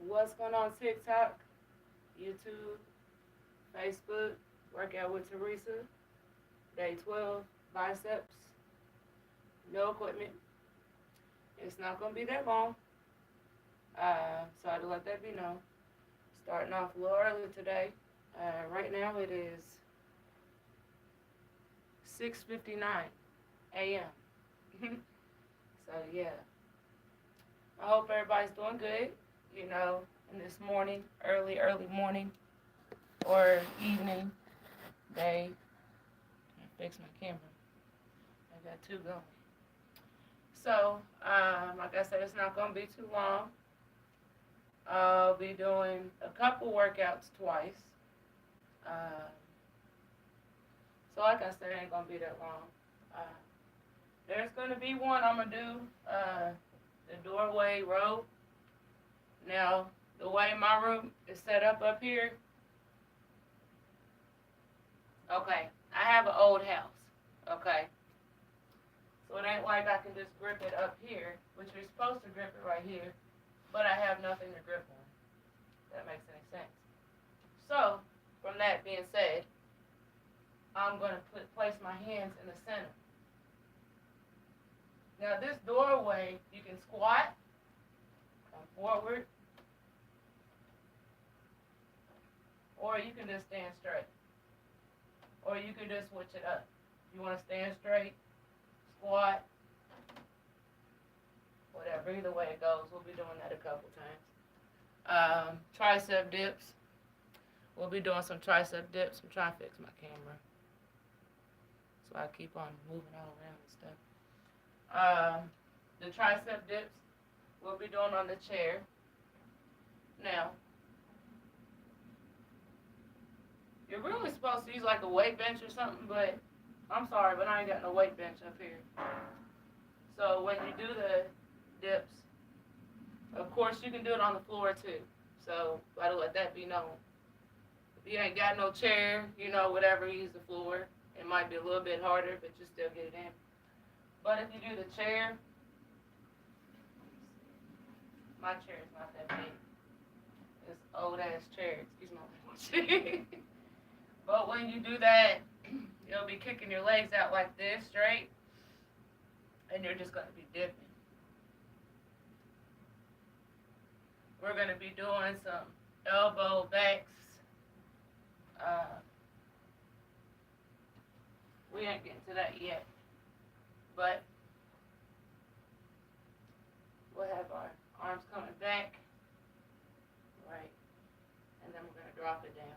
what's going on TikTok, YouTube, Facebook, Workout with Teresa, Day 12, Biceps, no equipment. It's not going to be that long. So I had to let that be known. Starting off a little early today. Right now it is 6:59 a.m. So yeah, I hope everybody's doing good. In this morning, early morning or evening, day. I fix my camera. I got two going. So, like I said, it's not gonna be too long. I'll be doing a couple workouts twice. Uh, so like I said, it ain't gonna be that long. Uh, there's gonna be one I'm gonna do, the doorway row. Now, the way my room is set up here, okay, I have an old house, okay? So it ain't like I can just grip it up here, which you're supposed to grip it right here, but I have nothing to grip on. If that makes any sense. So, from that being said, I'm going to place my hands in the center. Now this doorway, you can squat, come forward, or you can just stand straight. Or you can just switch it up. If you want to stand straight, squat, whatever, either way it goes. We'll be doing that a couple times. Tricep dips. We'll be doing some tricep dips. I'm trying to fix my camera, so I keep on moving all around and stuff. The tricep dips we'll be doing on the chair. Now, you're really supposed to use like a weight bench or something, but I'm sorry, but I ain't got no weight bench up here. So when you do the dips, of course you can do it on the floor too. So I gotta let that be known. If you ain't got no chair, whatever, use the floor. It might be a little bit harder, but you still get it in. But if you do the chair, my chair is not that big. It's old ass chair, excuse my language. But when you do that, you'll be kicking your legs out like this, straight, and you're just gonna be dipping. We're gonna be doing some elbow backs. We ain't getting to that yet, but we'll have our arms coming back, right, and then we're gonna drop it down.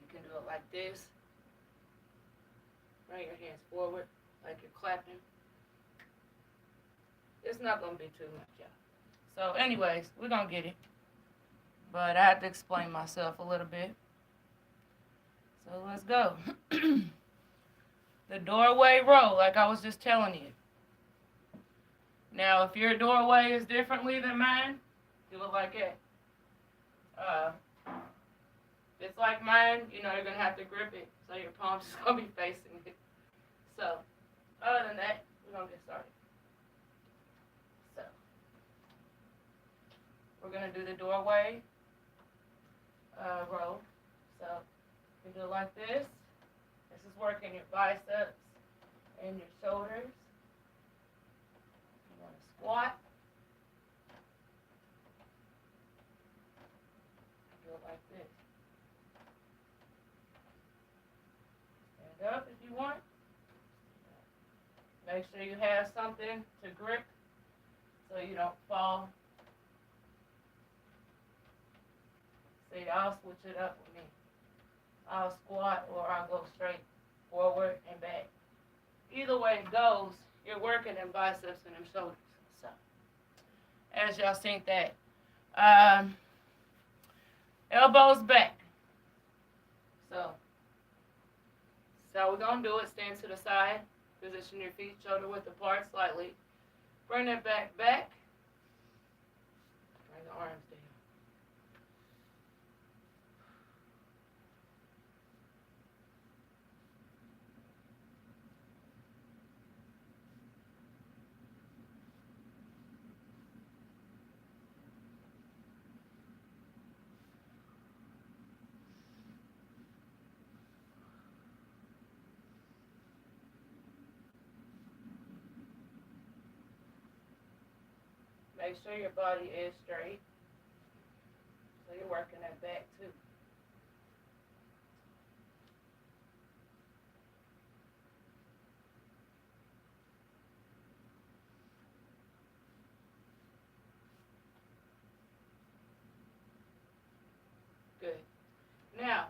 You can do it like this. Bring your hands forward like you're clapping. It's not gonna be too much, y'all. So anyways, we're gonna get it. But I have to explain myself a little bit. So let's go. The doorway row, like I was just telling you. Now, if your doorway is differently than mine, do it like that. If it's like mine, you're going to have to grip it, so your palms is going to be facing it. So, other than that, we're going to get started. So, we're going to do the doorway row. So, you do it like this. This is working your biceps and your shoulders. You want to squat. Do it like this. Stand up if you want. Make sure you have something to grip so you don't fall. See, I'll switch it up with me. I'll squat or I'll go straight forward and back. Either way it goes, you're working them biceps and them shoulders. So, as y'all seen that. Elbows back. So we're going to do it. Stand to the side. Position your feet shoulder width apart slightly. Bring that back. Bring the arms down. Make sure your body is straight. So you're working that back too. Good. Now,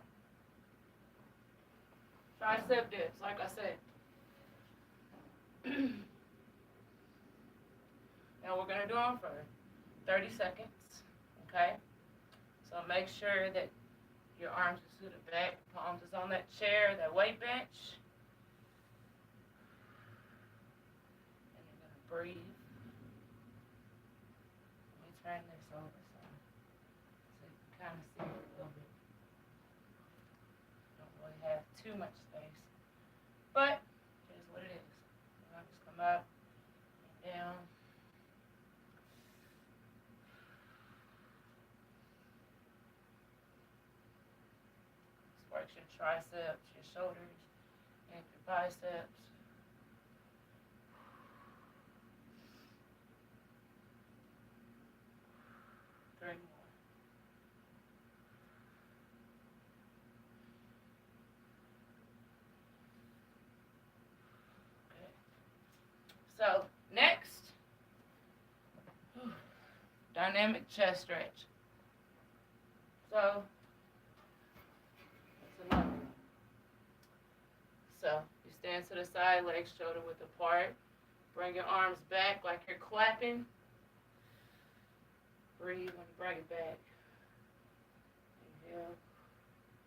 tricep dips, like I said. Now we're going to do them for 30 seconds. Okay? So make sure that your arms are to the back, palms is on that chair, that weight bench. And you're going to breathe. Let me turn this over so you can kind of see it a little bit. Don't really have too much space. But it is what it is. I'll just come up and down. Works your triceps, your shoulders, and your biceps. 3 more. Okay. So next, dynamic chest stretch. So that's another one. So you stand to the side, legs shoulder width apart. Bring your arms back like you're clapping. Breathe when you bring it back. Inhale.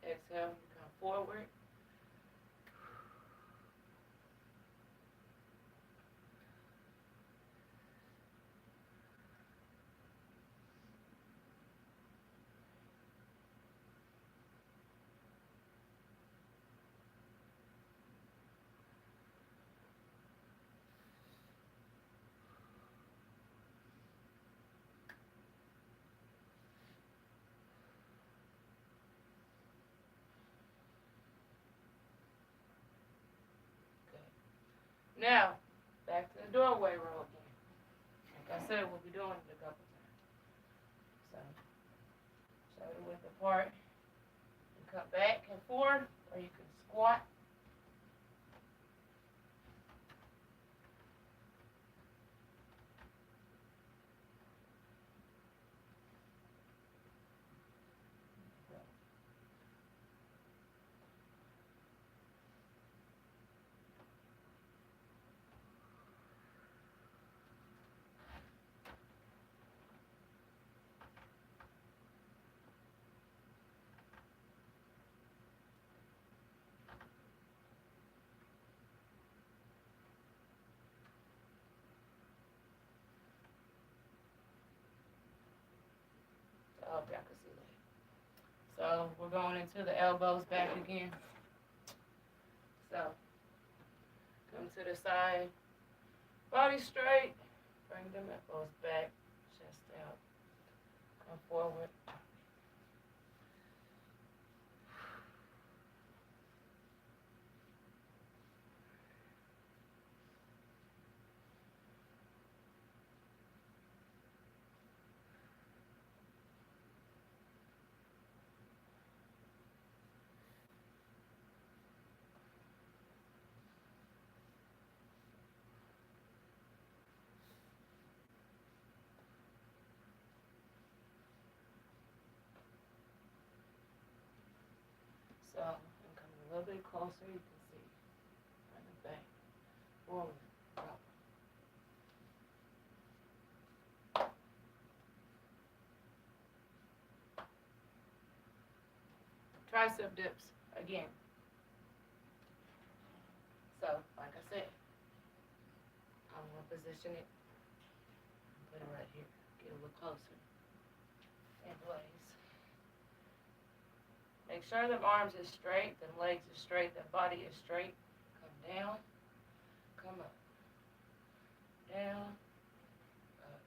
Exhale. You come forward. Now, back to the doorway row again. Like I said, we'll be doing it a couple times. So, shoulder width apart. You come back and forward, or you can squat. I hope y'all can see that. So we're going into the elbows back again. So come to the side, body straight, bring them elbows back, chest out, come forward. So I'm coming a little bit closer, you can see. Bring it back, forward, up. Tricep dips again. So, like I said, I'm going to position it. Put it right here. Get a little closer. And blaze. Make sure the arms is straight, the legs are straight, the body is straight. Come down, come up. Down, up.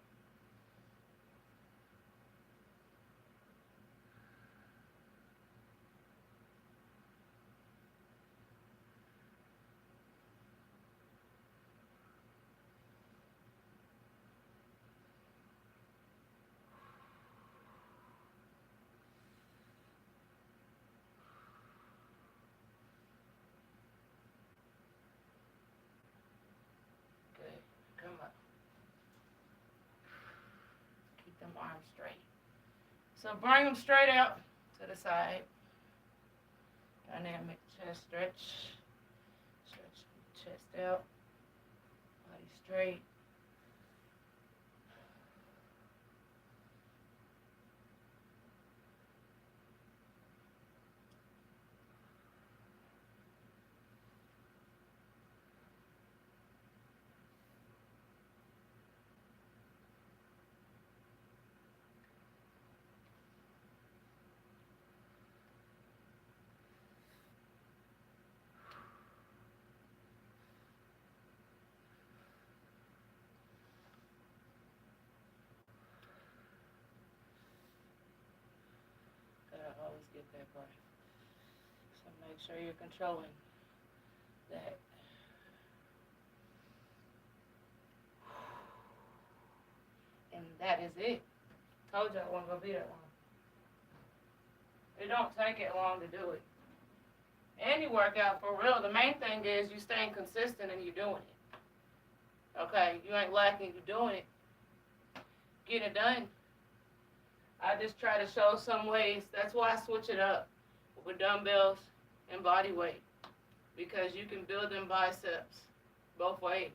them arms straight. So bring them straight out to the side. Dynamic chest stretch. Stretch the chest out. Body straight. Gotta always get that breath. So make sure you're controlling that. And that is it. Told you I wasn't gonna be that long. It don't take it long to do it. Any workout for real, the main thing is you staying consistent and you doing it. Okay, you ain't lacking, you doing it. Get it done. I just try to show some ways. That's why I switch it up with dumbbells and body weight. Because you can build them biceps both ways.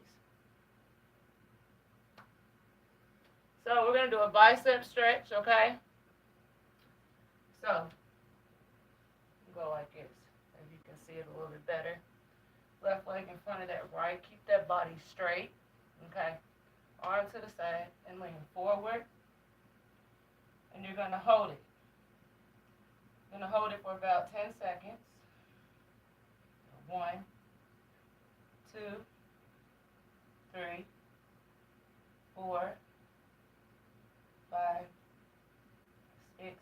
So we're going to do a bicep stretch, okay? So, go like this. If you can see it a little bit better. Left leg in front of that right. Keep that body straight, okay? Arm to the side and lean forward. And you're going to hold it. You're going to hold it for about 10 seconds. 1, 2, 3, 4, 5, 6,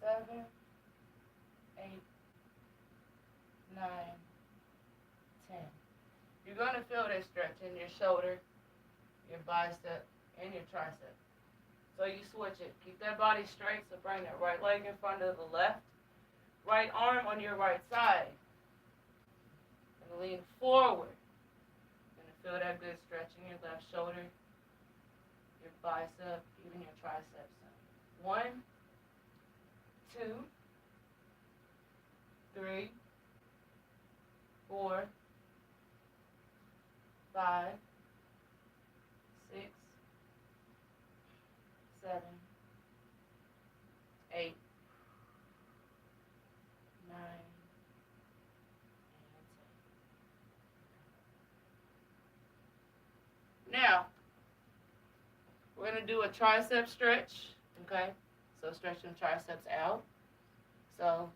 7, 8, 9, 10. You're going to feel this stretch in your shoulder, your bicep, and your tricep. So you switch it. Keep that body straight, so bring that right leg in front of the left. Right arm on your right side. And lean forward. You're going to feel that good stretch in your left shoulder, your bicep, even your triceps. 1, 2, 3, 4, 5, 6, 7, 8, 9, and 10. Now, we're going to do a tricep stretch, okay? So stretch them triceps out. So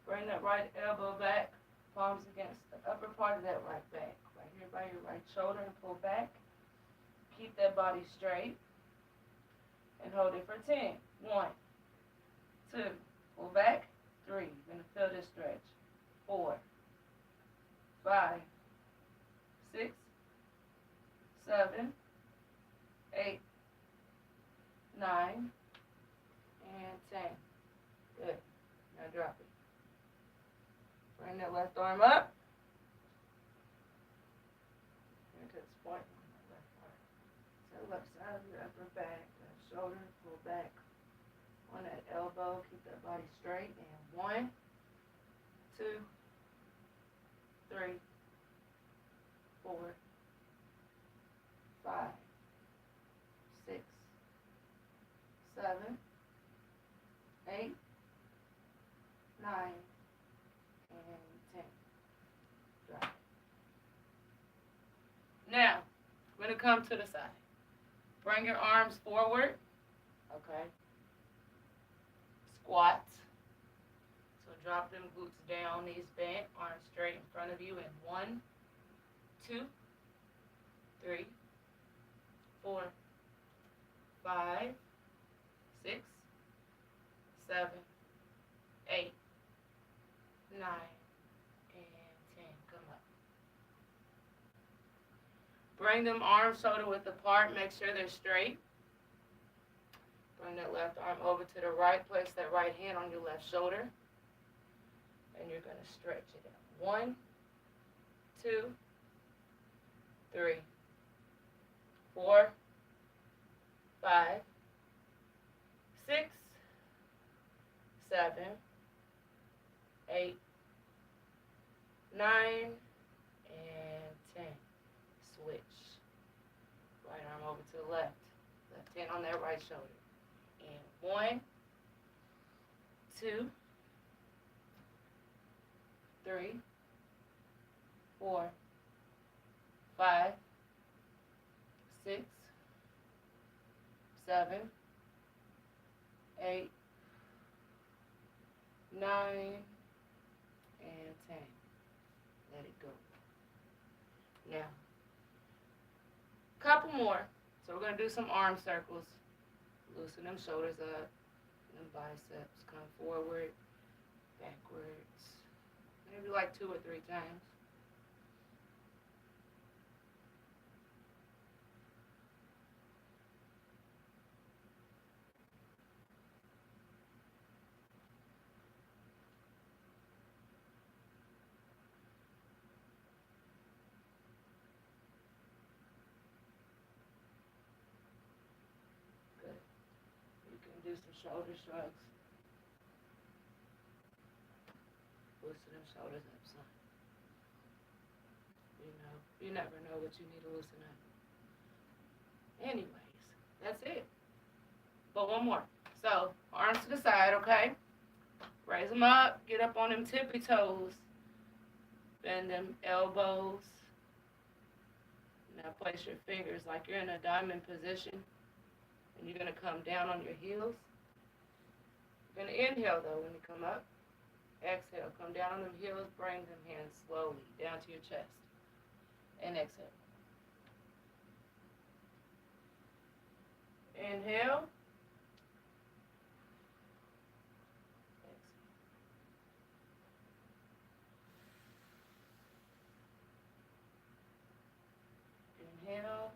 bring that right elbow back, palms against the upper part of that right back. Right here by your right shoulder and pull back. Keep that body straight. And hold it for 10. 1, 2, pull back. 3, you're going to feel this stretch. 4, 5, 6, 7, 8, 9, and 10. Good. Now drop it. Bring that left arm up. Into this point on the left arm. So left side of your upper back, left shoulder, pull back on that elbow. Keep that body straight. And 1, 2, 3, 4, 5, 6, 7, 8, 9, and 10. Drop it. Now, we're going to come to the side. Bring your arms forward. Okay. Squat. So drop them glutes down, knees bent, arms straight in front of you. And 1, 2, 3, 4, 5, 6, 7, 8, 9, and 10. Come up. Bring them arms shoulder width apart. Make sure they're straight. Bring that left arm over to the right. Place that right hand on your left shoulder. And you're going to stretch it out. 1, 2, 3, 4, 5, 6, 7, 8, 9, and 10. Switch. Right arm over to the left. Left hand on that right shoulder. And 1, 2, 3, 4, 5, 6, 7, 8, 9, and 10. Let it go. Now, couple more. So we're going to do some arm circles. Loosen them shoulders up. Them biceps come forward, backwards. Maybe like 2 or 3 times. Good. You can do some shoulder shrugs. Loosen them shoulders up some. You never know what you need to loosen up. Anyways, that's it. But one more. So, arms to the side, okay? Raise them up. Get up on them tippy toes. Bend them elbows. Now place your fingers like you're in a diamond position. And you're going to come down on your heels. You're going to inhale, though, when you come up. Exhale. Come down on them heels. Bring them hands slowly down to your chest. And exhale. Inhale. Inhale.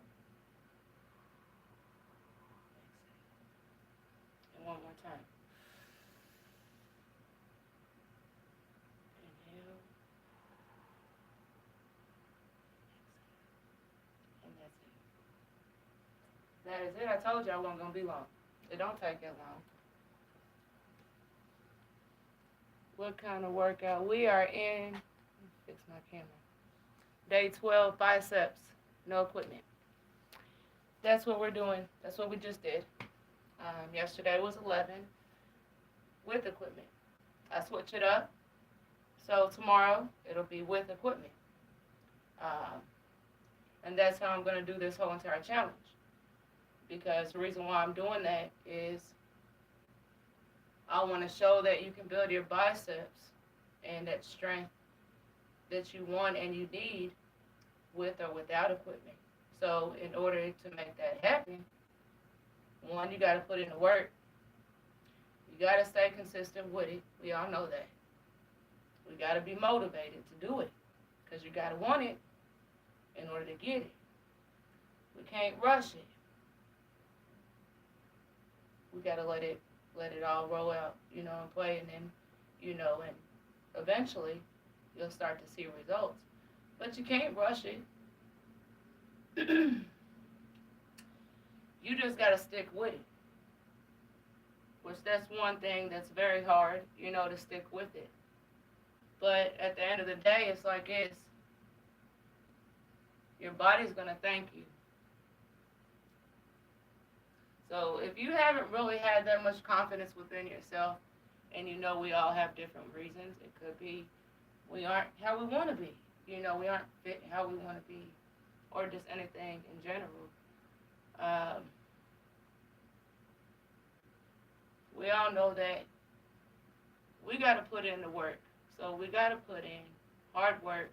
And one more time. Inhale. And that's it. That is it. I told you I wasn't going to be long. It don't take that long. What kind of workout? We are in, fix my camera. Day 12, biceps, no equipment. That's what we're doing. That's what we just did. Yesterday was 11 with equipment. I switch it up. So tomorrow it'll be with equipment. And that's how I'm going to do this whole entire challenge. Because the reason why I'm doing that is I want to show that you can build your biceps and that strength that you want and you need with or without equipment. So in order to make that happen, one, you got to put in the work. You got to stay consistent with it. We all know that. We got to be motivated to do it because you got to want it in order to get it. We can't rush it. We got to let it all roll out, and play, and then, and eventually you'll start to see results. But you can't rush it. You just got to stick with it. Which that's one thing that's very hard, to stick with it. But at the end of the day, it's like your body's going to thank you. So if you haven't really had that much confidence within yourself, and we all have different reasons, it could be we aren't how we want to be. We aren't fit how we want to be, or just anything in general. We all know that we got to put in the work. So we got to put in hard work.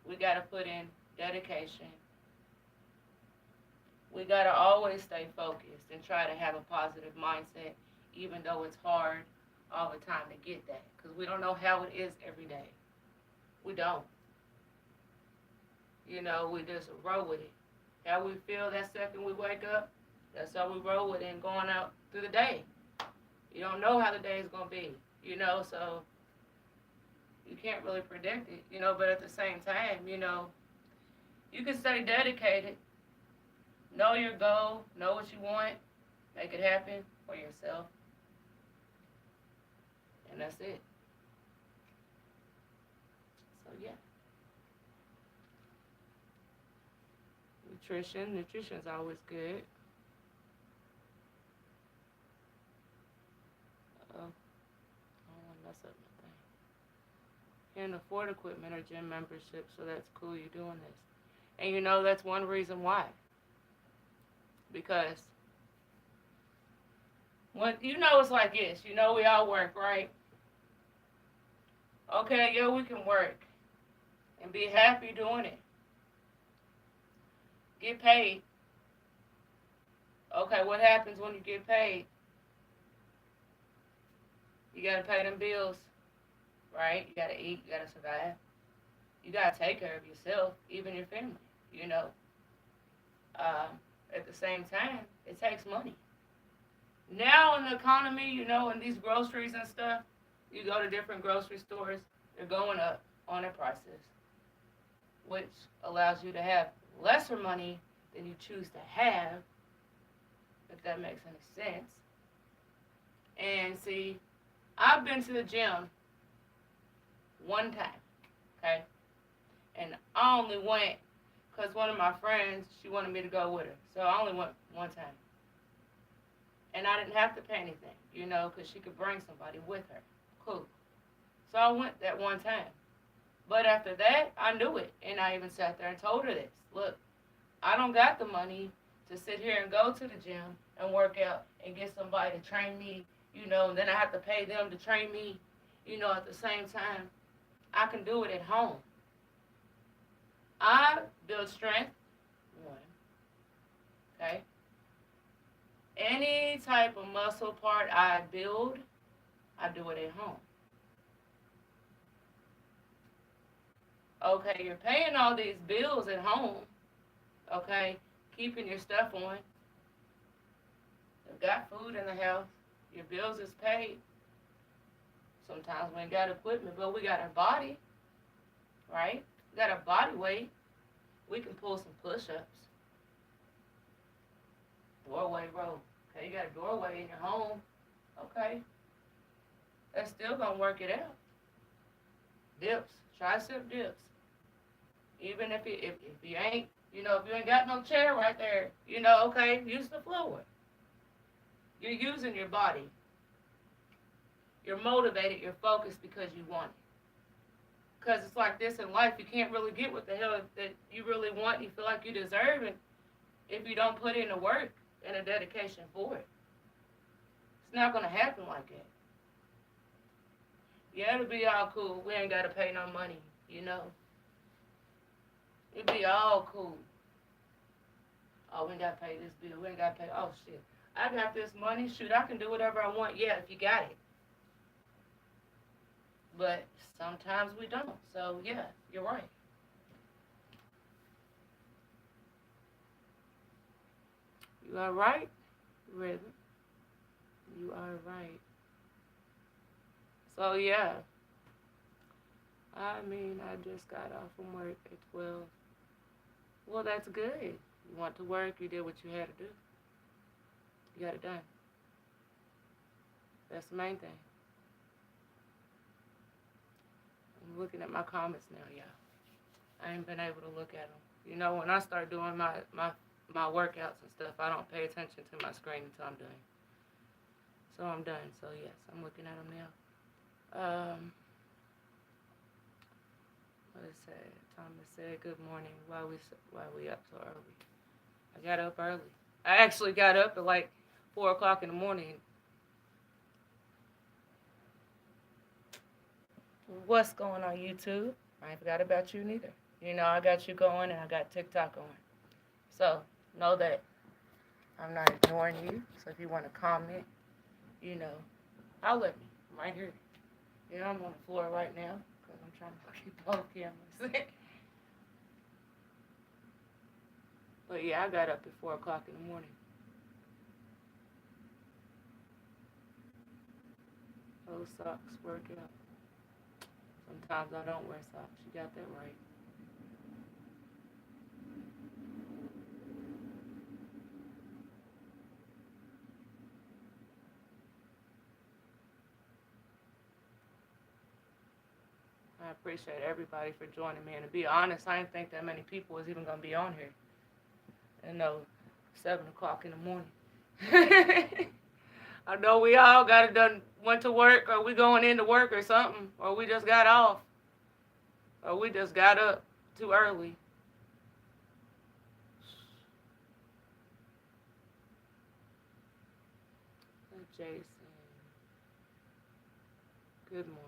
We got to put in dedication. We got to always stay focused and try to have a positive mindset, even though it's hard all the time to get that. Because we don't know how it is every day. We don't. We just roll with it. How we feel that second we wake up, that's how we roll with it and going out through the day. You don't know how the day is going to be, so you can't really predict it, but at the same time, you can stay dedicated, Know your goal. Know what you want. Make it happen for yourself. And that's it. So, yeah. Nutrition. Nutrition's always good. Uh-oh. I don't want to mess up my thing. Can't afford equipment or gym membership, so that's cool you're doing this. And you know that's one reason why. Because when you know it's like this, you know we all work, right? Okay, yeah, we can work and be happy doing it. Get paid. Okay, what happens when you get paid? You gotta pay them bills, right? You gotta eat, you gotta survive. You gotta take care of yourself, even your family, you know. At the same time, it takes money. Now in the economy, you know, in these groceries and stuff, you go to different grocery stores, they're going up on their prices, which allows you to have lesser money than you choose to have, if that makes any sense. And see, I've been to the gym one time, okay? And I only went because one of my friends, she wanted me to go with her. So I only went one time. And I didn't have to pay anything, you know, because she could bring somebody with her. Cool. So I went that one time. But after that, I knew it. And I even sat there and told her this. Look, I don't got the money to sit here and go to the gym and work out and get somebody to train me, you know, and then I have to pay them to train me, you know, at the same time. I can do it at home. I build strength, one, okay? Any type of muscle part I build, I do it at home. Okay, you're paying all these bills at home, okay? Keeping your stuff on. You've got food in the house. Your bills is paid. Sometimes we ain't got equipment, but we got our body, right? We got our body weight. We can pull some push-ups. Doorway row. Okay, you got a doorway in your home. Okay. That's still gonna work it out. Dips. Tricep dips. Even if you ain't, you know, if you ain't got no chair right there, you know, okay, use the floor. You're using your body. You're motivated, you're focused because you want it. Because it's like this in life, you can't really get what the hell that you really want, you feel like you deserve it, if you don't put in the work and the dedication for it. It's not going to happen like that. Yeah, it'll be all cool. We ain't got to pay no money, you know. It'll be all cool. Oh, we ain't got to pay this bill. We ain't got to pay. Oh, shit. I got this money. Shoot, I can do whatever I want. Yeah, if you got it. But sometimes we don't. So, yeah, you're right. You are right, Rhythm. You are right. So, yeah. I mean, I just got off from work at 12. Well, that's good. You went to work, you did what you had to do. You got it done. That's the main thing. I'm looking at my comments now, y'all. I ain't been able to look at them. You know, when I start doing my workouts and stuff, I don't pay attention to my screen until I'm done. So I'm done. So yes, I'm looking at them now. What is that? Thomas said, "Good morning. Why we up so early?" I got up early. I actually got up at like 4 o'clock in the morning. What's going on, YouTube? I ain't forgot about you neither. You know, I got you going and I got TikTok going. So know that I'm not ignoring you. So if you want to comment, you know, holler at me. I'm right here. You know, I'm on the floor right now because I'm trying to keep both cameras. But yeah, I got up at 4 o'clock in the morning. Those socks work out. Sometimes I don't wear socks. You got that right. appreciate everybody for joining me. And to be honest, I didn't think that many people was even going to be on here. You know, 7 o'clock in the morning. I know we all went to work, or we going into work or something, or we just got off, or we just got up too early. Jason, good morning.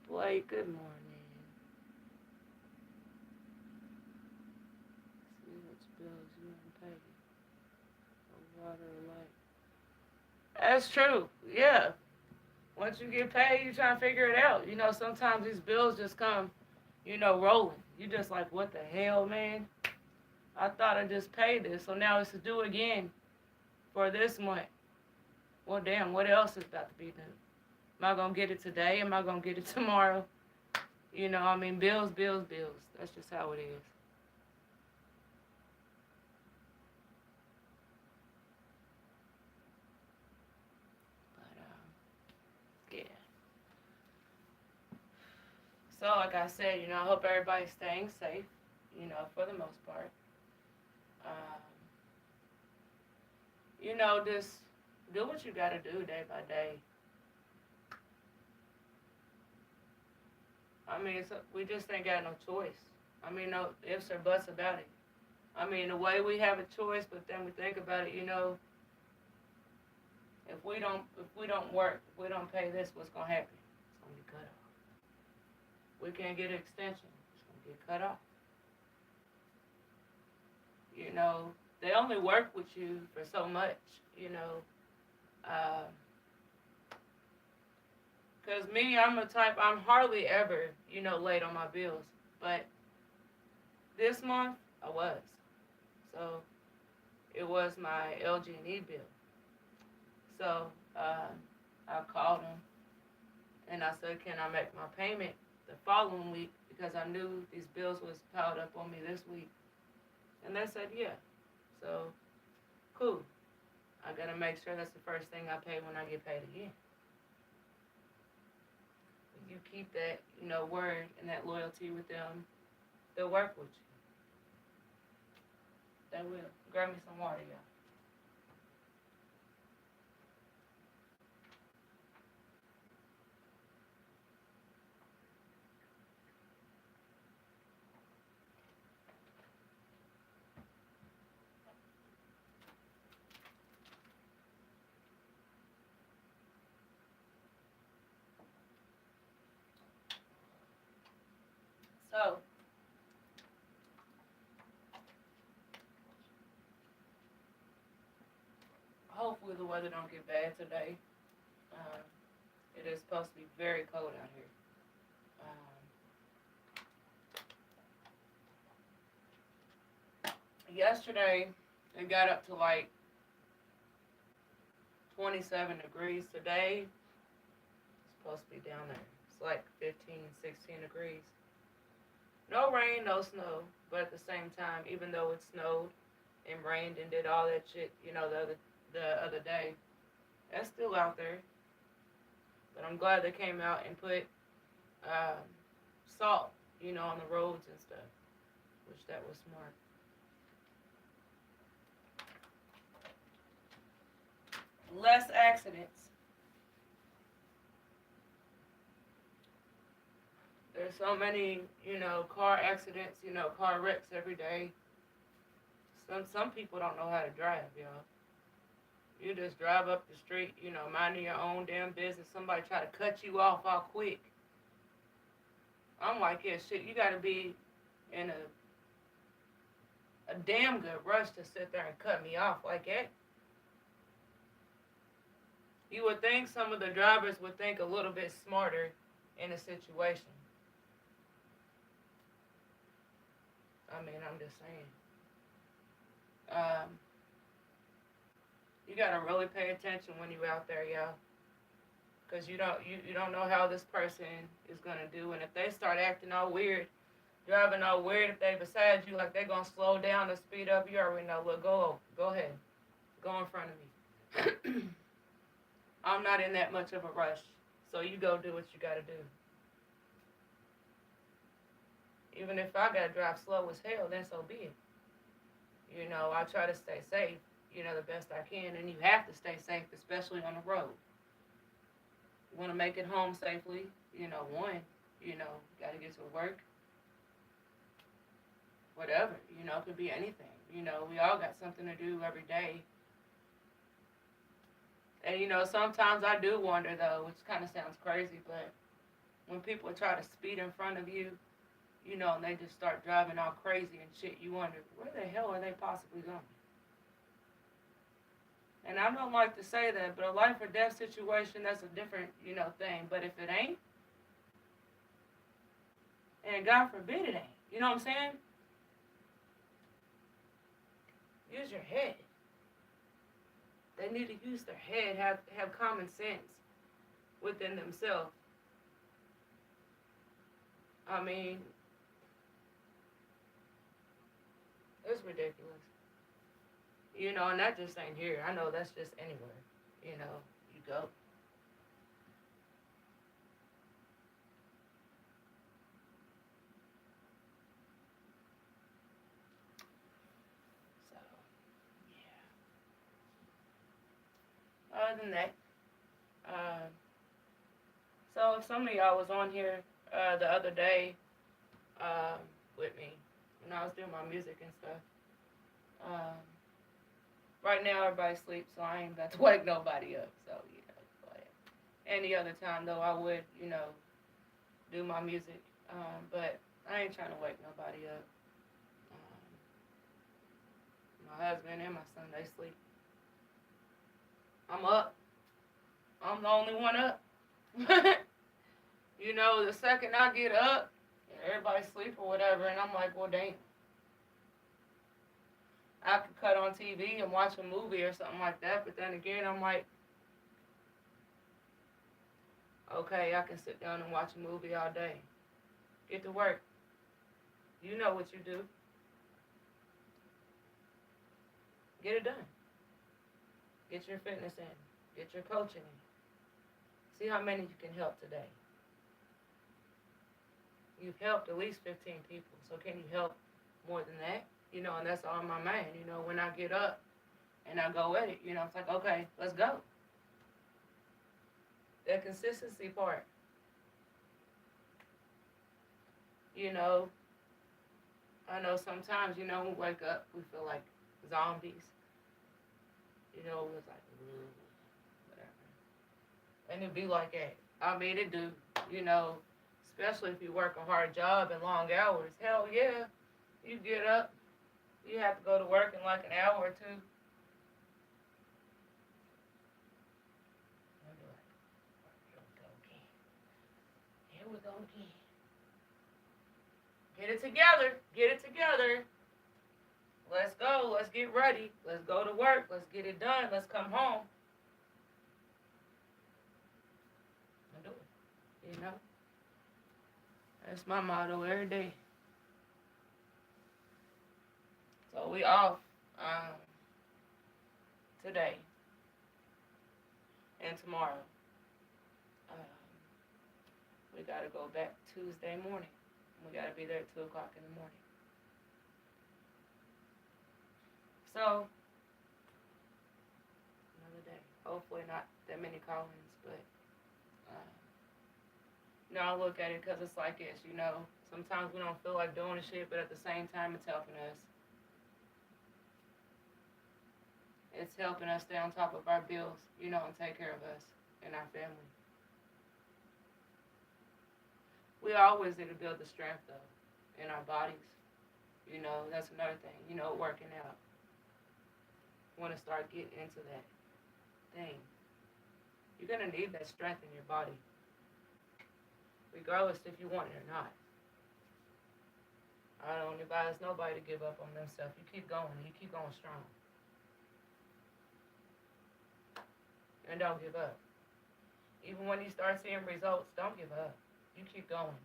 Blake, good morning. See which bills you haven't paid. Water or light. That's true. Yeah. Once you get paid, you try to figure it out. You know, sometimes these bills just come, rolling. You just like, what the hell, man? I thought I just paid this, so now it's to do again for this month. Well, damn, what else is about to be done? Am I going to get it today? Am I going to get it tomorrow? Bills, bills, bills. That's just how it is. But, yeah. So, like I said, I hope everybody's staying safe, for the most part. Just do what you got to do day by day. We just ain't got no choice. No ifs or buts about it. The way we have a choice, but then we think about it, if we don't work, if we don't pay this, what's gonna happen? It's gonna be cut off. We can't get an extension. It's gonna get cut off. They only work with you for so much, Because me, I'm hardly ever, late on my bills. But this month, I was. So, it was my LG&E bill. So, I called them, and I said, can I make my payment the following week? Because I knew these bills was piled up on me this week. And they said, yeah. So, cool. I got to make sure that's the first thing I pay when I get paid again. You keep that, word and that loyalty with them, they'll work with you. They will. Grab me some water, y'all. So, hopefully the weather don't get bad today. It is supposed to be very cold out here. Yesterday, it got up to like 27 degrees. Today, it's supposed to be down there. It's like 15, 16 degrees. No rain, no snow, but at the same time, even though it snowed and rained and did all that shit, the other day, that's still out there. But I'm glad they came out and put salt, on the roads and stuff, which that was smart. Less accidents. There's so many, car accidents, car wrecks every day. Some people don't know how to drive, y'all. You just drive up the street, minding your own damn business. Somebody try to cut you off all quick. I'm like, yeah, shit, you gotta be in a damn good rush to sit there and cut me off like that. You would think some of the drivers would think a little bit smarter in a situation. I mean, I'm just saying. Um, you gotta really pay attention when you out there, y'all, because you don't know how this person is gonna do, and if they start acting all weird, driving all weird, if they beside you, like they gonna slow down or speed up, you already know. Look, go ahead, go in front of me. I'm not in that much of a rush, so you go do what you gotta do. Even if I gotta drive slow as hell, then so be it. I try to stay safe, the best I can, and you have to stay safe, especially on the road. You want to make it home safely, one, got to get to work, whatever, it could be anything. We all got something to do every day. And, sometimes I do wonder, though, which kind of sounds crazy, but when people try to speed in front of you, and they just start driving all crazy and shit, you wonder, where the hell are they possibly going? And I don't like to say that, but a life or death situation, that's a different, thing. But if it ain't, and God forbid it ain't, you know what I'm saying? Use your head. They need to use their head, have common sense within themselves. I mean, it's ridiculous. And that just ain't here. I know that's just anywhere. You go. So, yeah. Other than that, so if some of y'all was on here the other day with me when I was doing my music and stuff, um, right now everybody sleeps, so I ain't about to wake nobody up. So, but any other time though, I would, do my music. But I ain't trying to wake nobody up. My husband and my son, they sleep. I'm up. I'm the only one up. The second I get up, everybody sleep or whatever, and I'm like, well, dang. I could cut on TV and watch a movie or something like that, but then again, I'm like, okay, I can sit down and watch a movie all day. Get to work. You know what you do. Get it done. Get your fitness in. Get your coaching in. See how many you can help today. You've helped at least 15 people, so can you help more than that? And that's on my mind, when I get up and I go at it, it's like, okay, let's go. That consistency part. I know sometimes, when we wake up, we feel like zombies. It was like, whatever. And it be like that. I mean, it do, especially if you work a hard job and long hours. Hell yeah, you get up, you have to go to work in like an hour or two. Here we go again. Get it together. Get it together. Let's go. Let's get ready. Let's go to work. Let's get it done. Let's come home. I do it. That's my motto every day. So we off today and tomorrow. Um, we gotta go back Tuesday morning. We gotta be there at 2:00 in the morning. So another day. Hopefully not that many call-ins, but I look at it because it's like this. Sometimes we don't feel like doing the shit, but at the same time, it's helping us. It's helping us stay on top of our bills, and take care of us and our family. We always need to build the strength, though, in our bodies. That's another thing, working out. Want to start getting into that thing. You're going to need that strength in your body, regardless if you want it or not. I don't advise nobody to give up on themselves. You keep going. You keep going strong. And don't give up. Even when you start seeing results, don't give up. You keep going.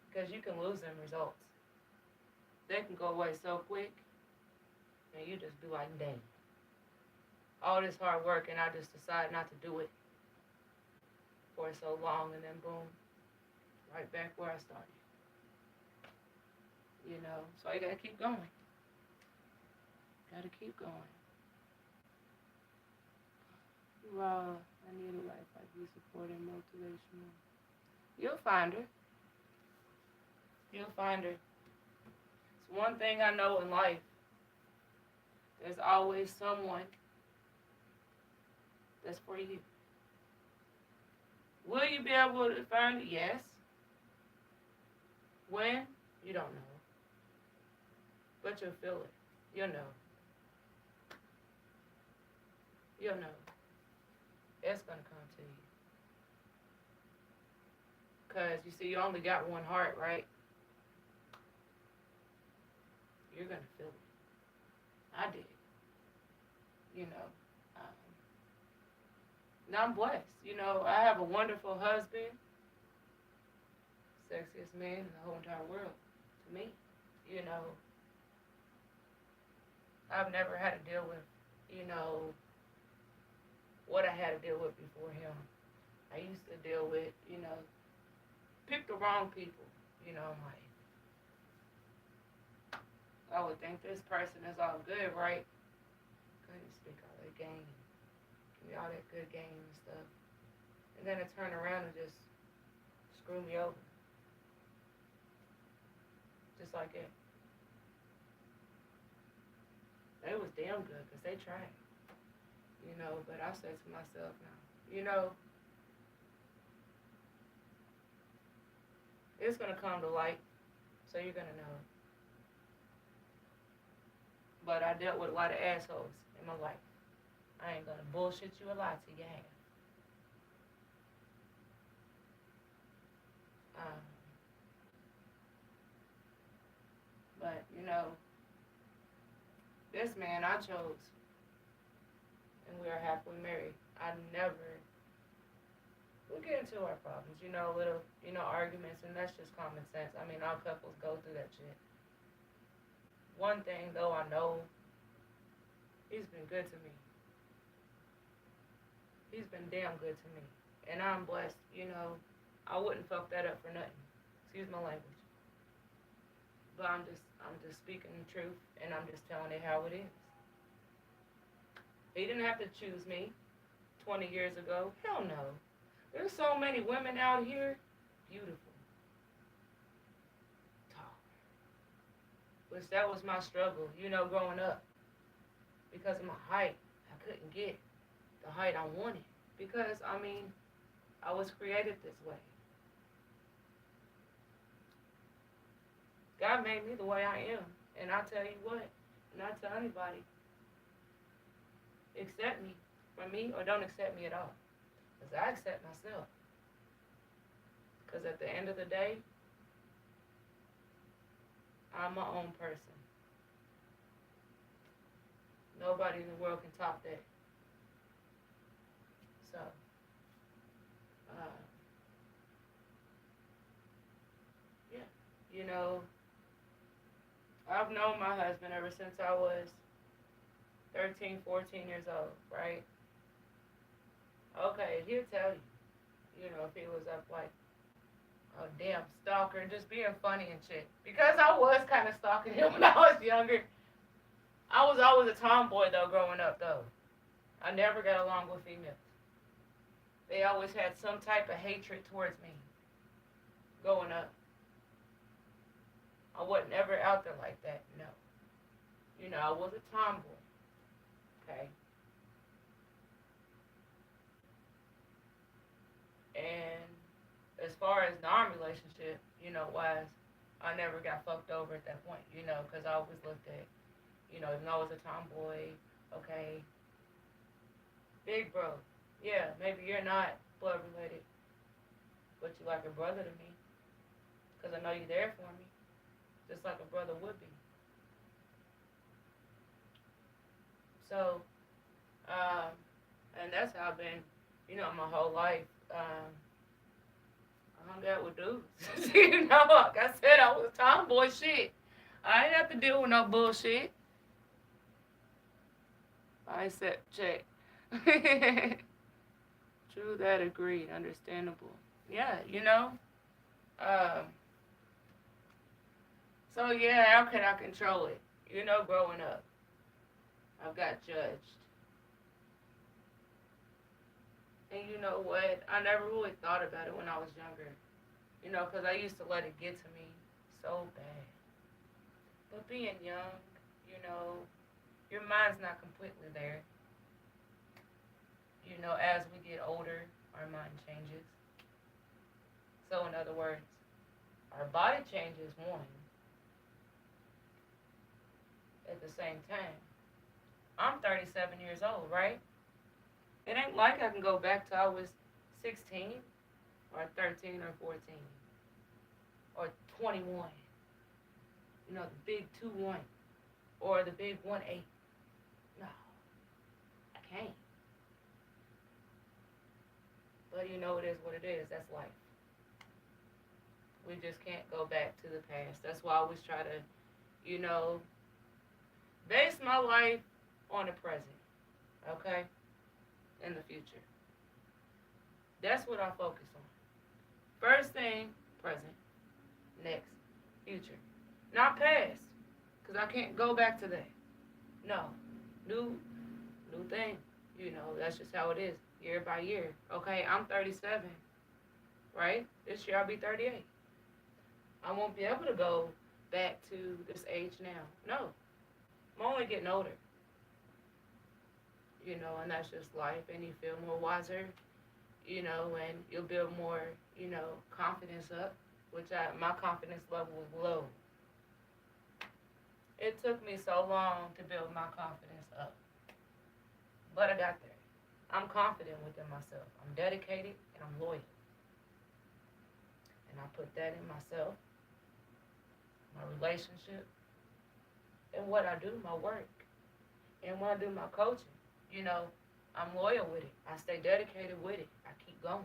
Because you can lose them results. They can go away so quick. And you just be like, dang. All this hard work and I just decide not to do it for so long, and then boom, right back where I started. You know, so you gotta keep going. Gotta keep going. Raw, I need a life like you, supporting, motivational. You'll find her. You'll find her. It's one thing I know in life. There's always someone that's for you. Will you be able to find it? Yes. When? You don't know. But you'll feel it. You'll know. You'll know. It's going to come to you. Because, you see, you only got one heart, right? You're going to feel it. I did. You know. Now I'm blessed. You know, I have a wonderful husband. Sexiest man in the whole entire world. To me. You know. I've never had to deal with, you know, what I had to deal with before him. I used to deal with, you know, pick the wrong people. You know, like, I would think this person is all good, right? Couldn't speak all that game. Give me all that good game and stuff. And then it turned around and just screw me over. Just like it. They was damn good because they tried. You know, but I said to myself now, you know, it's going to come to light, so you're going to know. But I dealt with a lot of assholes in my life. I ain't going to bullshit you a lot till you have. But, you know, this man I chose, and we are happily married. We get into our problems, you know, little, you know, arguments, and that's just common sense. I mean, all couples go through that shit. One thing, though, I know, he's been good to me. He's been damn good to me. And I'm blessed, you know. I wouldn't fuck that up for nothing. Excuse my language. But I'm just speaking the truth, and I'm just telling it how it is. He didn't have to choose me 20 years ago. Hell no. There's so many women out here, beautiful, tall. Which that was my struggle, you know, growing up. Because of my height, I couldn't get the height I wanted. Because, I mean, I was created this way. God made me the way I am. And I tell you what, and I tell anybody, accept me for me or don't accept me at all. Because I accept myself. Because at the end of the day, I'm my own person. Nobody in the world can top that. So, yeah, you know, I've known my husband ever since I was 13, 14 years old, right? Okay, he'll tell you, you know, if he was up like a damn stalker, just being funny and shit. Because I was kind of stalking him when I was younger. I was always a tomboy, though, growing up, though. I never got along with females. They always had some type of hatred towards me growing up. I wasn't ever out there like that, no. You know, I was a tomboy, okay? And as far as non-relationship, you know, wise, I never got fucked over at that point, you know, because I always looked at, you know, even though I was a tomboy, okay, big bro, yeah, maybe you're not blood related, but you like a brother to me, because I know you're there for me. just like a brother would be. So, um, and that's how I've been, my whole life. I hung out with dudes. Like I said, I was tomboy shit. I ain't have to deal with no bullshit. I said, check. True that, agreed, understandable. Yeah, Um, so yeah, how can I control it? Growing up, I got judged. And you know what? I never really thought about it when I was younger. Because I used to let it get to me so bad. But being young, your mind's not completely there. As we get older, our mind changes. So, in other words, our body changes one at the same time. I'm 37 years old, right? It ain't like I can go back to I was 16 or 13 or 14 or 21. The big 2-1 or the big 1-8. No, I can't. But it is what it is. That's life. We just can't go back to the past. That's why I always try to, base my life on the present. Okay? In the future. That's what I focus on. First thing, present. Next, future. Not past. Because I can't go back to that. No. New thing. That's just how it is. Year by year. Okay, I'm 37. Right? This year I'll be 38. I won't be able to go back to this age now. No. I'm only getting older. And that's just life. And you feel more wiser, and you'll build more, confidence up, which my confidence level was low. It took me so long to build my confidence up. But I got there. I'm confident within myself. I'm dedicated and I'm loyal. And I put that in myself, my relationship, and what I do, my work. And when I do my coaching, I'm loyal with it. I stay dedicated with it. I keep going.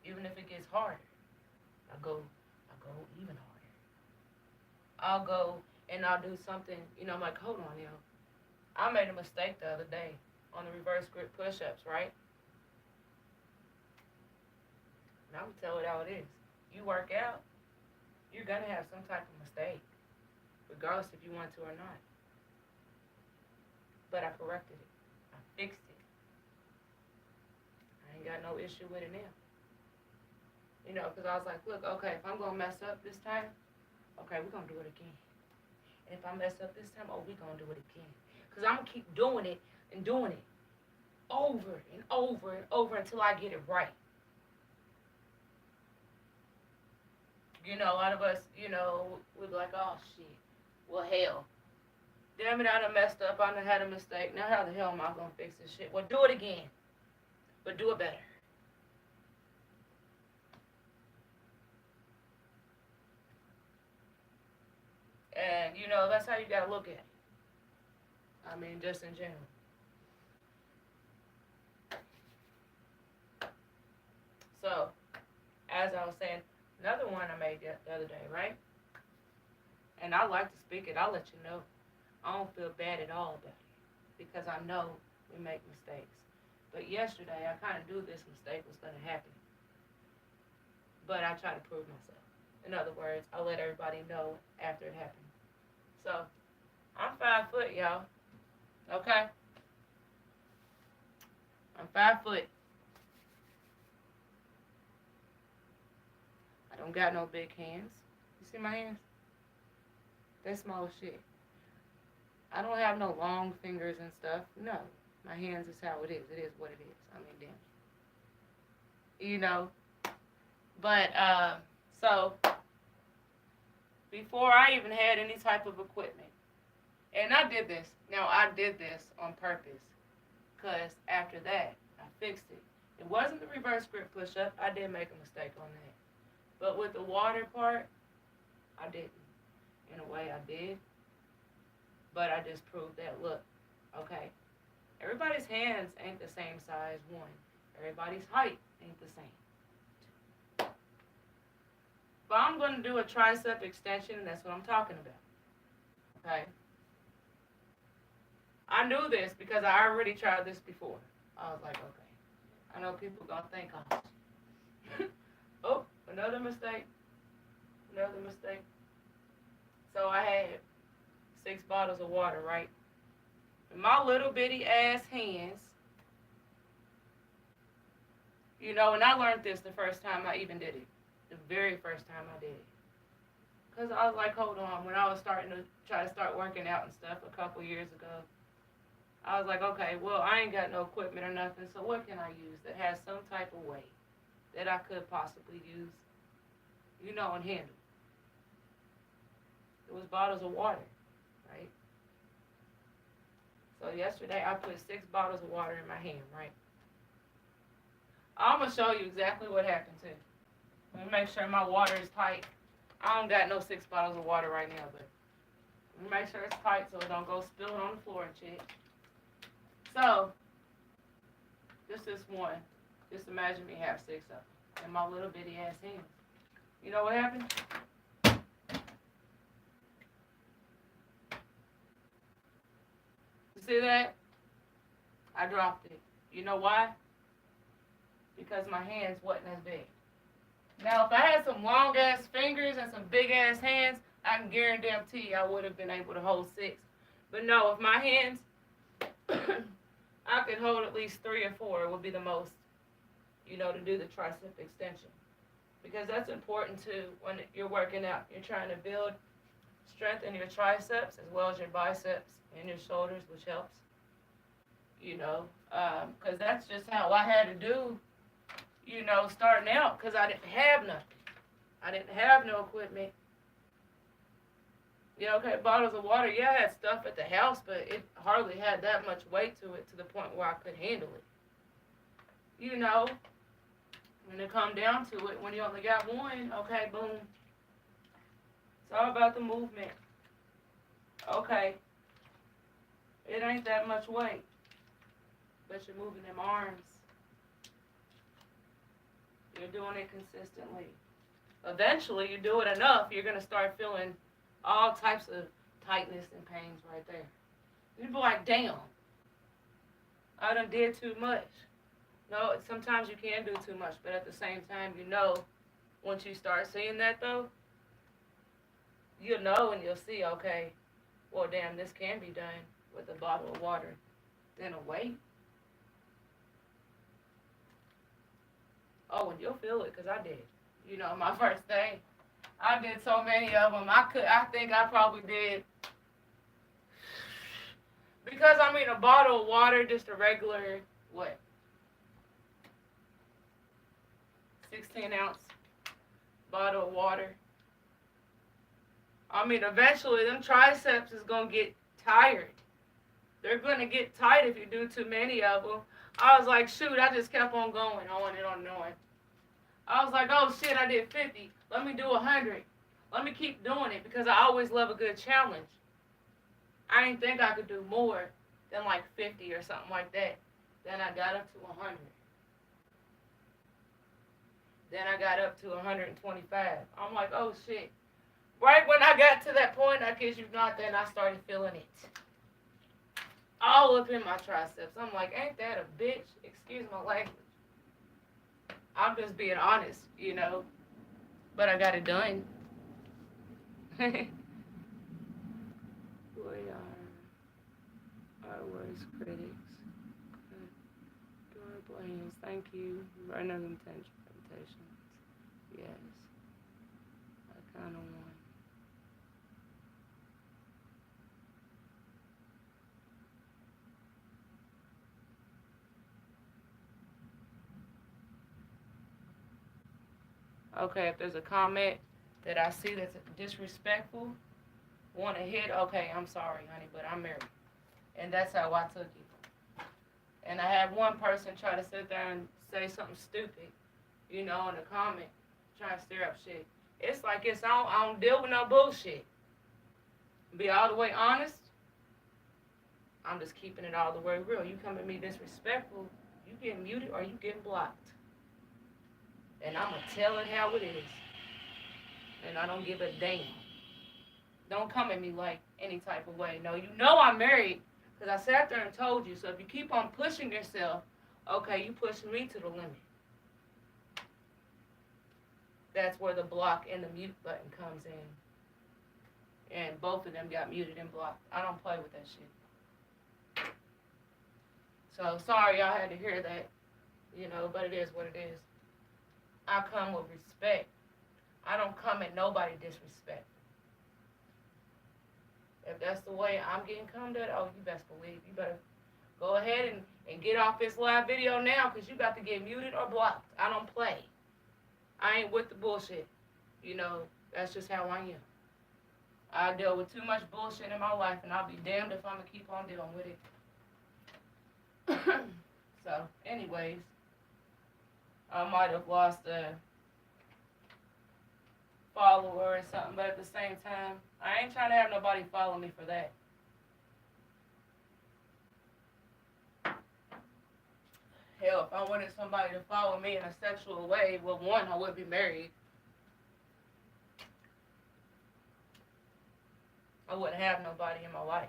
Even if it gets harder, I go even harder. I'll go and I'll do something, I'm like, hold on, I made a mistake the other day on the reverse grip push-ups, right? And I'm going to tell it how it is. You work out, you're going to have some type of mistake, regardless if you want to or not. But I corrected it. I fixed it. I ain't got no issue with it now. Because I was like, look, okay, if I'm going to mess up this time, okay, we're going to do it again. And if I mess up this time, we're going to do it again. Because I'm going to keep doing it and doing it over and over and over until I get it right. A lot of us, we're like, oh, shit. Well, hell. Damn it, I done messed up. I done had a mistake. Now how the hell am I going to fix this shit? Well, do it again. But do it better. And, that's how you got to look at it. I mean, just in general. So, as I was saying, another one I made the other day, right? And I like to speak it. I'll let you know. I don't feel bad at all about it. Because I know we make mistakes. But yesterday, I kind of knew this mistake was going to happen. But I try to prove myself. In other words, I let everybody know after it happened. So, I'm 5 foot, y'all. Okay? I'm 5 foot. I don't got no big hands. You see my hands? They're small as shit. I don't have no long fingers and stuff. No. My hands is how it is. It is what it is. I mean, damn. But, so, before I even had any type of equipment, and I did this. Now, I did this on purpose. Because after that, I fixed it. It wasn't the reverse grip push-up. I did make a mistake on that. But with the water part, I didn't. In a way, I did. But I just proved that, look, okay, everybody's hands ain't the same size, one. Everybody's height ain't the same. But I'm going to do a tricep extension, and that's what I'm talking about. Okay? I knew this because I already tried this before. I was like, okay, I know people going to think oh, another mistake. Another mistake. So I had 6 bottles of water, right? In my little bitty ass hands, you know, and I learned this the first time I even did it. The very first time I did it. Because I was like, hold on, when I was starting to try to start working out and stuff a couple years ago, I was like, okay, well, I ain't got no equipment or nothing, so what can I use that has some type of weight that I could possibly use, you know, and handle? It was bottles of water, right? So yesterday I put 6 bottles of water in my hand, right? I'm going to show you exactly what happened too. Let me make sure my water is tight. I don't got no 6 bottles of water right now, but let me make sure it's tight so it don't go spilling on the floor and shit. So, just this one. Just imagine me have 6 of them in my little bitty ass hands. You know what happened? You see that? I dropped it. You know why? Because my hands wasn't as big. Now, if I had some long ass fingers and some big ass hands, I can guarantee you I would have been able to hold 6. But no, if my hands, I could hold at least 3 or 4. It would be the most, you know, to do the tricep extension. Because that's important too when you're working out. You're trying to build strength in your triceps as well as your biceps and your shoulders, which helps. You know, because that's just how I had to do, you know, starting out, because I didn't have nothing. I didn't have no equipment. Yeah, okay, bottles of water, yeah, I had stuff at the house, but it hardly had that much weight to it to the point where I could handle it. You know, when it come down to it, when you only got one, okay, boom. It's all about the movement. Okay. It ain't that much weight, but you're moving them arms. You're doing it consistently. Eventually, you do it enough, you're going to start feeling all types of tightness and pains right there. You'd be like, damn, I done did too much. No, sometimes you can do too much, but at the same time, you know, once you start seeing that, though, you'll know and you'll see, okay, well, damn, this can be done with a bottle of water. Then a weight. Oh, and you'll feel it, because I did. You know, my first day, I did so many of them. I think I probably did, because I mean a bottle of water, just a regular, what, 16-ounce bottle of water. I mean, eventually them triceps is going to get tired. They're going to get tight if you do too many of them. I was like, shoot, I just kept on going on and on and on. I was like, oh shit, I did 50. Let me do 100. Let me keep doing it, because I always love a good challenge. I didn't think I could do more than like 50 or something like that. Then I got up to 100. Then I got up to 125. I'm like, oh shit. Right when I got to that point, I kid you not, then I started feeling it. All up in my triceps. I'm like, ain't that a bitch? Excuse my language. I'm just being honest, you know. But I got it done. We are our worst critics. Adorable hands. Thank you. Right under temptations. Yes. I kind of want. Okay, if there's a comment that I see that's disrespectful, want to hit, okay, I'm sorry, honey, but I'm married. And that's how I took it. And I had one person try to sit there and say something stupid, you know, in the comment, trying to stir up shit. It's like I don't deal with no bullshit. Be all the way honest. I'm just keeping it all the way real. You come at me disrespectful, you getting muted or you getting blocked. And I'm going to tell it how it is. And I don't give a damn. Don't come at me like any type of way. No, you know I'm married because I sat there and told you. So if you keep on pushing yourself, okay, you pushing me to the limit. That's where the block and the mute button comes in. And both of them got muted and blocked. I don't play with that shit. So sorry y'all had to hear that, but it is what it is. I come with respect. I don't come at nobody disrespect. If that's the way I'm getting come at, oh, you best believe. You better go ahead and get off this live video now because you got to get muted or blocked. I don't play. I ain't with the bullshit. That's just how I am. I deal with too much bullshit in my life, and I'll be damned if I'm going to keep on dealing with it. So, anyways, I might have lost a follower or something, but at the same time, I ain't trying to have nobody follow me for that. Hell, if I wanted somebody to follow me in a sexual way, well, one, I wouldn't be married. I wouldn't have nobody in my life,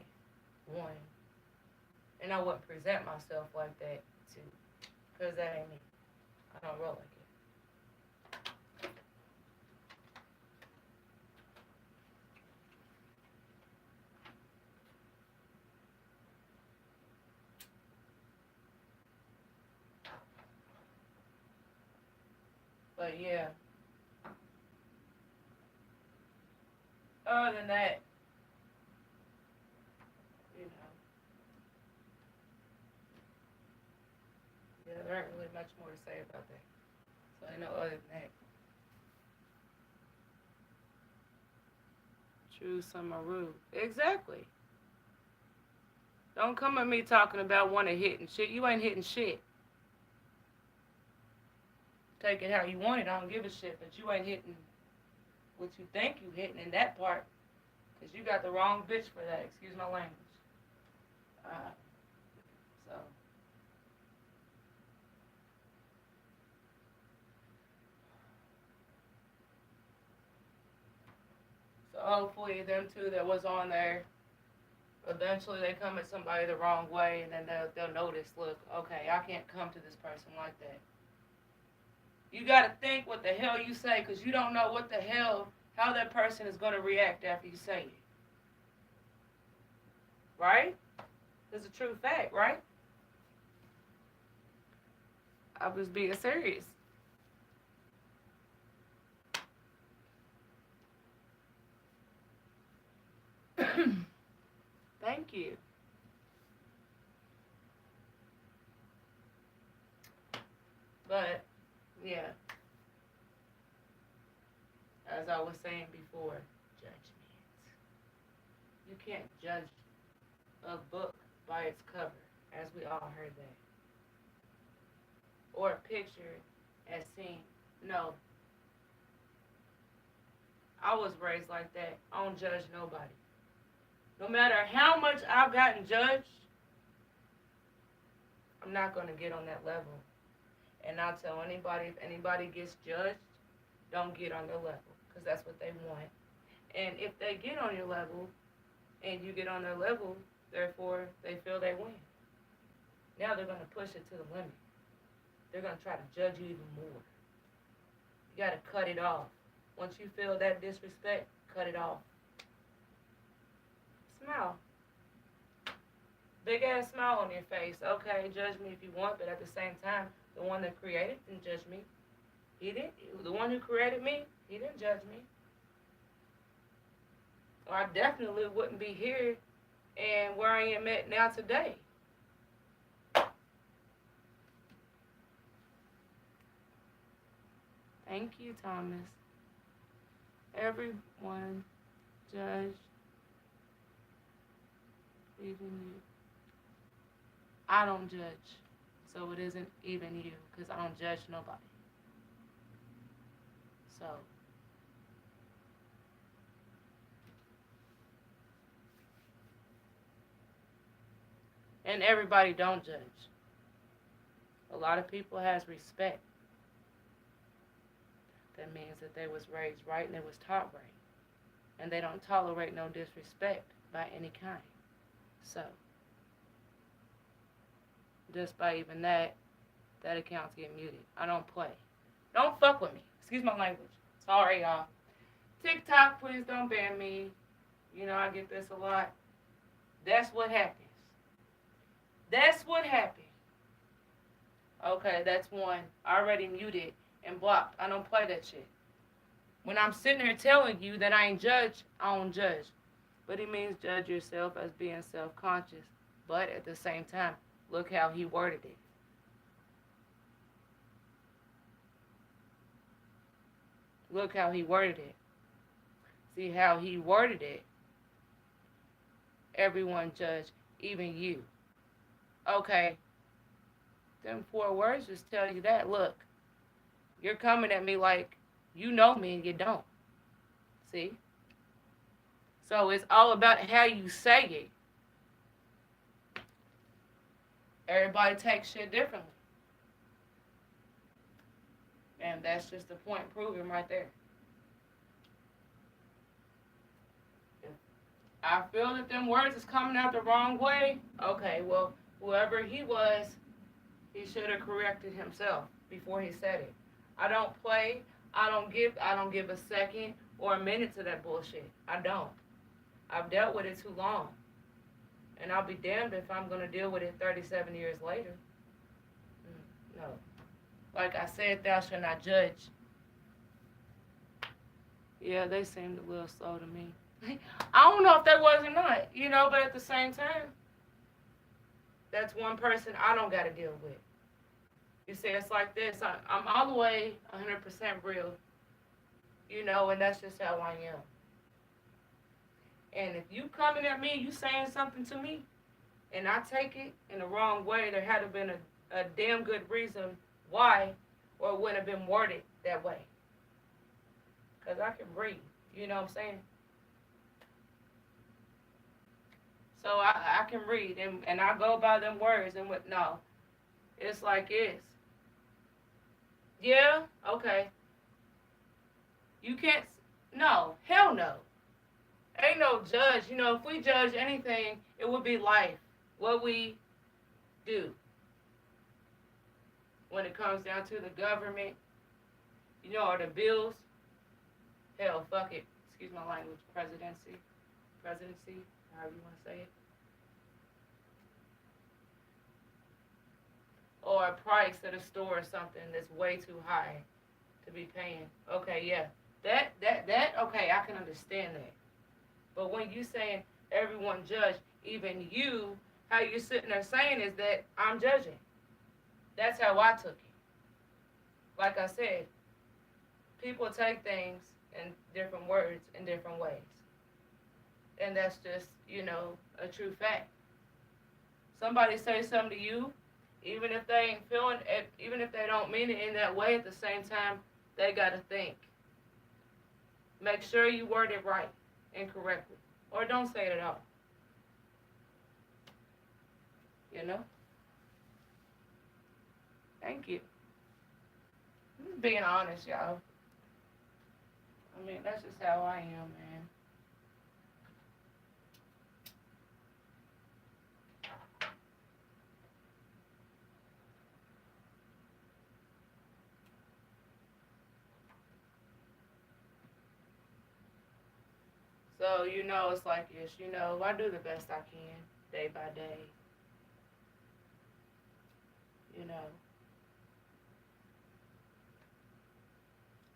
one. And I wouldn't present myself like that, two. Because that ain't me. I don't roll like it. But yeah. Other than that, yeah, there ain't really much more to say about that. So I know other than that. True Summeroo. Exactly. Don't come at me talking about wanting hitting shit. You ain't hitting shit. Take it how you want it. I don't give a shit. But you ain't hitting what you think you hitting in that part. Because you got the wrong bitch for that. Excuse my language. So hopefully them two that was on there, eventually they come at somebody the wrong way, and then they'll notice, look, okay, I can't come to this person like that. You got to think what the hell you say, because you don't know what the hell, how that person is going to react after you say it. Right? It's a true fact, right? I was being serious. Thank you. But, yeah. As I was saying before, judgment. You can't judge a book by its cover, as we all heard that. Or a picture as seen. No. I was raised like that. I don't judge nobody. No matter how much I've gotten judged, I'm not going to get on that level. And I'll tell anybody, if anybody gets judged, don't get on their level, because that's what they want. And if they get on your level, and you get on their level, therefore, they feel they win. Now they're going to push it to the limit. They're going to try to judge you even more. You got to cut it off. Once you feel that disrespect, cut it off. Smile. Big ass smile on your face. Okay, judge me if you want, but at the same time, the one that created didn't judge me. He didn't. The one who created me, he didn't judge me. Or I definitely wouldn't be here and where I am at now today. Thank you, Thomas. Everyone judged, even you. I don't judge, so it isn't even you, because I don't judge nobody. So, And everybody don't judge. A lot of people has respect. That means that they was raised right and they was taught right. And they don't tolerate no disrespect by any kind. So, just by even that accounts get muted. I don't play. Don't fuck with me. Excuse my language. Sorry, y'all. TikTok, please don't ban me. You know, I get this a lot. That's what happens. That's what happened. Okay, that's one. I already muted and blocked. I don't play that shit. When I'm sitting here telling you that I ain't judge, I don't judge. But it means judge yourself as being self-conscious. But at the same time, look how he worded it. Look how he worded it. See how he worded it. Everyone judge, even you. Okay. Them 4 words just tell you that. Look, you're coming at me like you know me and you don't. See? So it's all about how you say it. Everybody takes shit differently. And that's just the point proven right there. If I feel that them words is coming out the wrong way, okay, well, whoever he was, he should have corrected himself before he said it. I don't play. I don't give a second or a minute to that bullshit. I don't. I've dealt with it too long. And I'll be damned if I'm going to deal with it 37 years later. No. Like I said, thou shalt not judge. Yeah, they seemed a little slow to me. I don't know if they was or not, you know, but at the same time, that's one person I don't got to deal with. You see, it's like this. I'm all the way 100% real, you know, and that's just how I am. And if you coming at me, you saying something to me, and I take it in the wrong way, there had to have been a damn good reason why, or it wouldn't have been worded that way. Because I can read, you know what I'm saying? So I can read, and I go by them words, and what, no. It's like it's. Yeah, okay. You can't, no, hell no. Ain't no judge. You know, if we judge anything, it would be life. What we do. When it comes down to the government, you know, or the bills, hell, fuck it. Excuse my language. Presidency, however you want to say it. Or a price at a store or something that's way too high to be paying. Okay, yeah. That, okay, I can understand that. But when you saying everyone judge, even you, how you're sitting there saying is that I'm judging. That's how I took it. Like I said, people take things in different words in different ways. And that's just, you know, a true fact. Somebody say something to you, even if they ain't feeling it, even if they don't mean it in that way, at the same time, they got to think. Make sure you word it right and correctly. Or don't say it at all. You know? Thank you. I'm just being honest, y'all. I mean, that's just how I am, man. So, you know, it's like this. You know, I do the best I can, day by day. You know.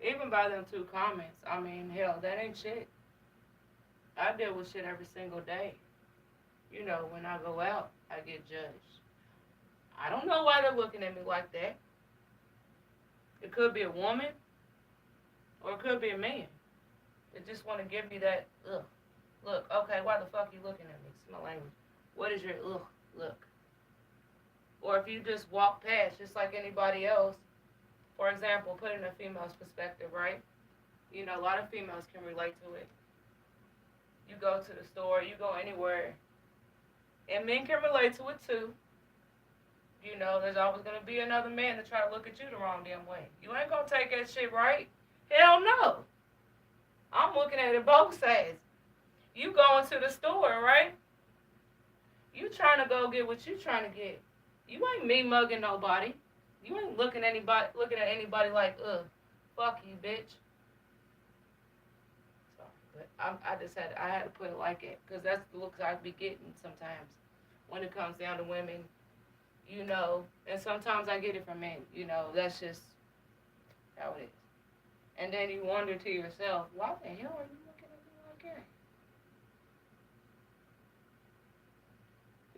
Even by them 2 comments, I mean, hell, that ain't shit. I deal with shit every single day. You know, when I go out, I get judged. I don't know why they're looking at me like that. It could be a woman, or it could be a man. They just want to give me that, ugh. Look, okay, why the fuck you looking at me? It's my language. What is your ugh look? Or if you just walk past, just like anybody else, for example, put in a female's perspective, right? You know, a lot of females can relate to it. You go to the store, you go anywhere, And men can relate to it too. You know, there's always gonna be another man to try to look at you the wrong damn way. You ain't gonna take that shit right. Hell no. I'm looking at it both sides. You going to the store, right? You trying to go get what you trying to get. You ain't me mugging nobody. You ain't looking at anybody like, fuck you, bitch. Sorry, but I had to put it like it because that's the looks I be getting sometimes when it comes down to women, you know. And sometimes I get it from men, you know. That's just how it is. And then you wonder to yourself, why the hell are you looking at me like that?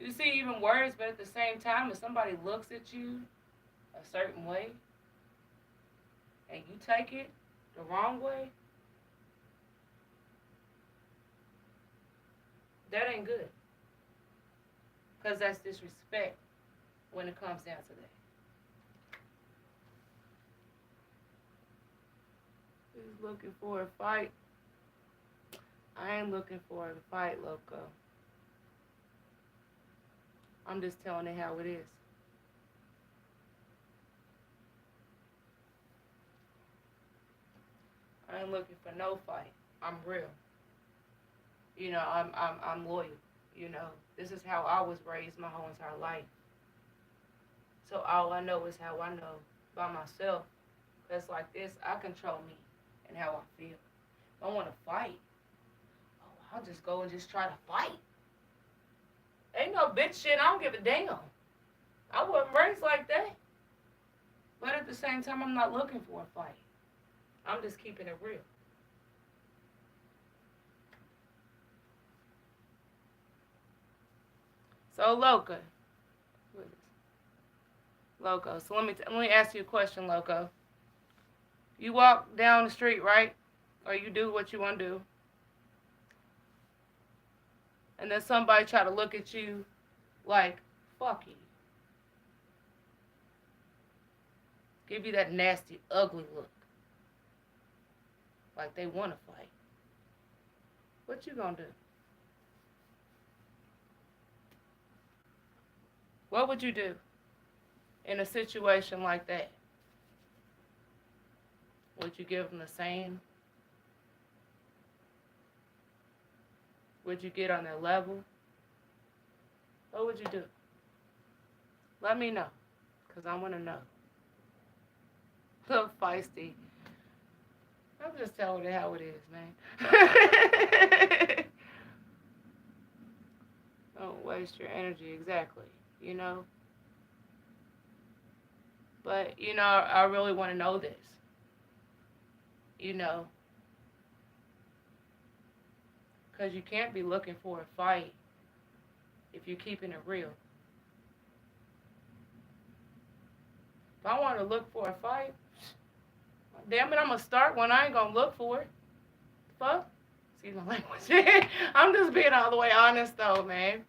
You see, even words, but at the same time, if somebody looks at you a certain way and you take it the wrong way, that ain't good. Because that's disrespect when it comes down to that. Who's looking for a fight? I ain't looking for a fight, loco. I'm just telling it how it is. I ain't looking for no fight. I'm real. You know, I'm loyal. You know, this is how I was raised my whole entire life. So all I know is how I know by myself. Because like this, I control me and how I feel. If I want to fight, I'll just go and just try to fight. Ain't no bitch shit. I don't give a damn. I wasn't raised like that. But at the same time, I'm not looking for a fight. I'm just keeping it real. So, Loco. So let me ask you a question, Loco. You walk down the street, right? Or you do what you want to do. And then somebody try to look at you like, fuck you. Give you that nasty, ugly look. Like they want to fight. What you gonna do? What would you do in a situation like that? Would you give them the same? Would you get on their level? What would you do? Let me know, because I want to know. A little feisty. I'm just telling it how it is, man. Don't waste your energy, exactly, you know? But, you know, I really want to know this. You know? Because you can't be looking for a fight if you're keeping it real. If I want to look for a fight, damn it, I'm going to start when I ain't going to look for it. Fuck. Excuse my language. I'm just being all the way honest, though, man.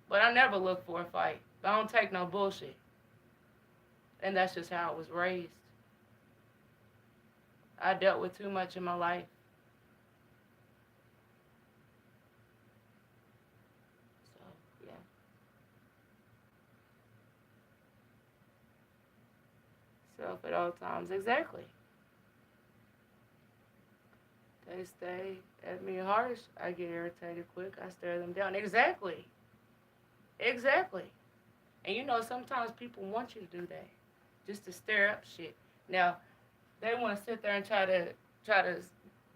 But I never look for a fight. I don't take no bullshit. And that's just how I was raised. I dealt with too much in my life. So, yeah. Self at all times. Exactly. They stay at me harsh. I get irritated quick. I stare them down. Exactly. Exactly. And you know, sometimes people want you to do that. Just to stir up shit. Now, they want to sit there and try to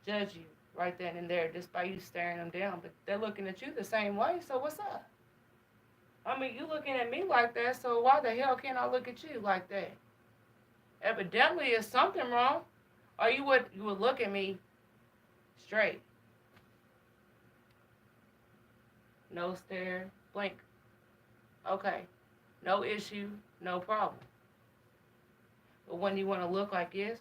judge you right then and there just by you staring them down. But they're looking at you the same way, so what's up? I mean, you looking at me like that, so why the hell can't I look at you like that? Evidently, there's something wrong. Or you would look at me straight. No stare, blink. Okay. No issue, no problem. But when you want to look like this,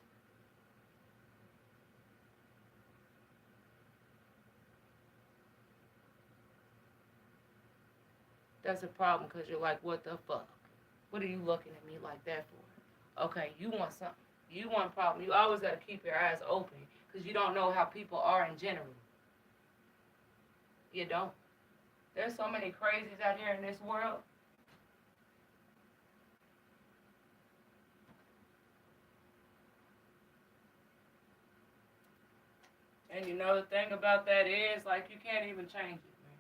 that's a problem because you're like, what the fuck? What are you looking at me like that for? Okay, you want something. You want a problem. You always got to keep your eyes open because you don't know how people are in general. You don't. There's so many crazies out here in this world. And you know the thing about that is, like, you can't even change it, man.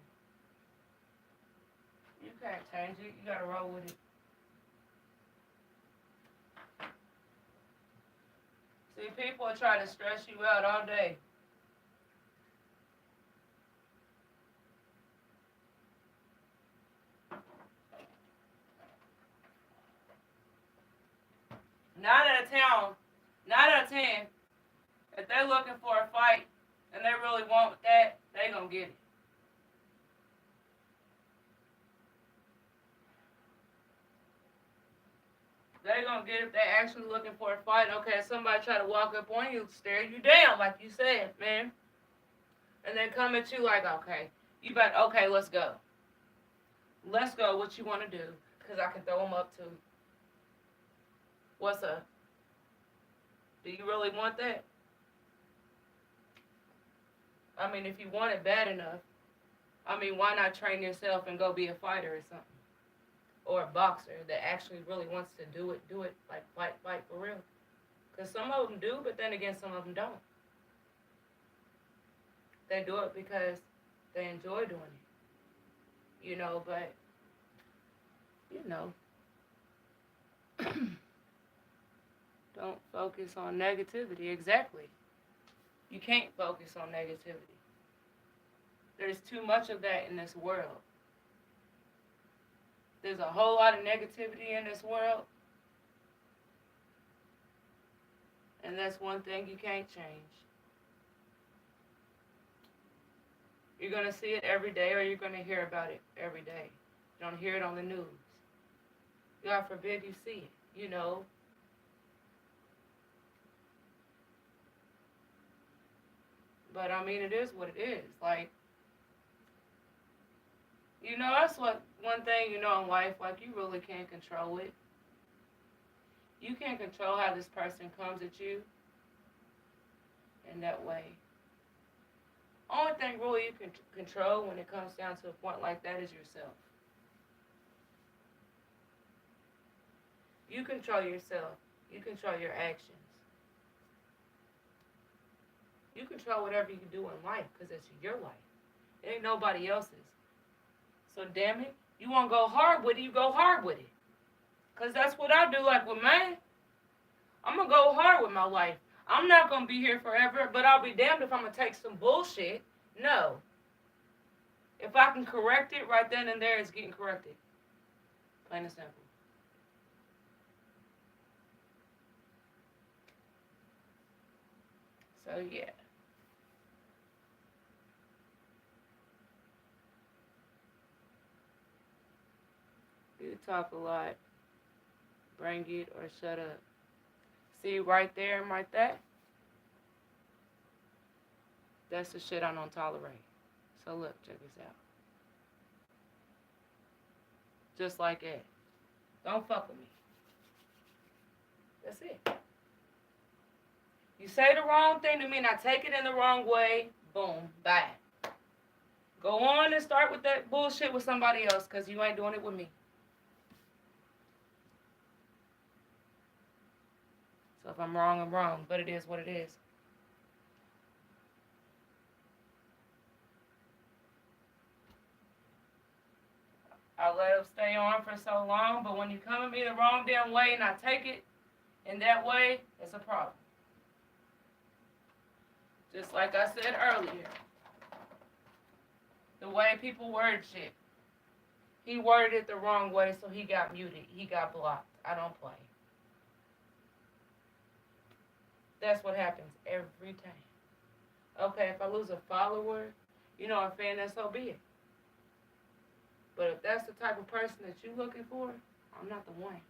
You can't change it. You gotta roll with it. See, people are trying to stress you out all day. Nine out of 10, if they're looking for a fight and they really want that, they gonna get it. They gonna get it if they actually looking for a fight. Okay, somebody try to walk up on you, stare you down, like you said, man. And then come at you like, okay, okay, let's go. Let's go, what you want to do, because I can throw them up too. What's up? Do you really want that? I mean, if you want it bad enough, I mean, why not train yourself and go be a fighter or something? Or a boxer that actually really wants to do it, like fight for real. Because some of them do, but then again, some of them don't. They do it because they enjoy doing it. You know, but, you know, don't focus on negativity. Exactly. You can't focus on negativity. There's too much of that in this world. There's a whole lot of negativity in this world. And that's one thing you can't change. You're going to see it every day, or you're going to hear about it every day. You don't hear it on the news. God forbid you see it, you know. But, I mean, it is what it is. Like, you know, that's one thing, you know, in life, like, you really can't control it. You can't control how this person comes at you in that way. Only thing really you can control when it comes down to a point like that is yourself. You control yourself. You control your actions. You control whatever you do in life because it's your life. It ain't nobody else's. So damn it, you want to go hard with it, you go hard with it. Because that's what I do, like with mine. I'm going to go hard with my life. I'm not going to be here forever, but I'll be damned if I'm going to take some bullshit. No. If I can correct it right then and there, it's getting corrected. Plain and simple. So, yeah. You talk a lot. Bring it or shut up. See right there and right there? That's the shit I don't tolerate. So look, check this out. Just like that. Don't fuck with me. That's it. You say the wrong thing to me and I take it in the wrong way, boom, bye. Go on and start with that bullshit with somebody else because you ain't doing it with me. So if I'm wrong, I'm wrong, but it is what it is. I let them stay on for so long, but when you come at me the wrong damn way and I take it in that way, it's a problem. Just like I said earlier, the way people word shit. He worded it the wrong way, so he got muted. He got blocked. I don't play. That's what happens every time. Okay, if I lose a follower, you know, a fan, then so be it. But if that's the type of person that you're looking for, I'm not the one.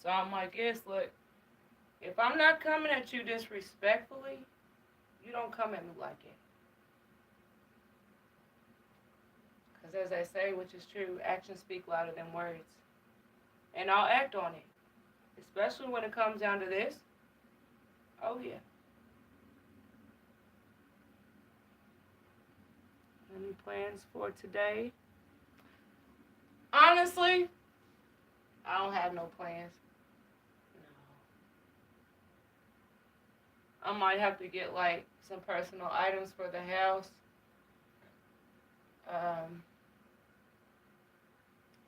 So I'm like this, look, if I'm not coming at you disrespectfully, you don't come at me like it. Because as they say, which is true, actions speak louder than words. And I'll act on it. Especially when it comes down to this. Oh, yeah. Any plans for today? Honestly, I don't have no plans. No. I might have to get like some personal items for the house.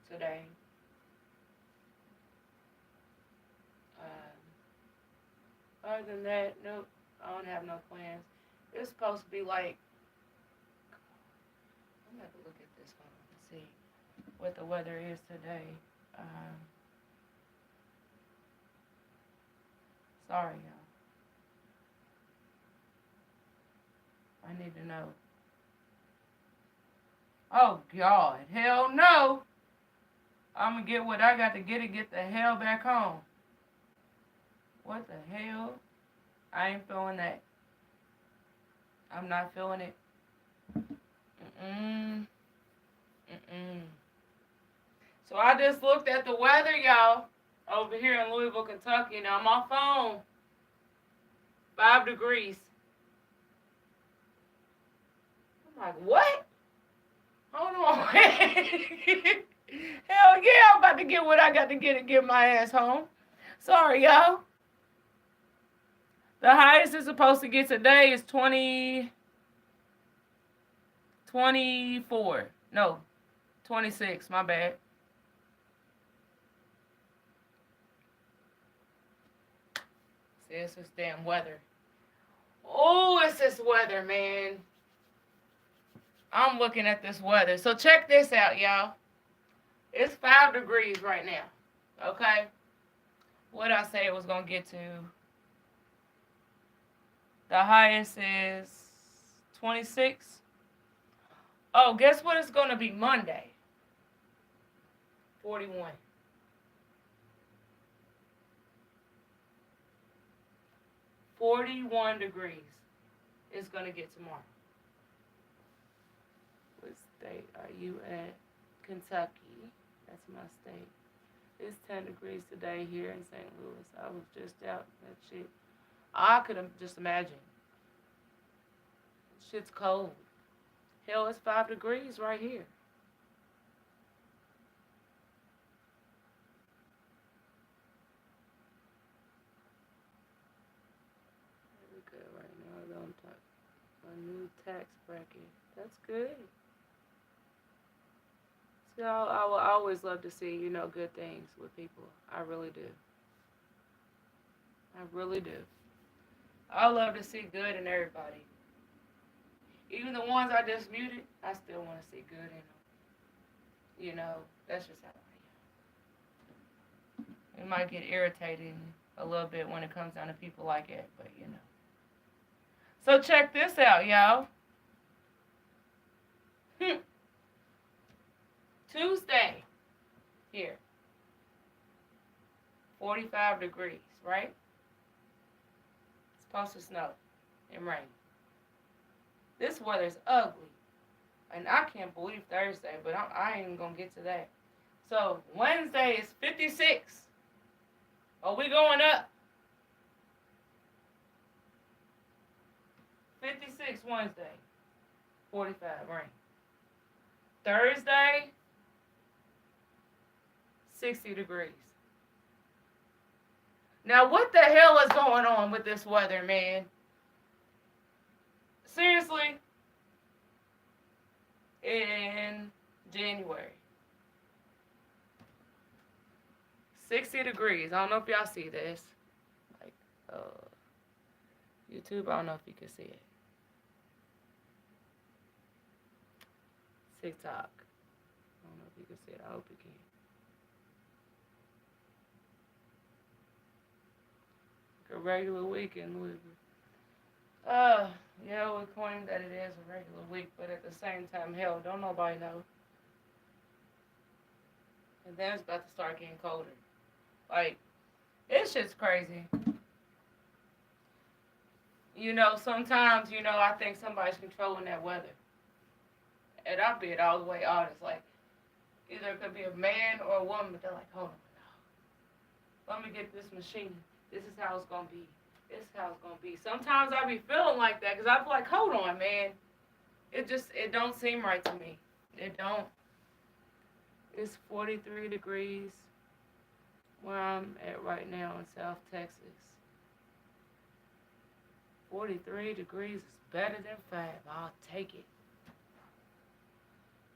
Today. Other than that, nope. I don't have no plans. It's supposed to be like. I'm gonna have to look at this phone and see what the weather is today. Sorry, y'all. I need to know. Oh, God. Hell no. I'm going to get what I got to get the hell back home. What the hell? I ain't feeling that. I'm not feeling it. So I just looked at the weather, y'all, over here in Louisville, Kentucky, and on my phone, 5 degrees. I'm like, what? Hold on. Hell yeah, I'm about to get what I got to get and get my ass home. Sorry, y'all. The highest it's supposed to get today is 24. No, 26. My bad. See, it's this damn weather. Oh, it's this weather, man. I'm looking at this weather. So check this out, y'all. It's 5 degrees right now. Okay? What I say it was going to get to. The highest is 26. Oh, guess what it's going to be Monday? 41. $41 it's going to get tomorrow. What state are you at? Kentucky. That's my state. It's 10 degrees today here in St. Louis. I was just out. That shit. I could just imagine. Shit's cold. Hell, it's 5 degrees right here. Very good right now. Don't talk. A new tax bracket. That's good. So I will always love to see, good things with people. I really do. I really do. I love to see good in everybody. Even the ones I just muted, I still want to see good in them. That's just how I am. It might get irritating a little bit when it comes down to people like that, but So check this out, y'all. Tuesday, here, 45 degrees, right? It's supposed to snow and rain. This weather's ugly. And I can't believe Thursday, but I ain't even going to get to that. So, Wednesday is 56. Are we going up? 56 Wednesday. 45 rain. Thursday, 60 degrees. Now, what the hell is going on with this weather, man? Seriously? In January. 60 degrees. I don't know if y'all see this. Like, YouTube, I don't know if you can see it. TikTok. I don't know if you can see it. I hope you can. Like a regular week in Louisville. Yeah, we claim that it is a regular week, but at the same time, hell, don't nobody know. And then it's about to start getting colder. Like, it's just crazy. Sometimes, I think somebody's controlling that weather. And I'm being all the way honest. Like, either it could be a man or a woman, but they're like, hold on, no. Let me get this machine. This is how it's going to be. This is how it's going to be. Sometimes I be feeling like that because I feel like, hold on, man. It don't seem right to me. It don't. It's 43 degrees where I'm at right now in South Texas. 43 degrees is better than 5. I'll take it.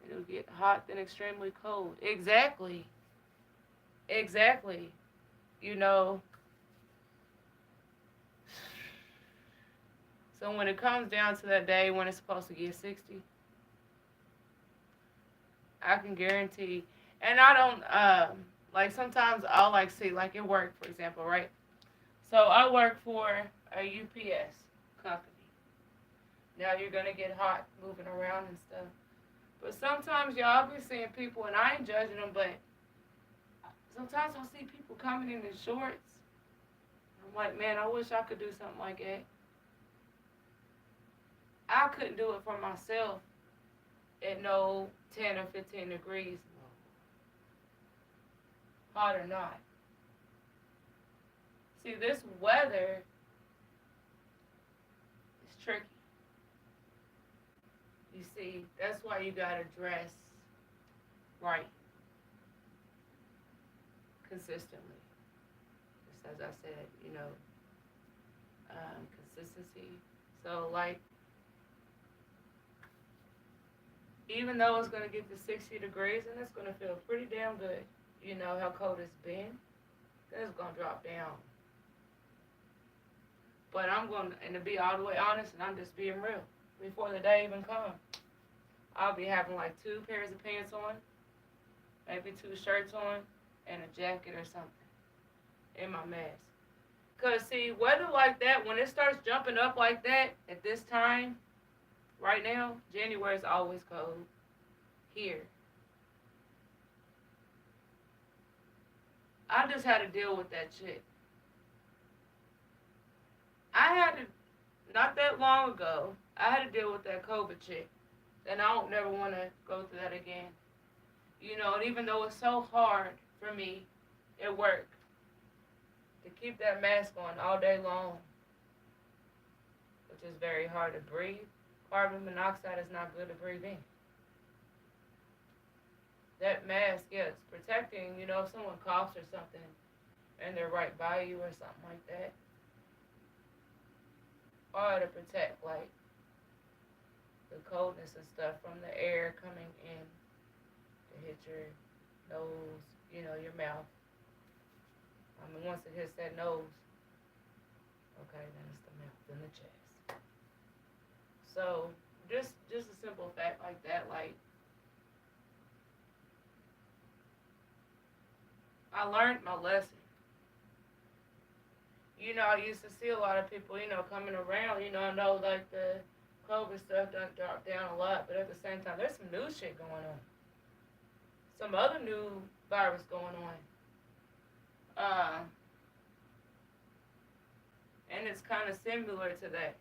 It'll get hot then extremely cold. Exactly. Exactly. You know. So when it comes down to that day when it's supposed to get 60, I can guarantee. And I don't, like sometimes I'll like see, like at work, for example, right? So I work for a UPS company. Now you're going to get hot moving around and stuff. But sometimes y'all be seeing people, and I ain't judging them, but sometimes I see people coming in shorts. I'm like, man, I wish I could do something like that. I couldn't do it for myself at no 10 or 15 degrees, hot or not. See, this weather is tricky. You see, that's why you gotta dress right, consistently. Just as I said, consistency. So, like, even though it's gonna get to 60 degrees and it's gonna feel pretty damn good, you know how cold it's been, then it's gonna drop down. But and to be all the way honest, and I'm just being real, before the day even comes, I'll be having like 2 pairs of pants on, maybe 2 shirts on, and a jacket or something in my mask. Because, see, weather like that, when it starts jumping up like that at this time, right now, January is always cold here. I just had to deal with that shit. Not that long ago, I had to deal with that COVID shit. And I don't never want to go through that again. And even though it's so hard for me at work to keep that mask on all day long, which is very hard to breathe, carbon monoxide is not good to breathe in. That mask, yeah, it's protecting, if someone coughs or something and they're right by you or something like that. Or to protect, like, the coldness and stuff from the air coming in to hit your nose, your mouth. Once it hits that nose, okay, then it's the mouth, then the chest. So, just a simple fact like that, like, I learned my lesson. I used to see a lot of people, coming around, I know, like, the COVID stuff done dropped down a lot, but at the same time, there's some new shit going on. Some other new virus going on. And it's kind of similar to that.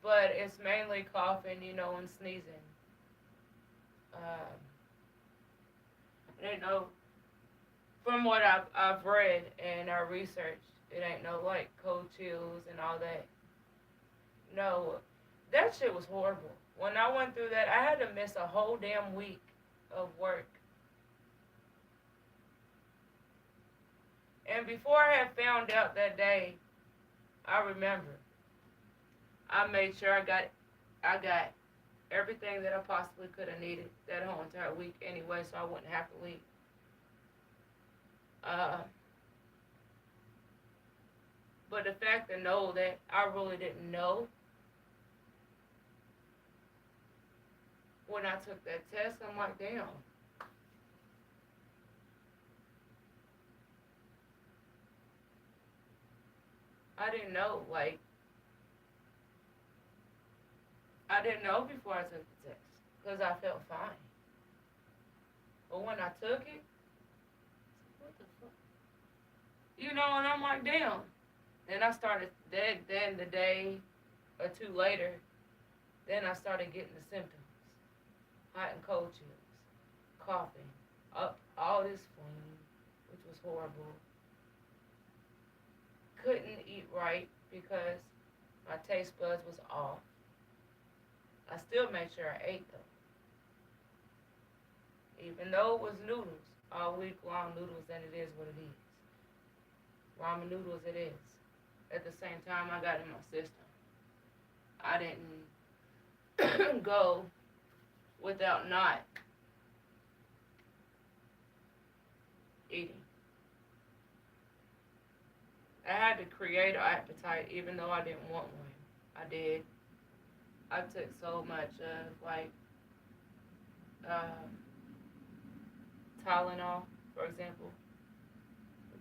But it's mainly coughing, and sneezing. From what I've read and I researched, it ain't no, like, cold chills and all that. No, that shit was horrible. When I went through that, I had to miss a whole damn week of work. And before I had found out that day, I remember, I made sure I got everything that I possibly could have needed that whole entire week anyway, so I wouldn't have to leave. But the fact to know that I really didn't know when I took that test, I'm like, damn. I didn't know, I didn't know before I took the test, because I felt fine. But when I took it, what the fuck? And I'm like, damn. Then I started, then the day or two later, Then I started getting the symptoms. Hot and cold chills, coughing, up all this phlegm, which was horrible. Couldn't eat right because my taste buds was off. I still made sure I ate though. Even though it was noodles, all week long noodles, and it is what it is. Ramen noodles it is. At the same time I got in my system. I didn't go without not eating. I had to create an appetite even though I didn't want one. I did. I took so much of like Tylenol, for example,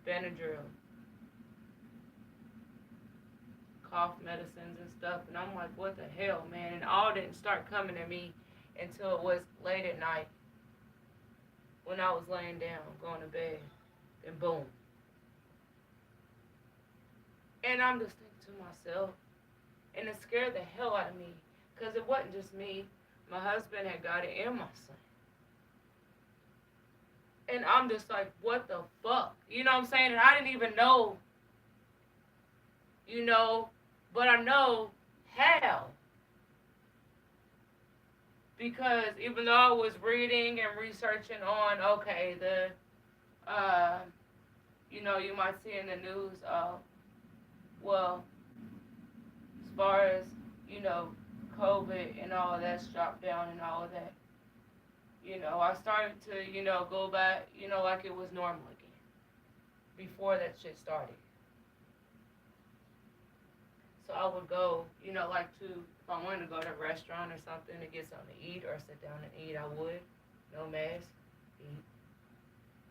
Benadryl, cough medicines and stuff, and I'm like, what the hell, man? And all didn't start coming to me until it was late at night when I was laying down, going to bed, and boom. And I'm just thinking to myself, and it scared the hell out of me, because it wasn't just me. My husband had got it and my son. And I'm just like, what the fuck? You know what I'm saying? And I didn't even know, but I know how. Because even though I was reading and researching on, okay, you might see in the news, well, as far as, COVID and all of that's dropped down and all of that, I started to, go back, like it was normal again before that shit started. So I would go, if I wanted to go to a restaurant or something to get something to eat or sit down and eat, I would. No mask, eat,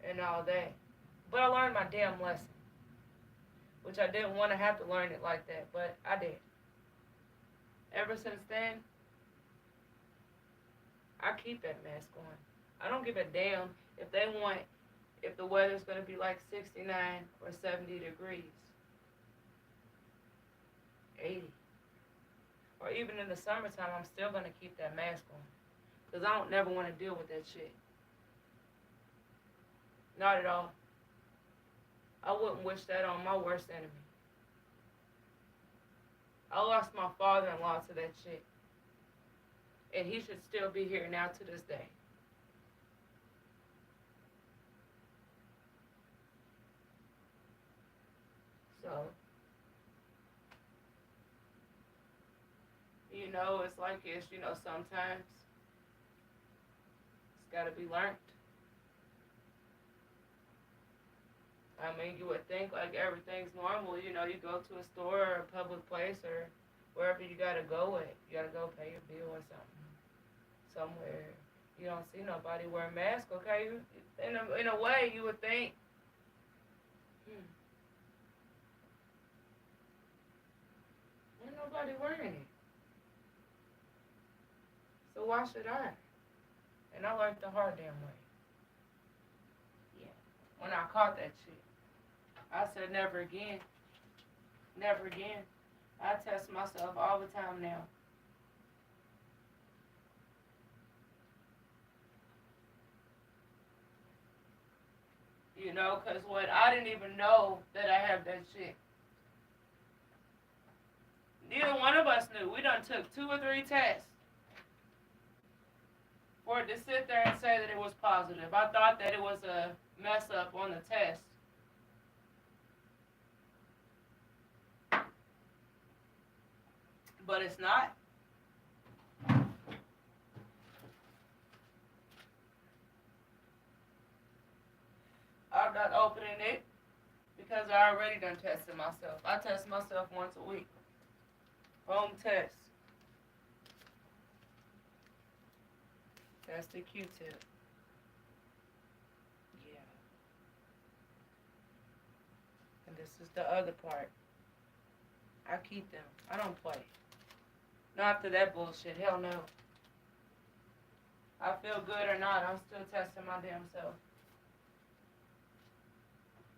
and all that. But I learned my damn lesson, which I didn't want to have to learn it like that, but I did. Ever since then, I keep that mask on. I don't give a damn if the weather's going to be like 69 or 70 degrees, 80. Or even in the summertime, I'm still going to keep that mask on. Because I don't never want to deal with that shit. Not at all. I wouldn't wish that on my worst enemy. I lost my father-in-law to that shit. And he should still be here now to this day. So, it's like it's, sometimes it's got to be learned. I mean, you would think like everything's normal, you go to a store or a public place or wherever you got to go at. You got to go pay your bill or something. Somewhere. You don't see nobody wearing masks, okay? In a way, you would think, ain't nobody wearing it. So why should I? And I learned the hard damn way. Yeah. When I caught that shit, I said never again. Never again. I test myself all the time now. Because I didn't even know that I have that shit. Neither one of us knew. We done took 2 or 3 tests for it to sit there and say that it was positive. I thought that it was a mess up on the test. But it's not. I'm not opening it because I already done tested myself. I test myself once a week. Home test. That's the Q-tip. Yeah. And this is the other part. I keep them. I don't play. Not after that bullshit. Hell no. I feel good or not, I'm still testing my damn self.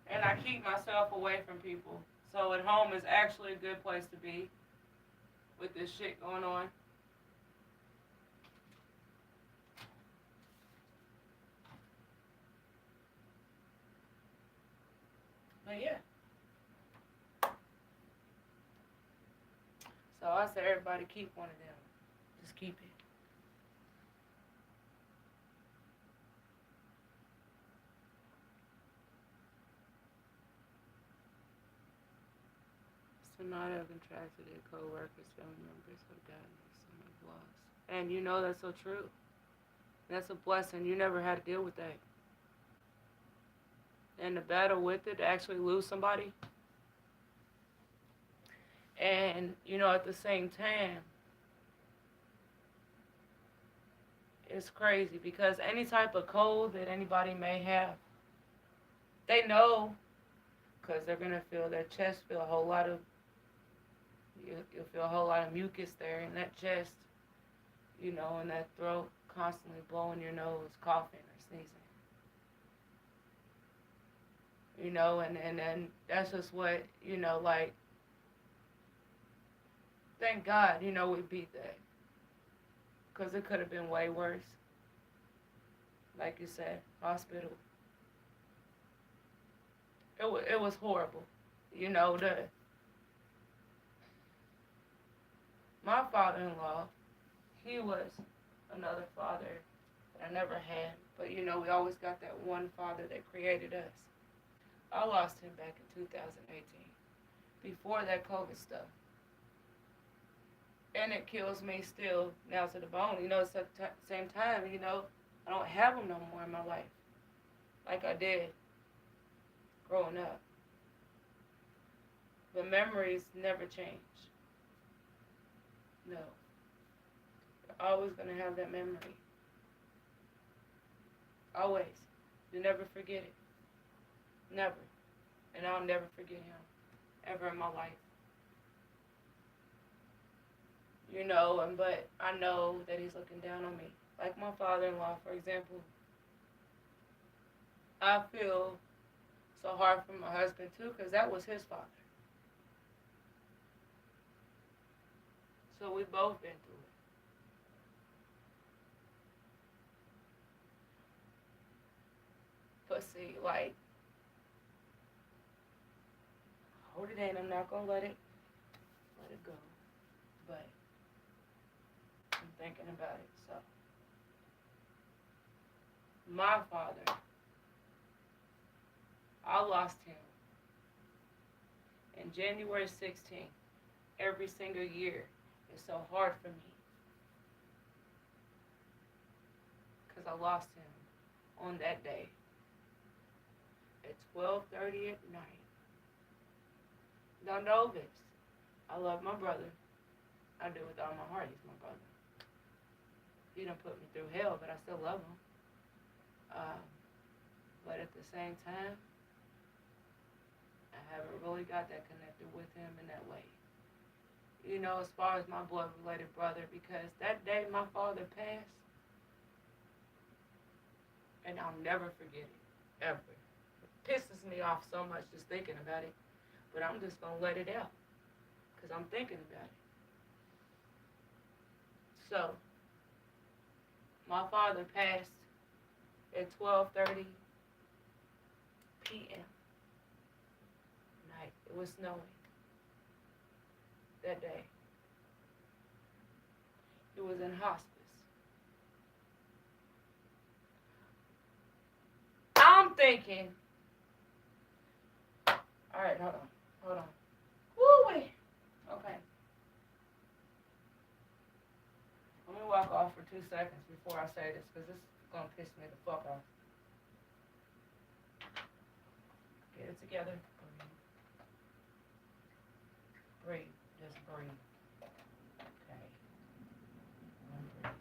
And I keep myself away from people. So at home is actually a good place to be with this shit going on. But yeah. So I say everybody keep one of them. Just keep it. So not have contracted it, co-workers, family members have gotten it, some have lost. And you know that's so true. That's a blessing. You never had to deal with that. And the battle with it, to actually lose somebody. And, you know, at the same time, it's crazy because any type of cold that anybody may have, they know because they're going to feel their chest feel a whole lot of, you'll feel a whole lot of mucus there in that chest, you know, and that throat constantly blowing your nose, coughing or sneezing. You know, and then that's just what, you know, like, thank God, you know, we beat that. Because it could have been way worse. Like you said, hospital. It was horrible. You know, my father-in-law, he was another father that I never had. But, you know, we always got that one father that created us. I lost him back in 2018. Before that COVID stuff. And it kills me still now to the bone. You know, at the same time, you know, I don't have him no more in my life like I did growing up. The memories never change. No. You're always going to have that memory. Always. You never forget it. Never. And I'll never forget him. Ever in my life. You know, but I know that he's looking down on me. Like my father-in-law, for example. I feel so hard for my husband, too, because that was his father. So we both been through it. But see, like, hold it in. I'm not going to let it go. But I'm thinking about it, so. My father, I lost him in January 16th. Every single year is so hard for me because I lost him on that day at 12:30 at night. Now know this, I love my brother. I do with all my heart. He's my brother. He done put me through hell, but I still love him. But at the same time, I haven't really got that connected with him in that way. You know, as far as my blood-related brother, because that day my father passed, and I'll never forget it, ever. It pisses me off so much just thinking about it, but I'm just going to let it out, because I'm thinking about it. So, my father passed at 12:30 p.m. night. It was snowing that day. He was in hospice. I'm thinking, all right, hold on. Woo-wee. Okay. Let me walk off for 2 seconds before I say this, because this is going to piss me the fuck off. Get it together. Breathe. Just breathe. Okay. Breathe.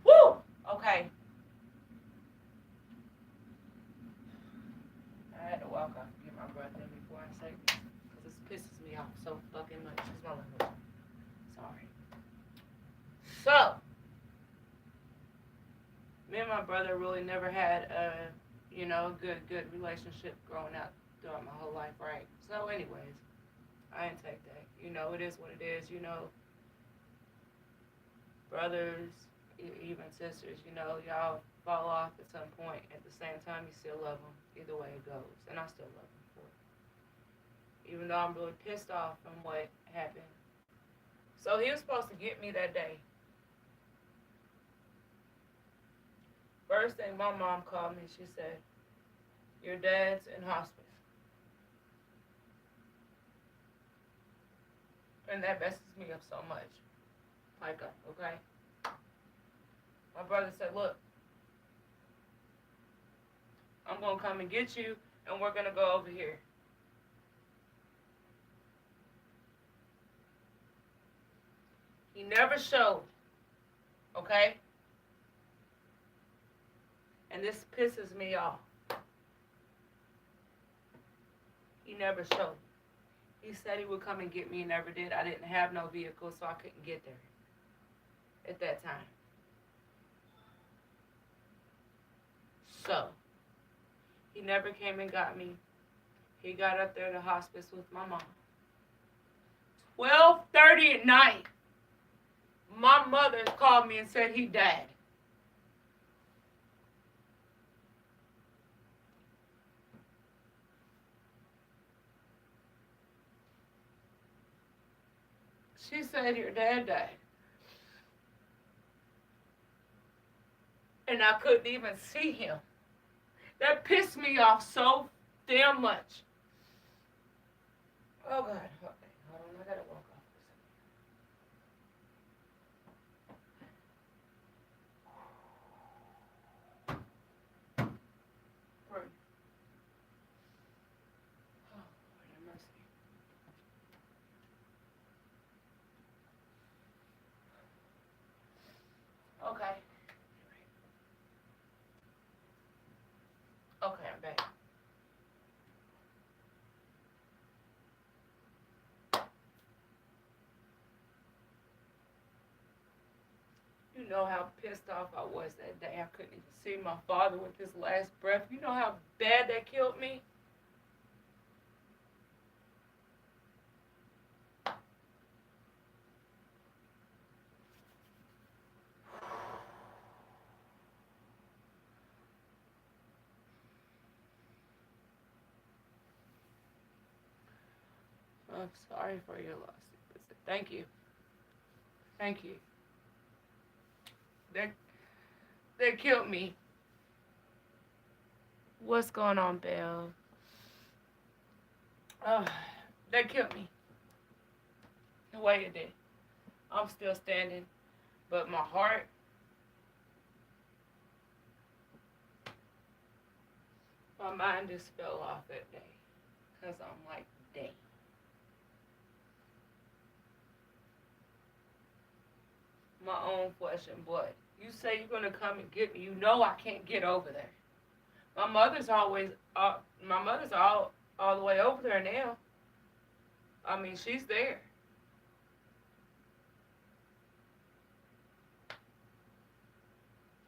Woo! Okay. I had to walk off and get my breath in before I say this, because this pisses me off so fucking much. Excuse my language. Sorry. So, me and my brother really never had a, you know, good relationship growing up throughout my whole life, right? So anyways, I didn't take that. You know, it is what it is, you know. Brothers, even sisters, y'all fall off at some point. At the same time, you still love them. Either way it goes. And I still love them for it. Even though I'm really pissed off from what happened. So he was supposed to get me that day. First thing, my mom called me. She said, your dad's in hospice. And that messes me up so much. Like, okay? My brother said, look, I'm going to come and get you, and we're going to go over here. He never showed, okay? And this pisses me off. He never showed. He said he would come and get me, and never did. I didn't have no vehicle, so I couldn't get there at that time. So, he never came and got me. He got up there to hospice with my mom. 12:30 at night, my mother called me and said he died. She said your dad died. And I couldn't even see him. That pissed me off so damn much. Oh, God. Okay, hold on. I gotta walk off this. Breathe. Oh, Lord have mercy. Okay. Okay, I'm back. You know how pissed off I was that day. I couldn't even see my father with his last breath. You know how bad that killed me? I'm sorry for your loss. Thank you. Thank you. They killed me. What's going on, Bill? They killed me. The way it did. I'm still standing, but my heart, my mind just fell off that day. Because I'm like, dang. My own flesh and blood. You say you're going to come and get me. You know I can't get over there. My mother's all the way over there now. I mean, she's there.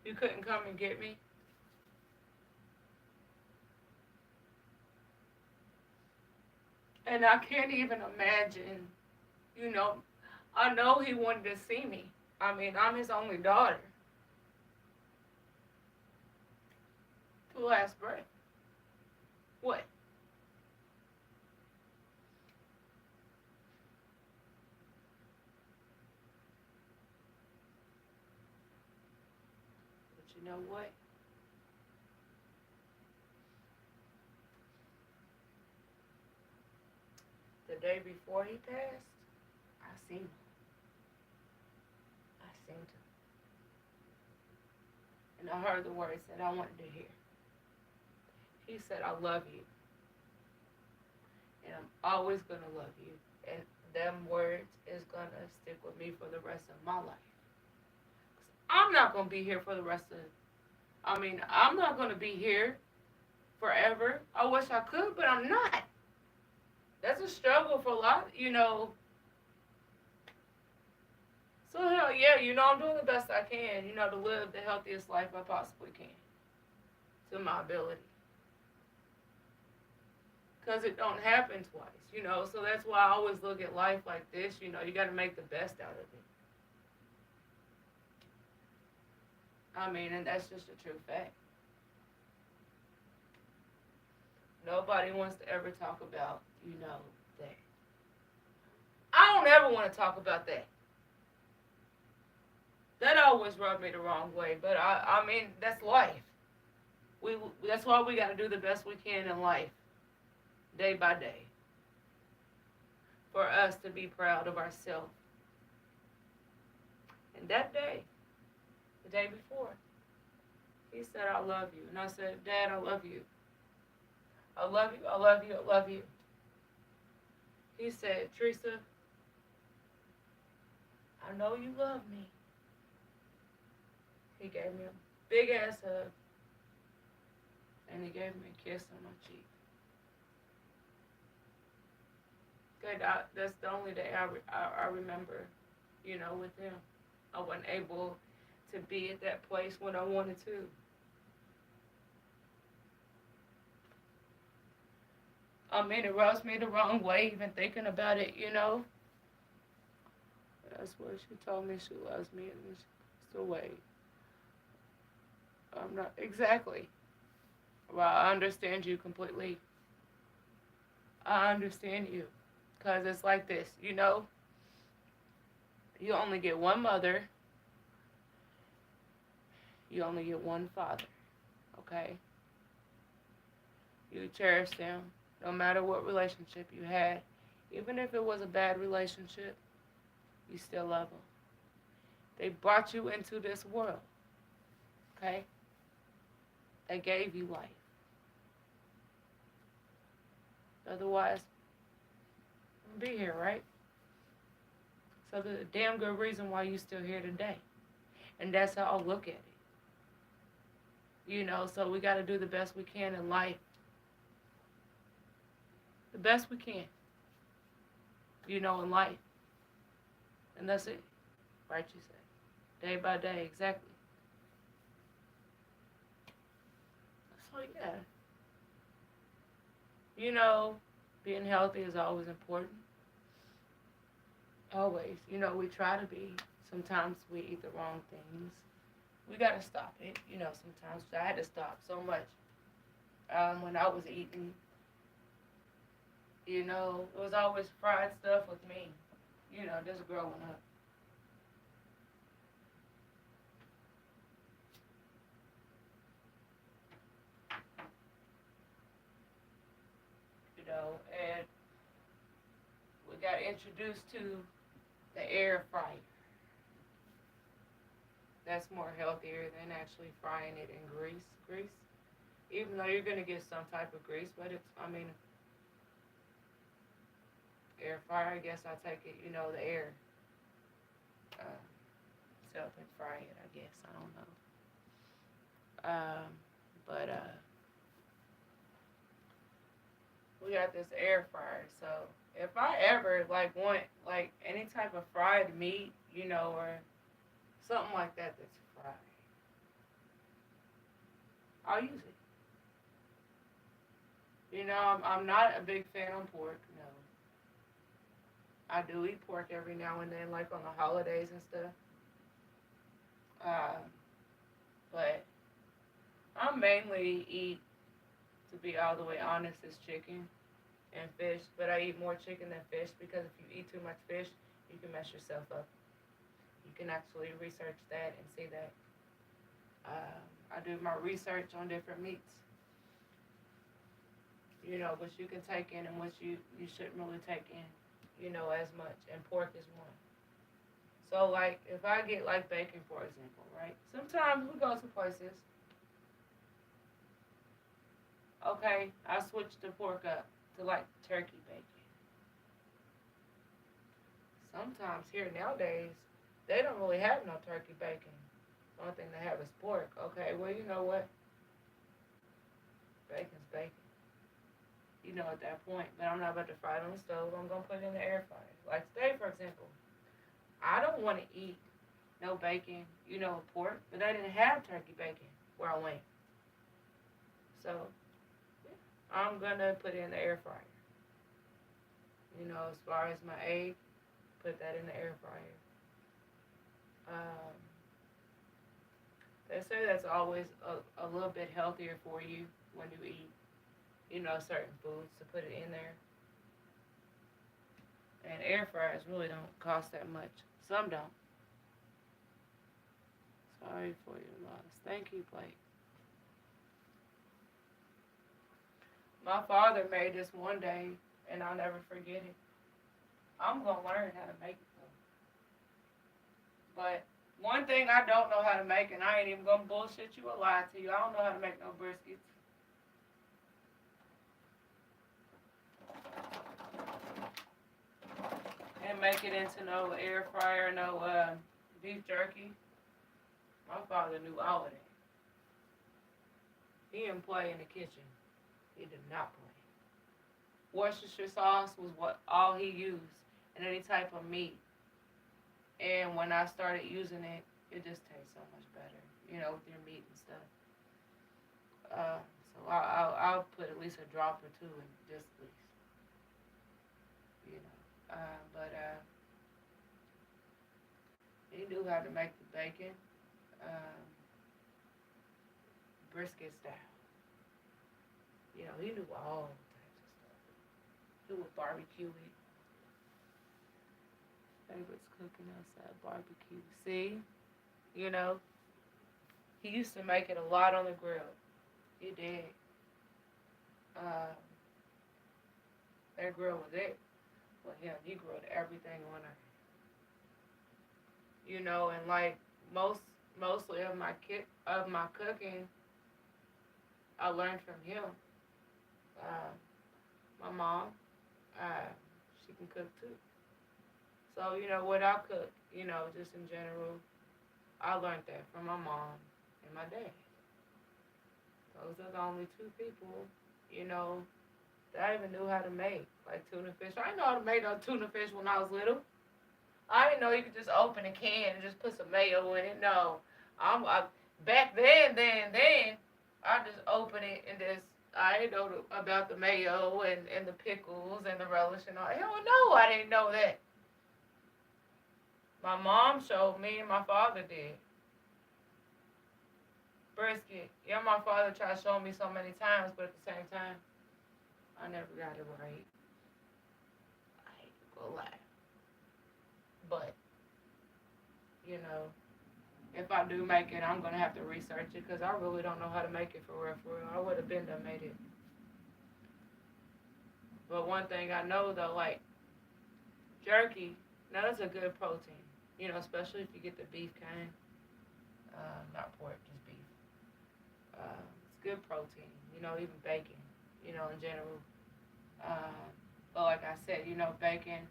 You couldn't come and get me? And I can't even imagine, I know he wanted to see me. I mean, I'm his only daughter. The last breath. What? But you know what? The day before he passed, I seen him. I seen him. And I heard the words that I wanted to hear. He said, I love you. And I'm always going to love you. And them words is going to stick with me for the rest of my life. I'm not going to be here for the rest of, I'm not going to be here forever. I wish I could, but I'm not. That's a struggle for a lot, So, hell yeah, I'm doing the best I can, to live the healthiest life I possibly can. To my ability. Because it don't happen twice, So that's why I always look at life like this, you got to make the best out of it. I mean, and that's just a true fact. Nobody wants to ever talk about, that. I don't ever want to talk about that. That always rubbed me the wrong way. But I mean, that's life. We that's why we got to do the best we can in life, day by day, for us to be proud of ourselves. And that day, the day before, he said, "I love you," and I said, "Dad, I love you. I love you. I love you. I love you." He said, "Teresa, I know you love me." He gave me a big ass hug, and he gave me a kiss on my cheek. Good. That's the only day I remember, with him. I wasn't able to be at that place when I wanted to. I mean, it rubs me the wrong way even thinking about it. That's what she told me. She loves me, and it's the way. I'm not exactly. Well, I understand you completely. I understand you, cause it's like this. You only get one mother. You only get one father. Okay. You cherish them, no matter what relationship you had, even if it was a bad relationship. You still love them. They brought you into this world. Okay. They gave you life. Otherwise, you wouldn't be here, right? So there's a damn good reason why you're still here today. And that's how I look at it. So we got to do the best we can in life. The best we can, in life. And that's it. Right, you say. Day by day, exactly. So, yeah. Being healthy is always important. Always. We try to be. Sometimes we eat the wrong things. We got to stop it. Sometimes I had to stop so much when I was eating. It was always fried stuff with me. Just growing up. And we got introduced to the air fryer. That's more healthier than actually frying it in grease. Even though you're gonna get some type of grease, but air fryer. I guess I take it. The air. Self and fry it. I guess I don't know. But we got this air fryer. So if I ever want any type of fried meat, or something like that that's fried, I'll use it. I'm not a big fan of pork. No, I do eat pork every now and then, like on the holidays and stuff. Uh, but I mainly eat, to be all the way honest, is chicken and fish. But I eat more chicken than fish because if you eat too much fish, you can mess yourself up. You can actually research that and see that. I do my research on different meats. Which you can take in and which you shouldn't really take in, as much. And pork is one. So, if I get, bacon, for example, right? Sometimes we go to places, okay, I switch the pork up to, turkey bacon. Sometimes here nowadays, they don't really have no turkey bacon. The only thing they have is pork. Okay, well, you know what? Bacon's bacon. At that point. But I'm not about to fry it on the stove. I'm going to put it in the air fryer. Like today, for example, I don't want to eat no bacon, pork, but I didn't have turkey bacon where I went. So, yeah, I'm going to put it in the air fryer. As far as my egg, put that in the air fryer. They say that's always a little bit healthier for you when you eat, certain foods to put it in there. And air fryers really don't cost that much. Some don't. Sorry for your loss. Thank you, Blake. My father made this one day, and I'll never forget it. I'm gonna learn how to make it though. But one thing I don't know how to make, and I ain't even gonna bullshit you or lie to you. I don't know how to make no briskets. And make it into no air fryer, no beef jerky. My father knew all of that. He didn't play in the kitchen. He did not play. Worcestershire sauce was what all he used, and any type of meat. And when I started using it, it just tastes so much better, with your meat and stuff. So I'll put at least a drop or two in just at least, but he knew how to make the bacon, um, brisket style. He knew all types of stuff. He would barbecue it. Favorites cooking outside barbecue. See, he used to make it a lot on the grill. He did. That grill was it. Well, yeah, he grilled everything on her. And like mostly of my cooking, I learned from him. My mom, she can cook too. So what I cook, just in general, I learned that from my mom and my dad. Those are the only two people, that I even knew how to make, like tuna fish. I didn't know how to make no tuna fish when I was little. I didn't know you could just open a can and just put some mayo in it. No, back then, I just open it and just I didn't know about the mayo and the pickles and the relish and all. Hell no, I didn't know that. My mom showed me and my father did. Brisket. Yeah, my father tried to show me so many times, but at the same time, I never got it right. I hate to go lie. But, if I do make it, I'm going to have to research it because I really don't know how to make it for real, for real. I would have been done made it. But one thing I know, though, like, jerky, now that's a good protein, especially if you get the beef kind. Not pork, just beef. It's good protein, even bacon, in general. But like I said, bacon,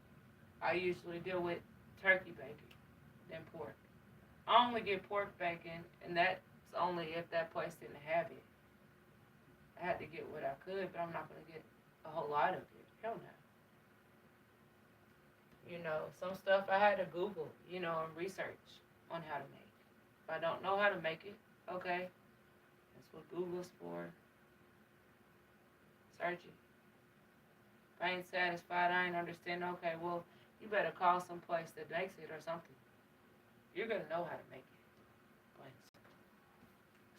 I usually deal with turkey bacon than pork. I only get pork bacon, and that's only if that place didn't have it. I had to get what I could, but I'm not going to get a whole lot of it. Hell no. Some stuff I had to Google, and research on how to make. If I don't know how to make it, okay, that's what Google's for. Search it. If I ain't satisfied, I ain't understand, okay, well, you better call some place that makes it or something. You're going to know how to make it.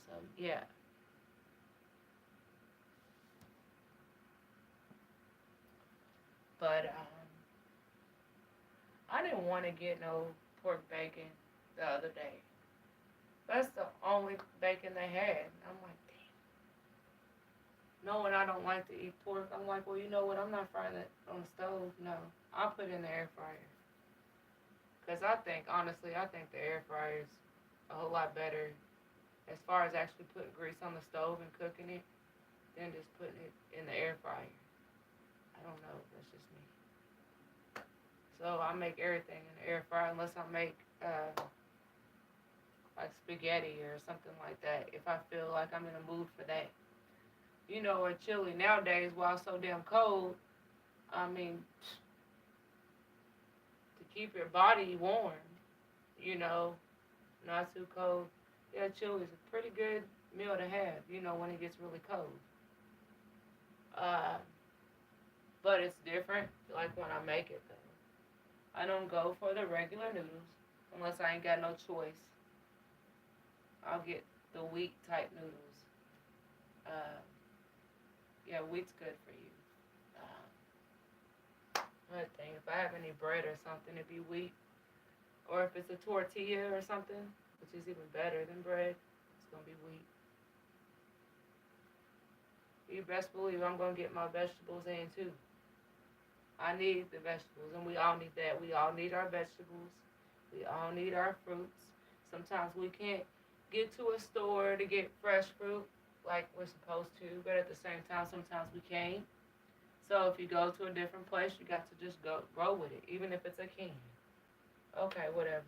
So, yeah. But, I didn't want to get no pork bacon the other day. That's the only bacon they had. I'm like, damn. Knowing I don't like to eat pork, I'm like, well, you know what? I'm not frying it on the stove. No, I'll put it in the air fryer. Because honestly, I think the air fryer is a whole lot better as far as actually putting grease on the stove and cooking it than just putting it in the air fryer. I don't know. That's just me. So I make everything in the air fryer unless I make like spaghetti or something like that. If I feel like I'm in a mood for that, or chili. Nowadays, while it's so damn cold, I mean, to keep your body warm, not too cold. Yeah, chili is a pretty good meal to have, when it gets really cold. But it's different, like when I make it, though. I don't go for the regular noodles unless I ain't got no choice. I'll get the wheat type noodles. Uh, yeah, wheat's good for you. Another thing, if I have any bread or something, it'd be wheat. Or if it's a tortilla or something, which is even better than bread, it's gonna be wheat. You best believe I'm gonna get my vegetables in too. I need the vegetables, and we all need that. We all need our vegetables. We all need our fruits. Sometimes we can't get to a store to get fresh fruit like we're supposed to, but at the same time, sometimes we can't. So if you go to a different place, you got to just go grow with it, even if it's a can. Okay, whatever.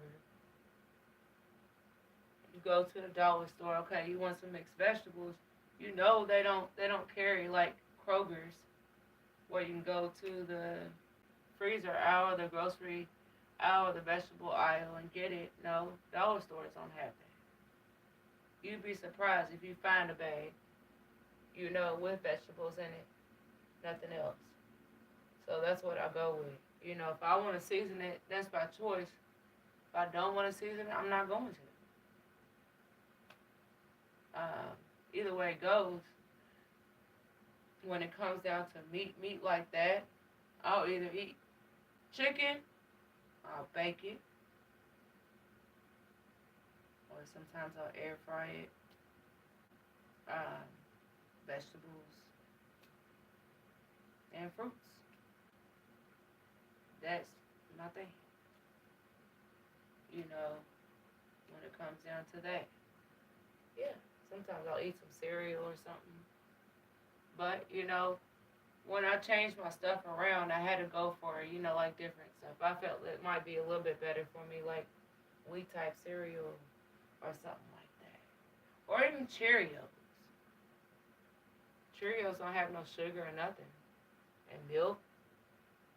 You go to the dollar store. Okay, you want some mixed vegetables. You know they don't carry like Kroger's where you can go to the freezer aisle, the grocery aisle, the vegetable aisle and get it. No, dollar stores don't have that. You'd be surprised if you find a bag, with vegetables in it, nothing else. So that's what I go with. If I want to season it, that's by choice. If I don't want to season it, I'm not going to. Either way it goes, when it comes down to meat like that, I'll either eat chicken, I'll bake it, or sometimes I'll air fry it. Um, Vegetables and fruits. That's my thing. When it comes down to that. Yeah, sometimes I'll eat some cereal or something. But, when I changed my stuff around, I had to go for, like different stuff. I felt it might be a little bit better for me, like wheat type cereal or something like that. Or even Cheerios. Cheerios don't have no sugar or nothing. And milk,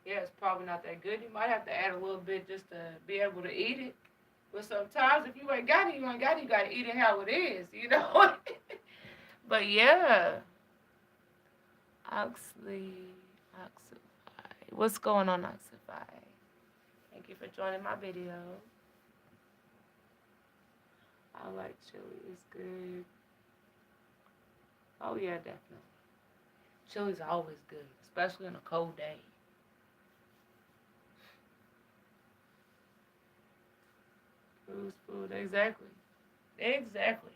yeah, it's probably not that good. You might have to add a little bit just to be able to eat it. But sometimes if you ain't got it, you ain't got it. You got to eat it how it is. But yeah, Oxley, Oxify. What's going on, Oxify? Thank you for joining my video. I like chili. It's good. Oh, yeah, definitely. Chili's always good, especially on a cold day. Cruise food, exactly. Exactly.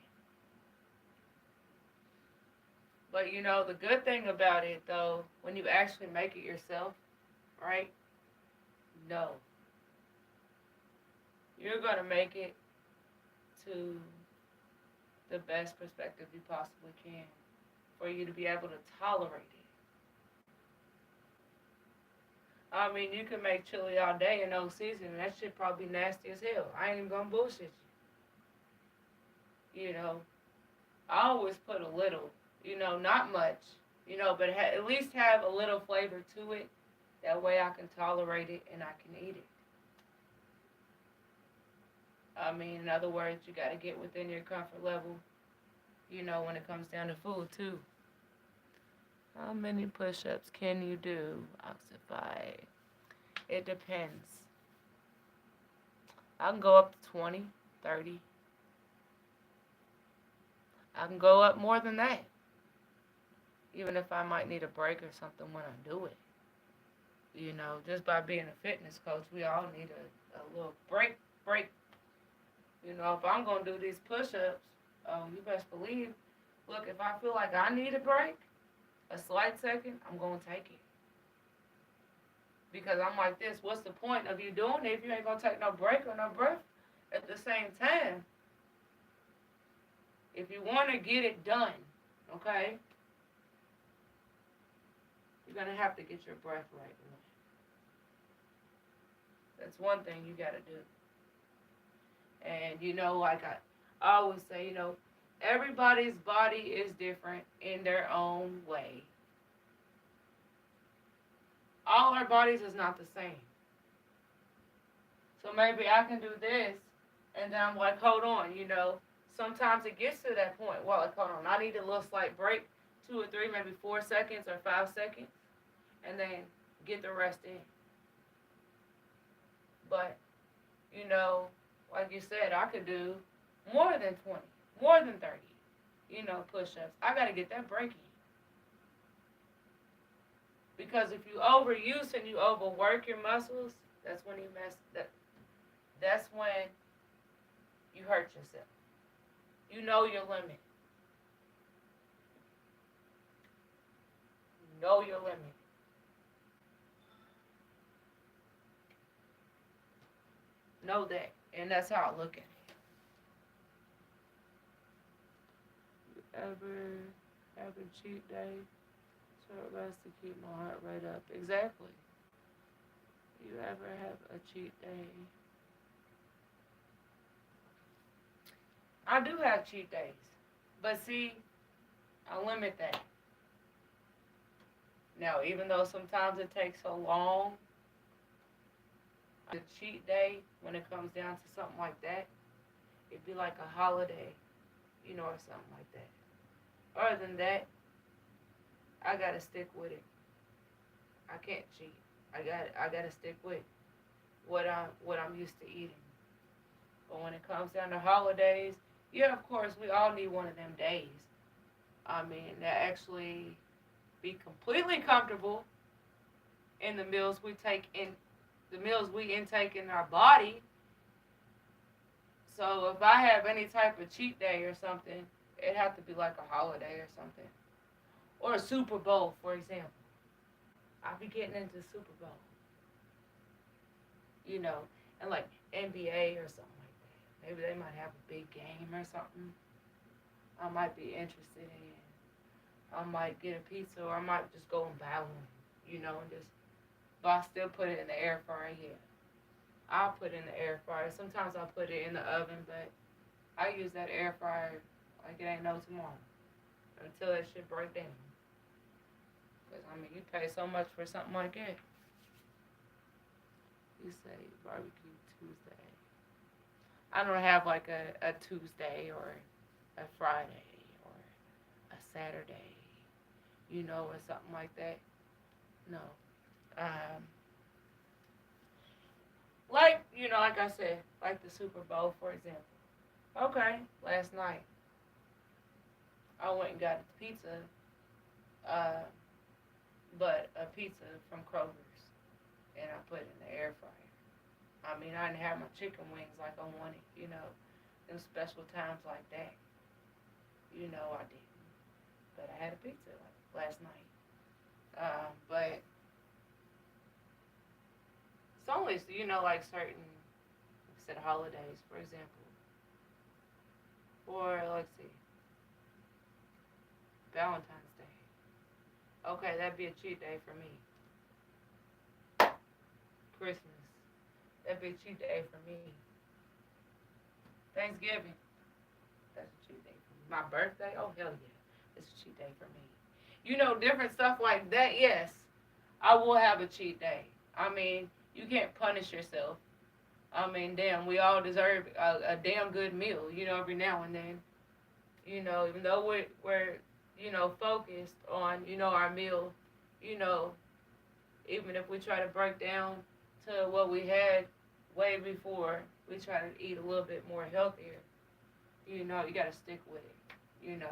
But the good thing about it though, when you actually make it yourself, right? No. You're gonna make it to the best perspective you possibly can for you to be able to tolerate it. I mean, you can make chili all day and no seasoning. That shit probably nasty as hell. I ain't even gonna bullshit you. I always put a little, not much, but at least have a little flavor to it. That way I can tolerate it and I can eat it. I mean, in other words, you got to get within your comfort level, when it comes down to food, too. How many push-ups can you do, Oxify? It depends. I can go up to 20, 30. I can go up more than that. Even if I might need a break or something when I do it. Just by being a fitness coach, we all need a little break. If I'm going to do these push-ups, you best believe, look, if I feel like I need a break, a slight second, I'm going to take it. Because I'm like this, what's the point of you doing it if you ain't going to take no break or no breath at the same time? If you want to get it done, okay, you're going to have to get your breath right. That's one thing you got to do. And, like I always say, everybody's body is different in their own way. All our bodies is not the same. So maybe I can do this, and then I'm like, hold on, Sometimes it gets to that point. Well, like, hold on, I need a little slight break, 2 or 3, maybe 4 seconds or 5 seconds, and then get the rest in. But, like you said, I could do more than 20, more than 30, push-ups. I got to get that break in. Because if you overuse and you overwork your muscles, that's when that's when you hurt yourself. You know your limit. You know your limit. Know that. And that's how I look at it. You ever have a cheat day? Short rest to keep my heart rate up. Exactly. You ever have a cheat day? I do have cheat days. But see, I limit that. Now, even though sometimes it takes so long, the cheat day, when it comes down to something like that, it'd be like a holiday, or something like that. Other than that, I gotta stick with it. I can't cheat. I gotta stick with what I'm used to eating. But when it comes down to holidays, yeah, of course, we all need one of them days. I mean, that actually be completely comfortable in the meals we intake in our body. So if I have any type of cheat day or something, it'd have to be like a holiday or something. Or a Super Bowl, for example. I'll be getting into Super Bowl. And like NBA or something like that. Maybe they might have a big game or something I might be interested in. I might get a pizza or I might just go and buy one, and just, but I still put it in the air fryer, yeah. I'll put it in the air fryer. Sometimes I'll put it in the oven, but I use that air fryer like it ain't no tomorrow until that shit break down. Because, you pay so much for something like that. You say barbecue Tuesday. I don't have like a Tuesday or a Friday or a Saturday, or something like that. No. Like I said, like the Super Bowl, for example. Okay, last night, I went and got a pizza, but a pizza from Kroger's, and I put it in the air fryer. I didn't have my chicken wings like I wanted, them special times like that. I didn't. But I had a pizza like last night. But it's only, like certain, like I said, holidays, for example. Or, let's see, Valentine's Day. Okay, that'd be a cheat day for me. Christmas. That'd be a cheat day for me. Thanksgiving. That's a cheat day for me. My birthday? Oh, hell yeah. It's a cheat day for me. Different stuff like that, yes. I will have a cheat day. You can't punish yourself. Damn, we all deserve a damn good meal, every now and then. Even though we're focused on, our meal, even if we try to break down to what we had way before, we try to eat a little bit more healthier. You got to stick with it,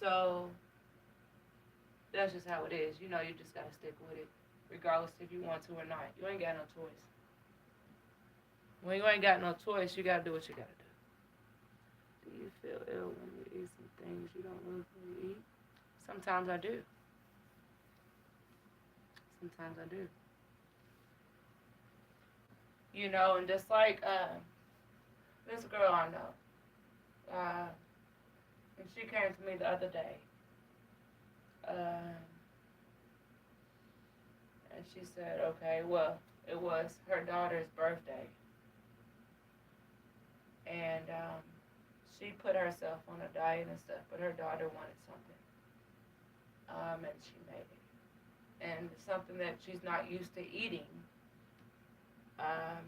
So, that's just how it is. You just got to stick with it, regardless if you want to or not. You ain't got no choice. When you ain't got no choice, you got to do what you got to do. Do you feel ill when you eat some things you don't usually eat? Sometimes I do. Sometimes I do. And just like this girl I know, and she came to me the other day, and she said, okay, well, it was her daughter's birthday, and she put herself on a diet and stuff, but her daughter wanted something, and she made it. And something that she's not used to eating,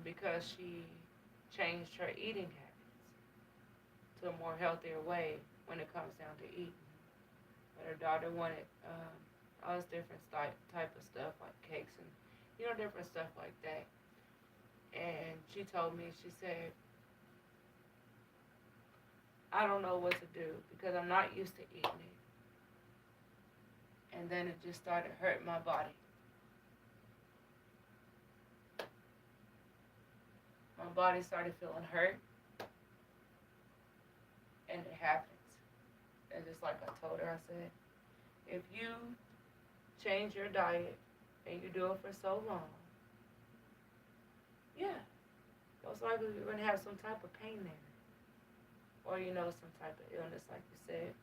because she changed her eating habits to a more healthier way when it comes down to eating. But her daughter wanted all this different type of stuff, like cakes and, different stuff like that. And she told me, she said, I don't know what to do because I'm not used to eating it. And then it just started hurting my body. My body started feeling hurt, and it happens. And just like I told her, I said, if you change your diet and you do it for so long, yeah, most likely you're going to have some type of pain there. Or, some type of illness, like you said.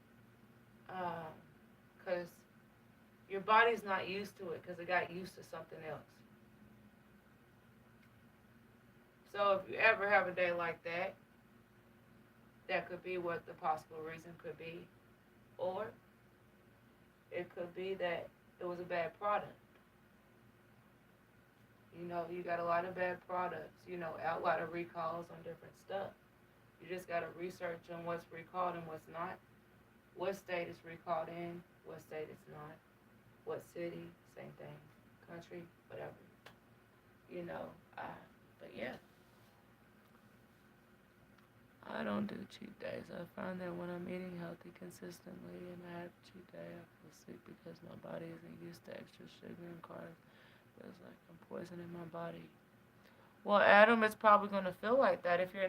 Because your body's not used to it because it got used to something else. So if you ever have a day like that, that could be what the possible reason could be. Or it could be that it was a bad product. You got a lot of bad products, a lot of recalls on different stuff. You just got to research on what's recalled and what's not. What state it's recalled in, what state it's not. What city, same thing. Country, whatever. But yeah. I don't do cheat days. I find that when I'm eating healthy consistently and I have a cheat day, I feel sick because my body isn't used to extra sugar and carbs. It's like I'm poisoning my body. Well, Adam, it's probably going to feel like that if you're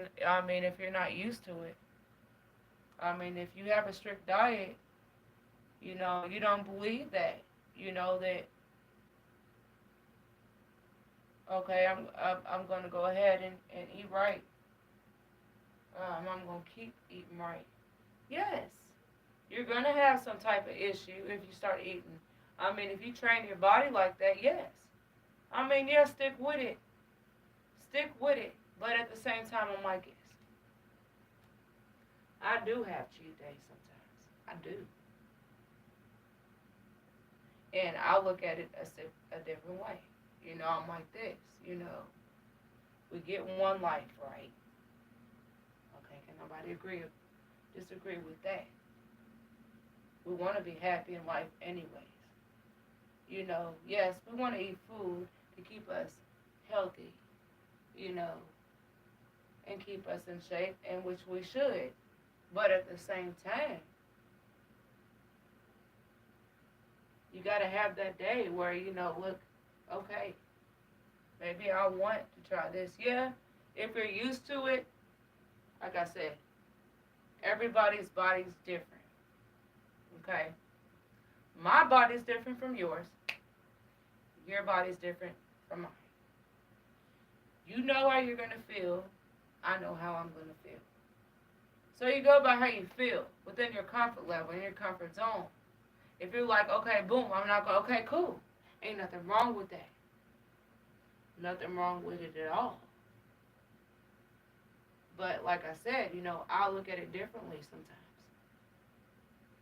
not used to it. If you have a strict diet, you don't believe that. That okay, I'm going to go ahead and eat right. I'm going to keep eating right. Yes, you're going to have some type of issue if you start eating. If you train your body like that, yes. Yeah, stick with it. Stick with it. But at the same time, I'm like this. I do have cheat days sometimes. I do. And I look at it a different way. I'm like this. We get one life, right? Okay, can nobody disagree with that? We want to be happy in life anyways. Yes, we want to eat food to keep us healthy, and keep us in shape, and which we should. But at the same time, you got to have that day where, look, okay, maybe I want to try this. Yeah, if you're used to it, like I said, everybody's body's different. Okay? My body's different from yours. Your body's different from mine. You know how you're going to feel. I know how I'm going to feel. So you go by how you feel within your comfort level, in your comfort zone. If you're like, okay, boom, I'm not going, okay, cool. Ain't nothing wrong with that. Nothing wrong with it at all. But like I said, I look at it differently sometimes.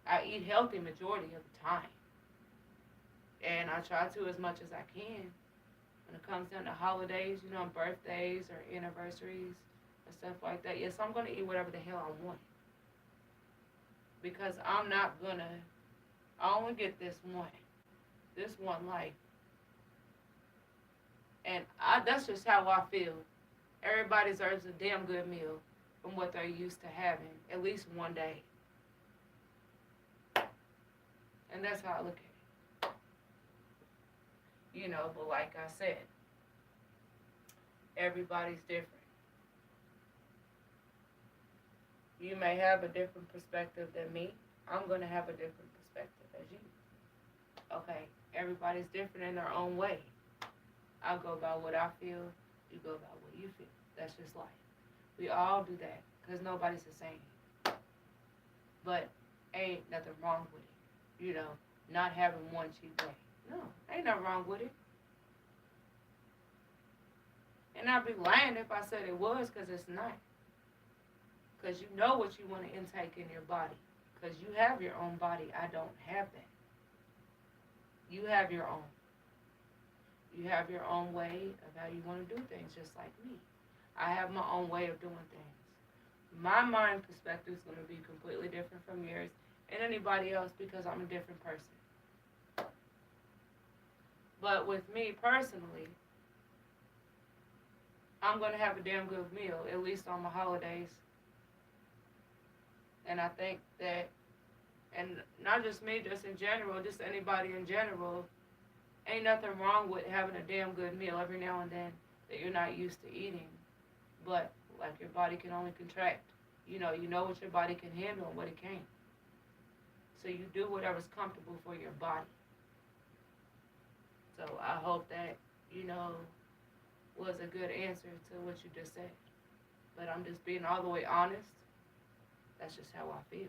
I eat healthy majority of the time. And I try to as much as I can. When it comes down to holidays, birthdays or anniversaries and stuff like that, yes, I'm going to eat whatever the hell I want. Because I'm not going to, I only get this one life. And that's just how I feel. Everybody deserves a damn good meal from what they're used to having, at least one day. And that's how I look at it. But like I said, everybody's different. You may have a different perspective than me. I'm going to have a different perspective as you. Okay, everybody's different in their own way. I go by what I feel. You go by what you feel. That's just life. We all do that because nobody's the same. But ain't nothing wrong with it. Not having one cheat day. No, ain't nothing wrong with it. And I'd be lying if I said it was, because it's not. Because you know what you want to intake in your body. Because you have your own body. I don't have that. You have your own. You have your own way of how you want to do things, just like me. I have my own way of doing things. My mind perspective is going to be completely different from yours and anybody else because I'm a different person. But with me personally, I'm going to have a damn good meal, at least on my holidays. And I think that, and not just me, just in general, just anybody in general, ain't nothing wrong with having a damn good meal every now and then that you're not used to eating. But like your body can only contract. You know what your body can handle and what it can't. So you do whatever's comfortable for your body. So I hope that, was a good answer to what you just said. But I'm just being all the way honest. That's just how I feel.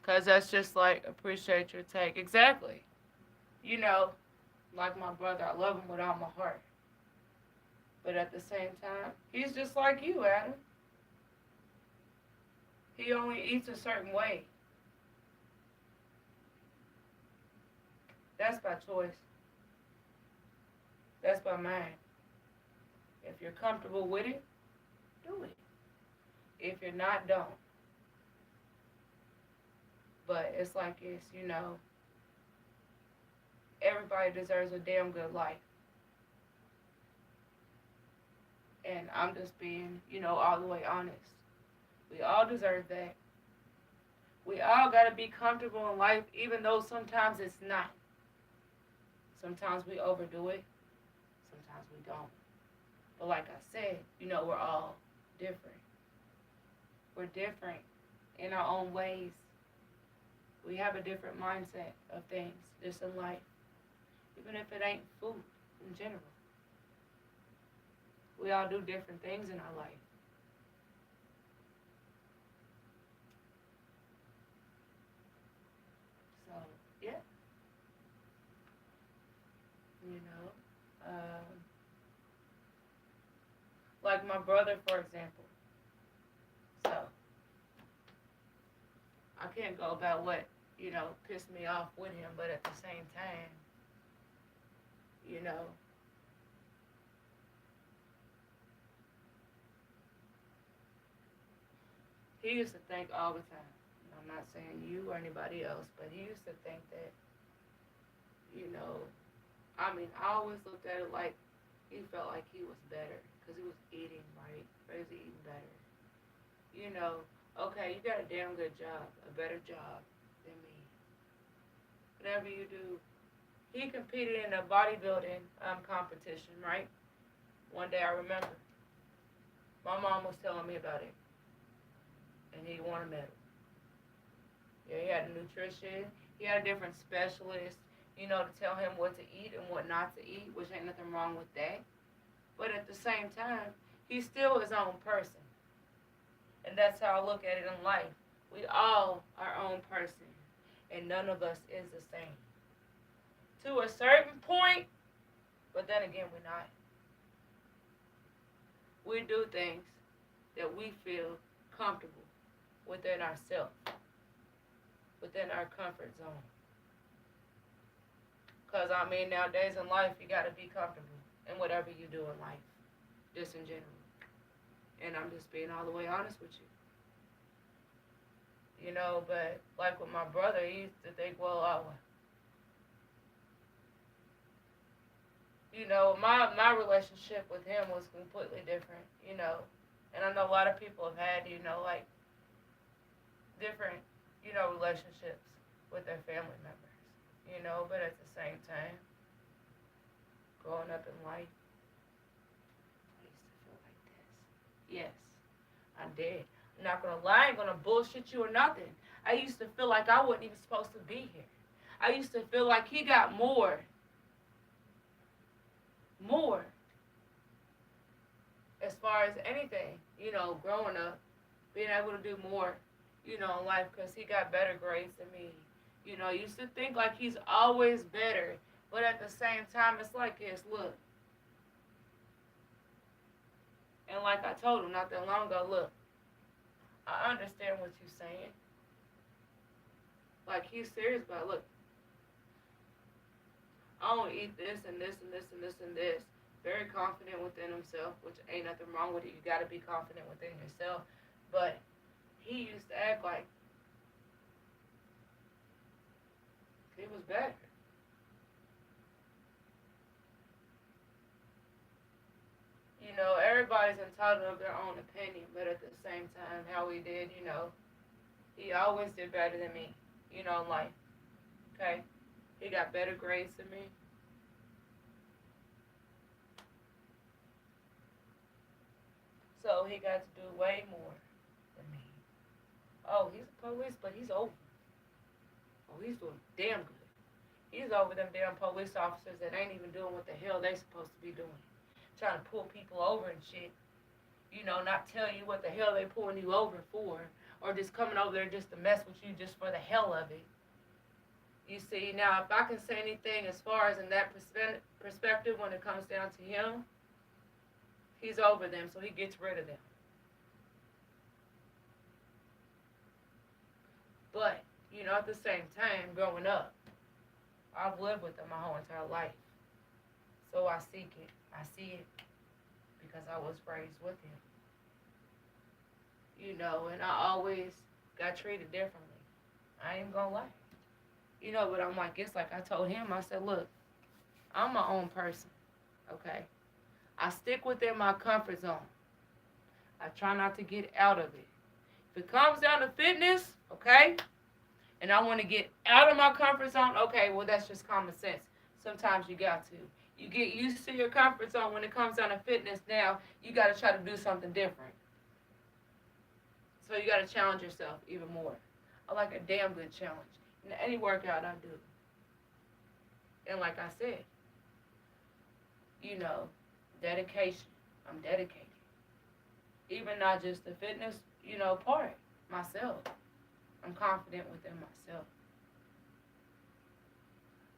Because that's just like, appreciate your take. Exactly. You know, like my brother, I love him with all my heart. But at the same time, he's just like you, Adam. He only eats a certain way. That's by choice. That's by mind. If you're comfortable with it, do it. If you're not, don't. But it's like everybody deserves a damn good life. And I'm just being, all the way honest. We all deserve that. We all got to be comfortable in life, even though sometimes it's not. Sometimes we overdo it. Sometimes we don't. But like I said, we're all different. We're different in our own ways. We have a different mindset of things just in life. Even if it ain't food in general. We all do different things in our life. So, yeah. Like my brother, for example. So, I can't go about what, pissed me off with him, but at the same time, he used to think all the time. I'm not saying you or anybody else, but he used to think that, I always looked at it like he felt like he was better because he was eating right, or he was eating better. Okay, you got a damn good job, a better job than me. Whatever you do. He competed in a bodybuilding competition, right? One day I remember. My mom was telling me about it. And he won a medal. Yeah, he had a nutrition. He had a different specialist, to tell him what to eat and what not to eat, which ain't nothing wrong with that. But at the same time, he's still his own person. And that's how I look at it in life. We all are our own person. And none of us is the same. To a certain point, but then again, we're not. We do things that we feel comfortable within ourselves, within our comfort zone. Because, nowadays in life, you got to be comfortable in whatever you do in life, just in general. And I'm just being all the way honest with you. But like with my brother, he used to think, my relationship with him was completely different, And I know a lot of people have had, like different, relationships with their family members, but at the same time, growing up in life, I used to feel like this. Yes, I did. I'm not gonna lie, I ain't gonna bullshit you or nothing. I used to feel like I wasn't even supposed to be here. I used to feel like he got more, as far as anything, growing up, being able to do more, in life because he got better grades than me. I used to think like he's always better, but at the same time, it's like this, look. And like I told him not that long ago, look, I understand what you're saying. Like, he's serious about it. Look, I don't eat this and this and this and this and this. Very confident within himself, which ain't nothing wrong with it. You got to be confident within yourself. But he used to act like It was better. You know, everybody's entitled of their own opinion, but at the same time, how he did, you know, he always did better than me, you know, in life. Okay? He got better grades than me. So he got to do way more than me. Oh, he's a police, but he's over. Oh, he's doing damn good. He's over them damn police officers that ain't even doing what the hell they supposed to be doing. Trying to pull people over and shit. You know, not tell you what the hell they pulling you over for. Or just coming over there just to mess with you just for the hell of it. You see, now if I can say anything as far as in that perspective when it comes down to him, he's over them, so he gets rid of them. But, you know, at the same time, growing up, I've lived with them my whole entire life. So I seek it. I see it because I was raised with him. You know, and I always got treated differently. I ain't gonna lie. You know, but I'm like, it's like I told him, I said, look, I'm my own person, okay? I stick within my comfort zone. I try not to get out of it. If it comes down to fitness, okay, and I want to get out of my comfort zone, okay, well, that's just common sense. Sometimes you got to. You get used to your comfort zone when it comes down to fitness. Now, you got to try to do something different. So you got to challenge yourself even more. I like a damn good challenge in any workout I do. And like I said, you know, dedication. I'm dedicated. Even not just the fitness, you know, part. Myself. I'm confident within myself.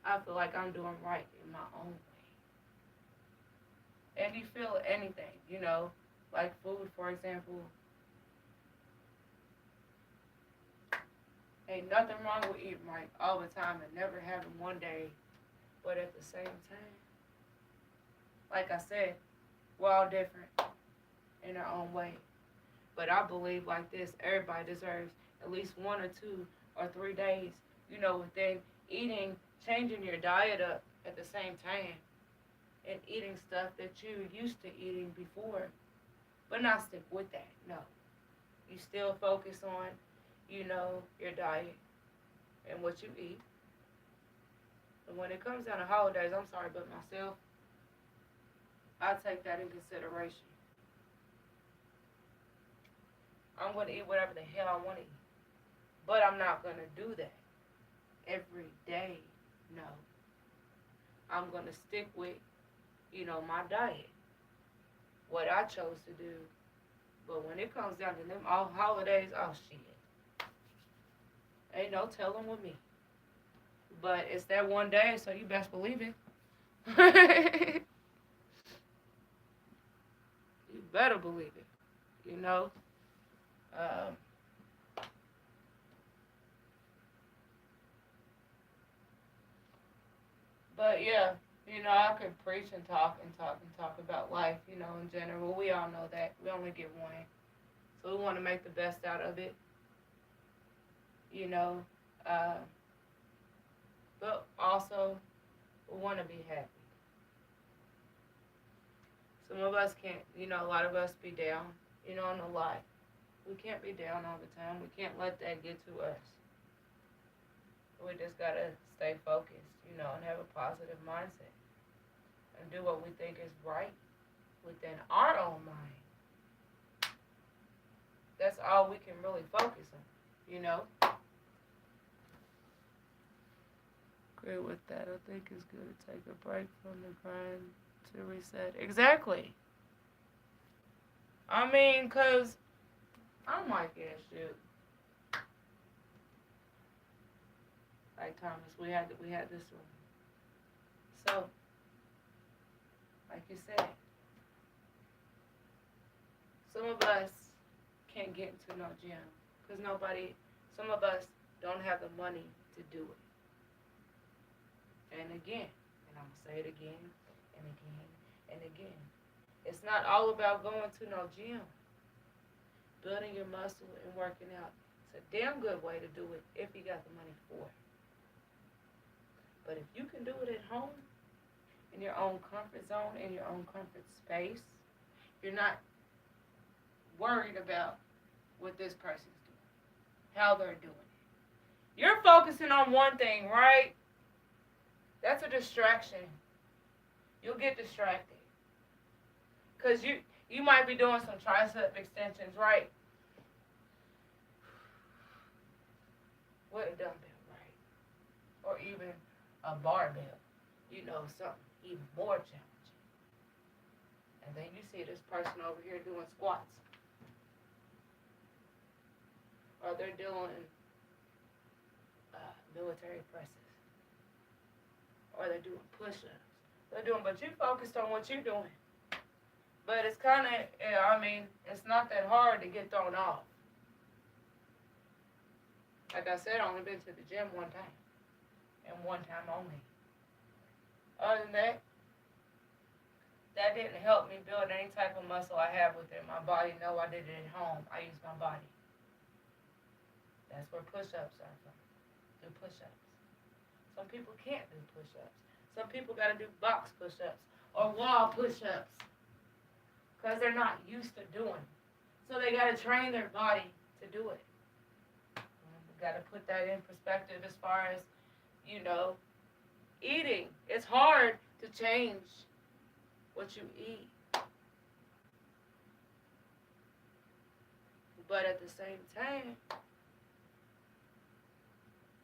I feel like I'm doing right in my own way. And you feel anything, you know, like food, for example. Ain't nothing wrong with eating right all the time and never having one day. But at the same time, like I said, we're all different in our own way. But I believe like this, everybody deserves at least 1 or 2 or 3 days, you know, within eating, changing your diet up at the same time and eating stuff that you used to eating before, but not stick with that, no. You still focus on, you know, your diet and what you eat. And when it comes down to holidays, I'm sorry, but myself, I take that in consideration. I'm going to eat whatever the hell I want to eat. But I'm not going to do that every day, no. I'm going to stick with, you know, my diet, what I chose to do. But when it comes down to them all holidays, oh, shit. Ain't no telling with me. But it's that one day, so you best believe it. You better believe it, you know. Um, but yeah, you know, I could preach and talk and talk and talk about life, you know, in general. We all know that. We only get one. So we want to make the best out of it, you know. Uh, but also, we want to be happy. Some of us can't, you know, a lot of us be down, you know, on the life. We can't be down all the time. We can't let that get to us. We just got to stay focused, you know, and have a positive mindset. And do what we think is right within our own mind. That's all we can really focus on, you know. Agree with that. I think it's good to take a break from the grind to reset. Exactly. I mean, because I'm like, yeah, shoot. Like Thomas, we had this one. So, like you said, some of us can't get into no gym because some of us don't have the money to do it. And again, and I'm going to say it again and again and again. It's not all about going to no gym. Building your muscle and working out. It's a damn good way to do it if you got the money for it. But if you can do it at home, in your own comfort zone, in your own comfort space, you're not worried about what this person's doing, how they're doing it. You're focusing on one thing, right? That's a distraction. You'll get distracted. Because you might be doing some tricep extensions, right? With a dumbbell, right? Or even a barbell. Something even more challenging. And then you see this person over here doing squats. Or they're doing military presses. Or they're doing push-ups. But you focused on what you're doing. But it's kind of, it's not that hard to get thrown off. Like I said, I've only been to the gym one time. And one time only. Other than that, that didn't help me build any type of muscle I have within my body. No, I did it at home. I used my body. That's where push-ups are from. Do push-ups. Some people can't do push-ups. Some people got to do box push-ups or wall push-ups because they're not used to doing it. So they got to train their body to do it. We got to put that in perspective as far as, eating. It's hard to change what you eat. But at the same time,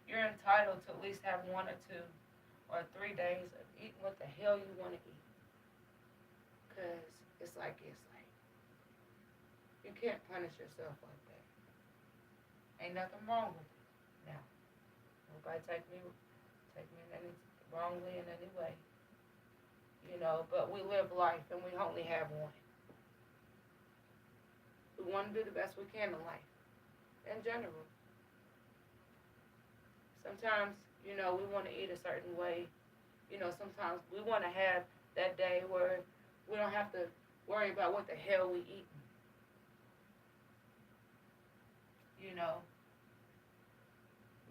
you're entitled to at least have 1 or 2 or 3 days of eating what the hell you want to eat. Because it's like, you can't punish yourself like that. Ain't nothing wrong with it. Now, nobody take me wrongly in any way. But we live life and we only have one. We want to do the best we can in life, in general. Sometimes, we want to eat a certain way. Sometimes we want to have that day where we don't have to worry about what the hell we eating.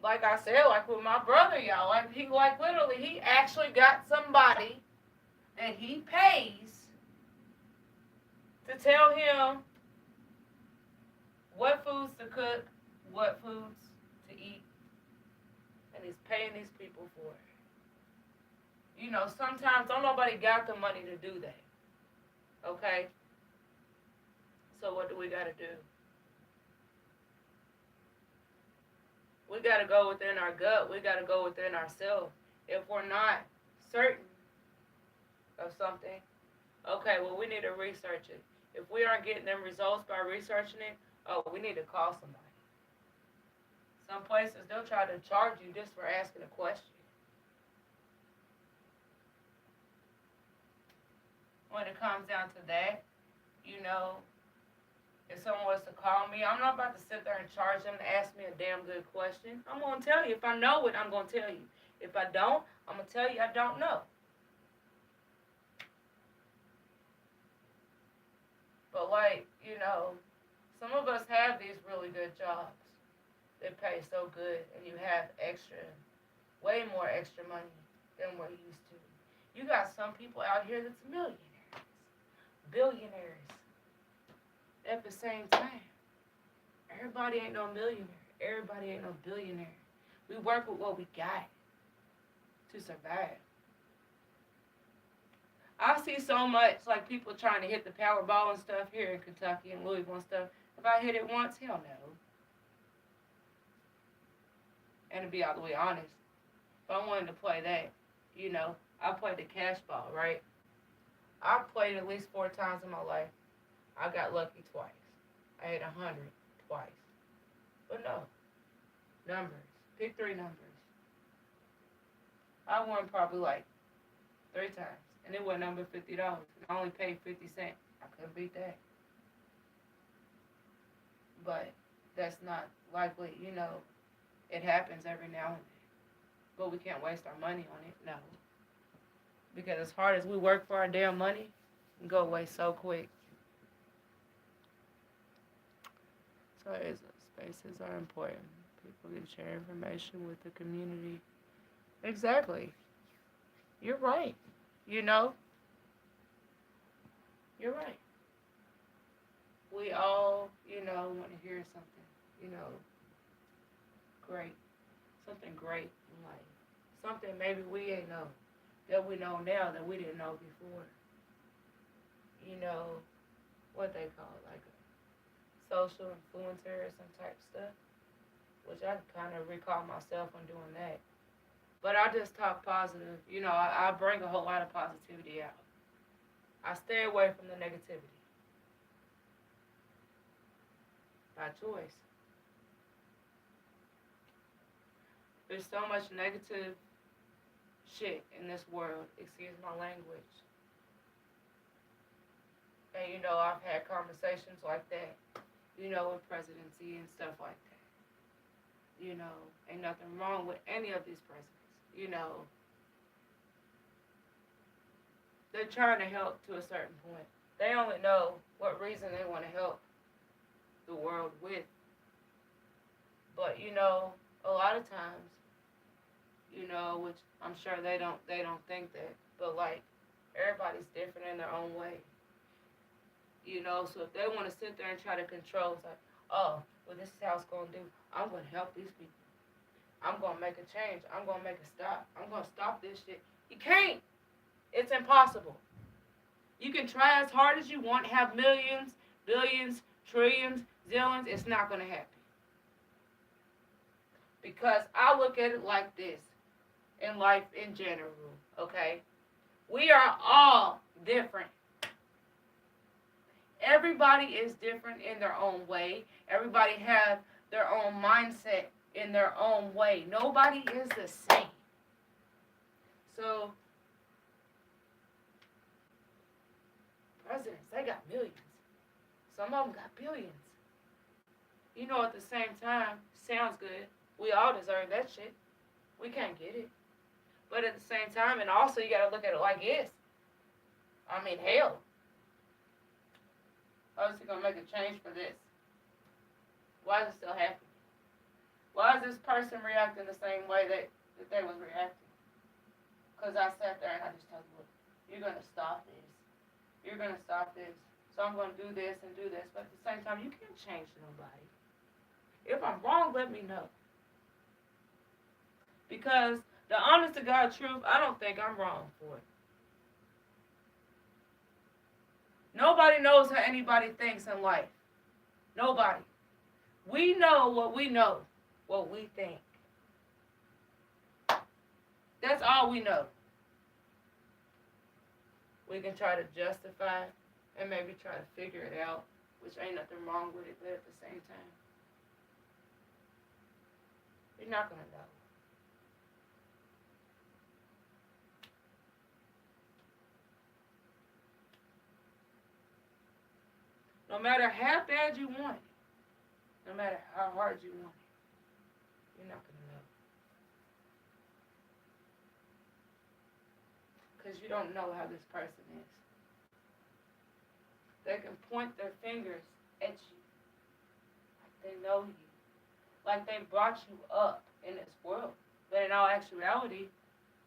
Like I said, like with my brother, y'all, literally, he actually got somebody that he pays to tell him what foods to cook, what foods to eat, and he's paying these people for it. Sometimes don't nobody got the money to do that, okay? So what do we got to do? We got to go within our gut. We got to go within ourselves. If we're not certain of something, okay, well, we need to research it. If we aren't getting them results by researching it, we need to call somebody. Some places, they'll try to charge you just for asking a question. When it comes down to that, if someone was to call me, I'm not about to sit there and charge them to ask me a damn good question. I'm going to tell you. If I know it, I'm going to tell you. If I don't, I'm going to tell you I don't know. But some of us have these really good jobs that pay so good, and you have way more extra money than we're used to. You got some people out here that's millionaires, billionaires. At the same time, everybody ain't no millionaire. Everybody ain't no billionaire. We work with what we got to survive. I see so much people trying to hit the Powerball and stuff here in Kentucky and Louisville and stuff. If I hit it once, hell no. And to be all the way honest, if I wanted to play that, I played the cash ball, right? I played at least 4 times in my life. I got lucky twice. I hit 100 twice. But no. Numbers. Pick 3 numbers. I won probably 3 times. And it was number $50. And I only paid 50 cents. I couldn't beat that. But that's not likely, it happens every now and then. But we can't waste our money on it. No. Because as hard as we work for our damn money, it can go away so quick. So spaces are important. People can share information with the community. Exactly. You're right. You know, you're right. We all, want to hear something, great. Something great in life. Something maybe we ain't know that we know now that we didn't know before. You know, what they call it, like a social influencer or some type of stuff, which I kind of recall myself on doing that. But I just talk positive. I bring a whole lot of positivity out. I stay away from the negativity by choice. There's so much negative shit in this world, excuse my language. And I've had conversations like that, with presidency and stuff like that. Ain't nothing wrong with any of these presidents. They're trying to help to a certain point. They only know what reason they want to help the world with. But a lot of times, which I'm sure they don't think that, but like everybody's different in their own way. So if they want to sit there and try to control, it's like, oh, well, this is how it's going to do. I'm going to help these people. I'm going to make a change. I'm going to make a stop. I'm going to stop this shit. You can't. It's impossible. You can try as hard as you want, have millions, billions, trillions, zillions. It's not going to happen. Because I look at it like this in life in general, okay? We are all different. Everybody is different in their own way. Everybody has their own mindset in their own way. Nobody is the same. So, presidents, they got millions. Some of them got billions. At the same time, sounds good. We all deserve that shit. We can't get it. But at the same time, and also you got to look at it like this. I mean, hell. How is he going to make a change for this? Why is it still happening? Why is this person reacting the same way that they was reacting? Because I sat there and I just told you, look, you're going to stop this. You're going to stop this. So I'm going to do this and do this. But at the same time, you can't change nobody. If I'm wrong, let me know. Because the honest to God truth, I don't think I'm wrong for it. Nobody knows how anybody thinks in life. Nobody. We know, what we think. That's all we know. We can try to justify and maybe try to figure it out, which ain't nothing wrong with it, but at the same time, you're not going to know. No matter how bad you want it, no matter how hard you want it, you're not going to know. Because you don't know how this person is. They can point their fingers at you like they know you, like they brought you up in this world. But in all actuality,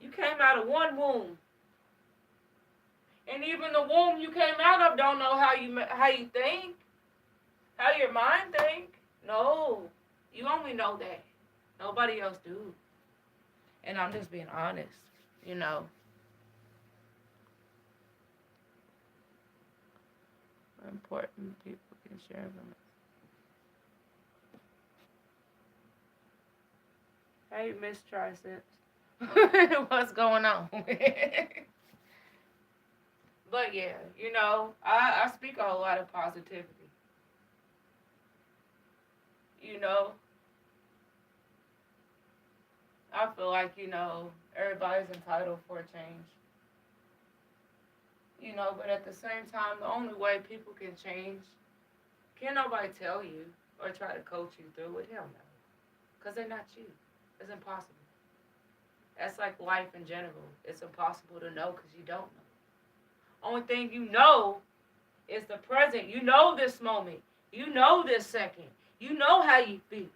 you came out of one womb. And even the womb you came out of don't know how you think, how your mind think. No, you only know that. Nobody else do. And I'm just being honest, Important people can share them. Hey, Miss Triceps. What's going on? But yeah, I speak a whole lot of positivity. I feel like, everybody's entitled for a change. But at the same time, the only way people can change, can't nobody tell you or try to coach you through it. Hell no. Because they're not you. It's impossible. That's like life in general. It's impossible to know because you don't know. Only thing you know is the present. You know this moment. You know this second. You know how you feel.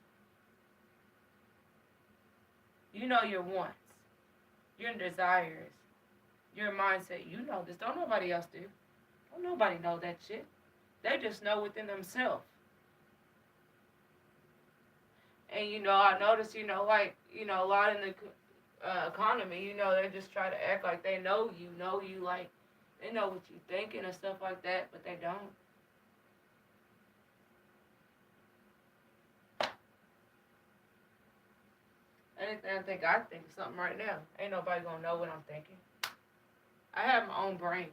You know your wants, your desires. Your mindset, you know this. Don't nobody else do. Don't nobody know that shit. They just know within themselves. And I notice, a lot in the economy, they just try to act like they know you, like they know what you thinking and stuff like that, but they don't. Anything I think of something right now. Ain't nobody gonna know what I'm thinking. I have my own brain.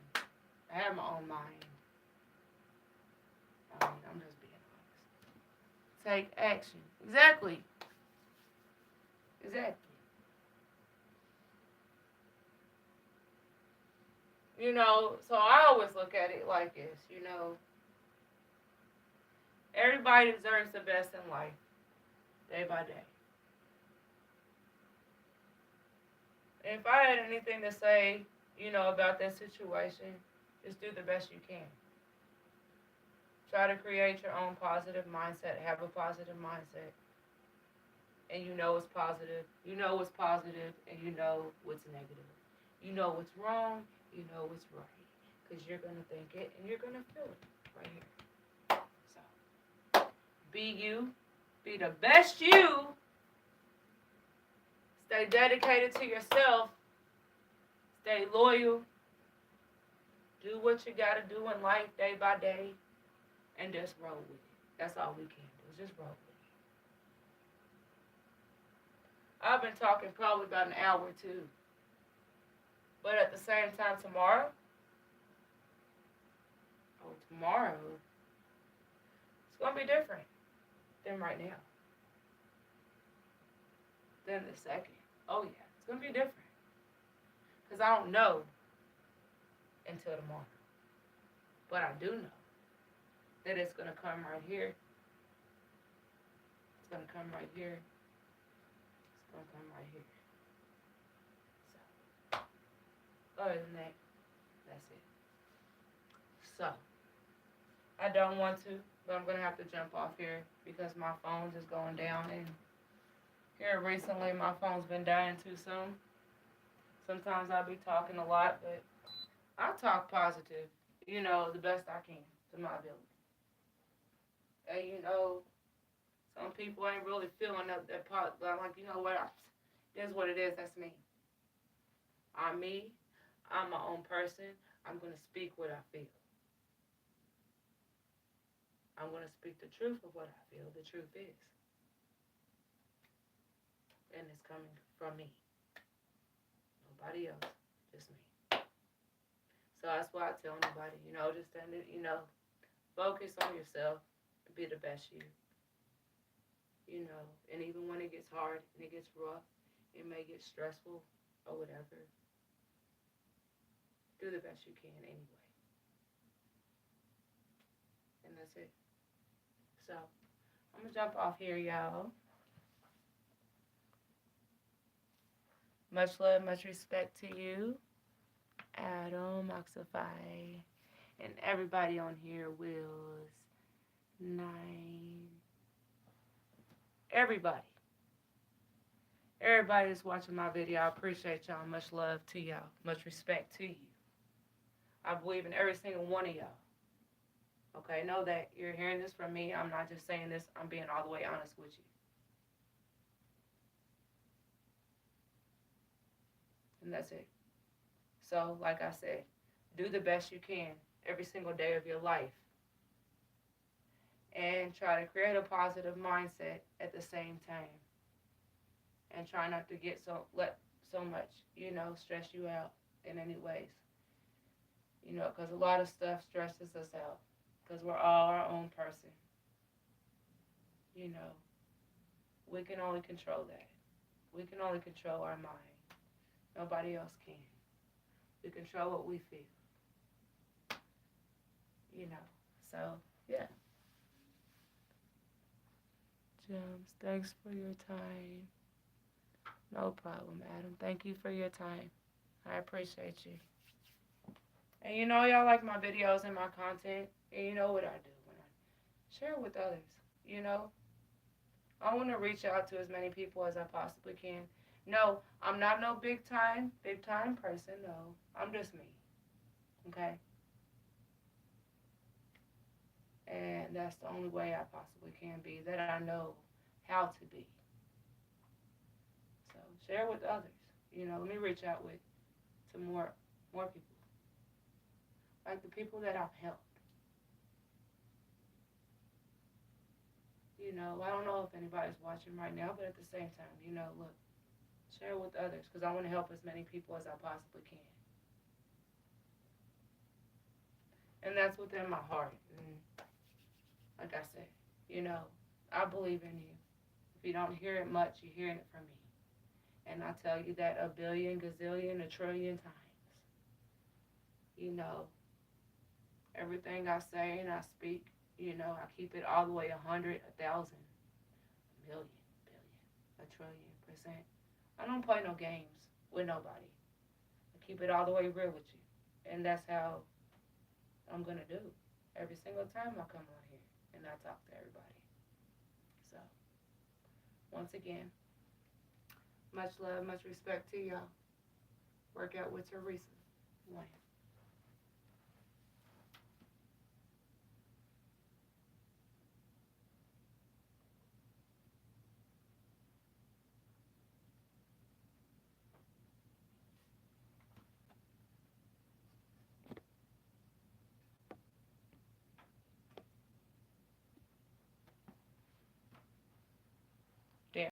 I have my own mind. I'm just being honest. Take action. Exactly. Exactly. So I always look at it like this, everybody deserves the best in life, day by day. And if I had anything to say, about that situation, just do the best you can. Try to create your own positive mindset, have a positive mindset. And you know it's positive, and you know what's negative. You know what's wrong, you know what's right. Because you're going to think it and you're going to feel it right here. So, be you, be the best you, stay dedicated to yourself, stay loyal, do what you got to do in life day by day, and just roll with it. That's all we can do, is just roll with it. I've been talking probably about an hour or two. But at the same time, tomorrow, it's going to be different than right now. Than the second. Oh, yeah, it's going to be different. Because I don't know until tomorrow. But I do know that it's going to come right here. It's going to come right here. It's going to come right here. So, other than that, that's it. So, I don't want to, but I'm going to have to jump off here because my phone is going down. And here recently, my phone's been dying too soon. Sometimes I'll be talking a lot, but I talk positive, the best I can to my ability. And, some people ain't really feeling that part, but I'm like, you know what? That's what it is. That's me. I'm me. I'm my own person. I'm going to speak what I feel. I'm going to speak the truth of what I feel. The truth is. And it's coming from me. Nobody else. Just me. So that's why I tell anybody, just focus on yourself and be the best you. And even when it gets hard and it gets rough, it may get stressful or whatever, do the best you can anyway. And that's it. So, I'm going to jump off here, y'all. Much love, much respect to you, Adam, Oxify, and everybody on here, Wills, 9, everybody. Everybody that's watching my video, I appreciate y'all. Much love to y'all. Much respect to you. I believe in every single one of y'all. Okay, know that you're hearing this from me. I'm not just saying this. I'm being all the way honest with you. And that's it. So, like I said, do the best you can every single day of your life. And try to create a positive mindset at the same time. And try not to let so much, stress you out in any ways. Because a lot of stuff stresses us out. Because we're all our own person. We can only control that. We can only control our mind. Nobody else can. We control what we feel. So, yeah. Gems, thanks for your time. No problem, Adam. Thank you for your time. I appreciate you. And y'all like my videos and my content. And you know what I do when I share it with others. I want to reach out to as many people as I possibly can. No, I'm not no big time person. No, I'm just me. Okay, and that's the only way I possibly can be. That I know how to be. So share with others. Let me reach out with to more people, like the people that I've helped. I don't know if anybody's watching right now, but at the same time, look, share with others because I want to help as many people as I possibly can. And that's within my heart. And like I said, you know, I believe in you. If you don't hear it much, you're hearing it from me. And I tell you that a billion, gazillion, a trillion times. You know, everything I say and I speak, I keep it all the way 100, 1,000, a million, billion, a trillion percent. I don't play no games with nobody. I keep it all the way real with you. And that's how I'm going to do every single time I come on here and I talk to everybody. So, once again, much love, much respect to y'all. Work out with Teresa. One.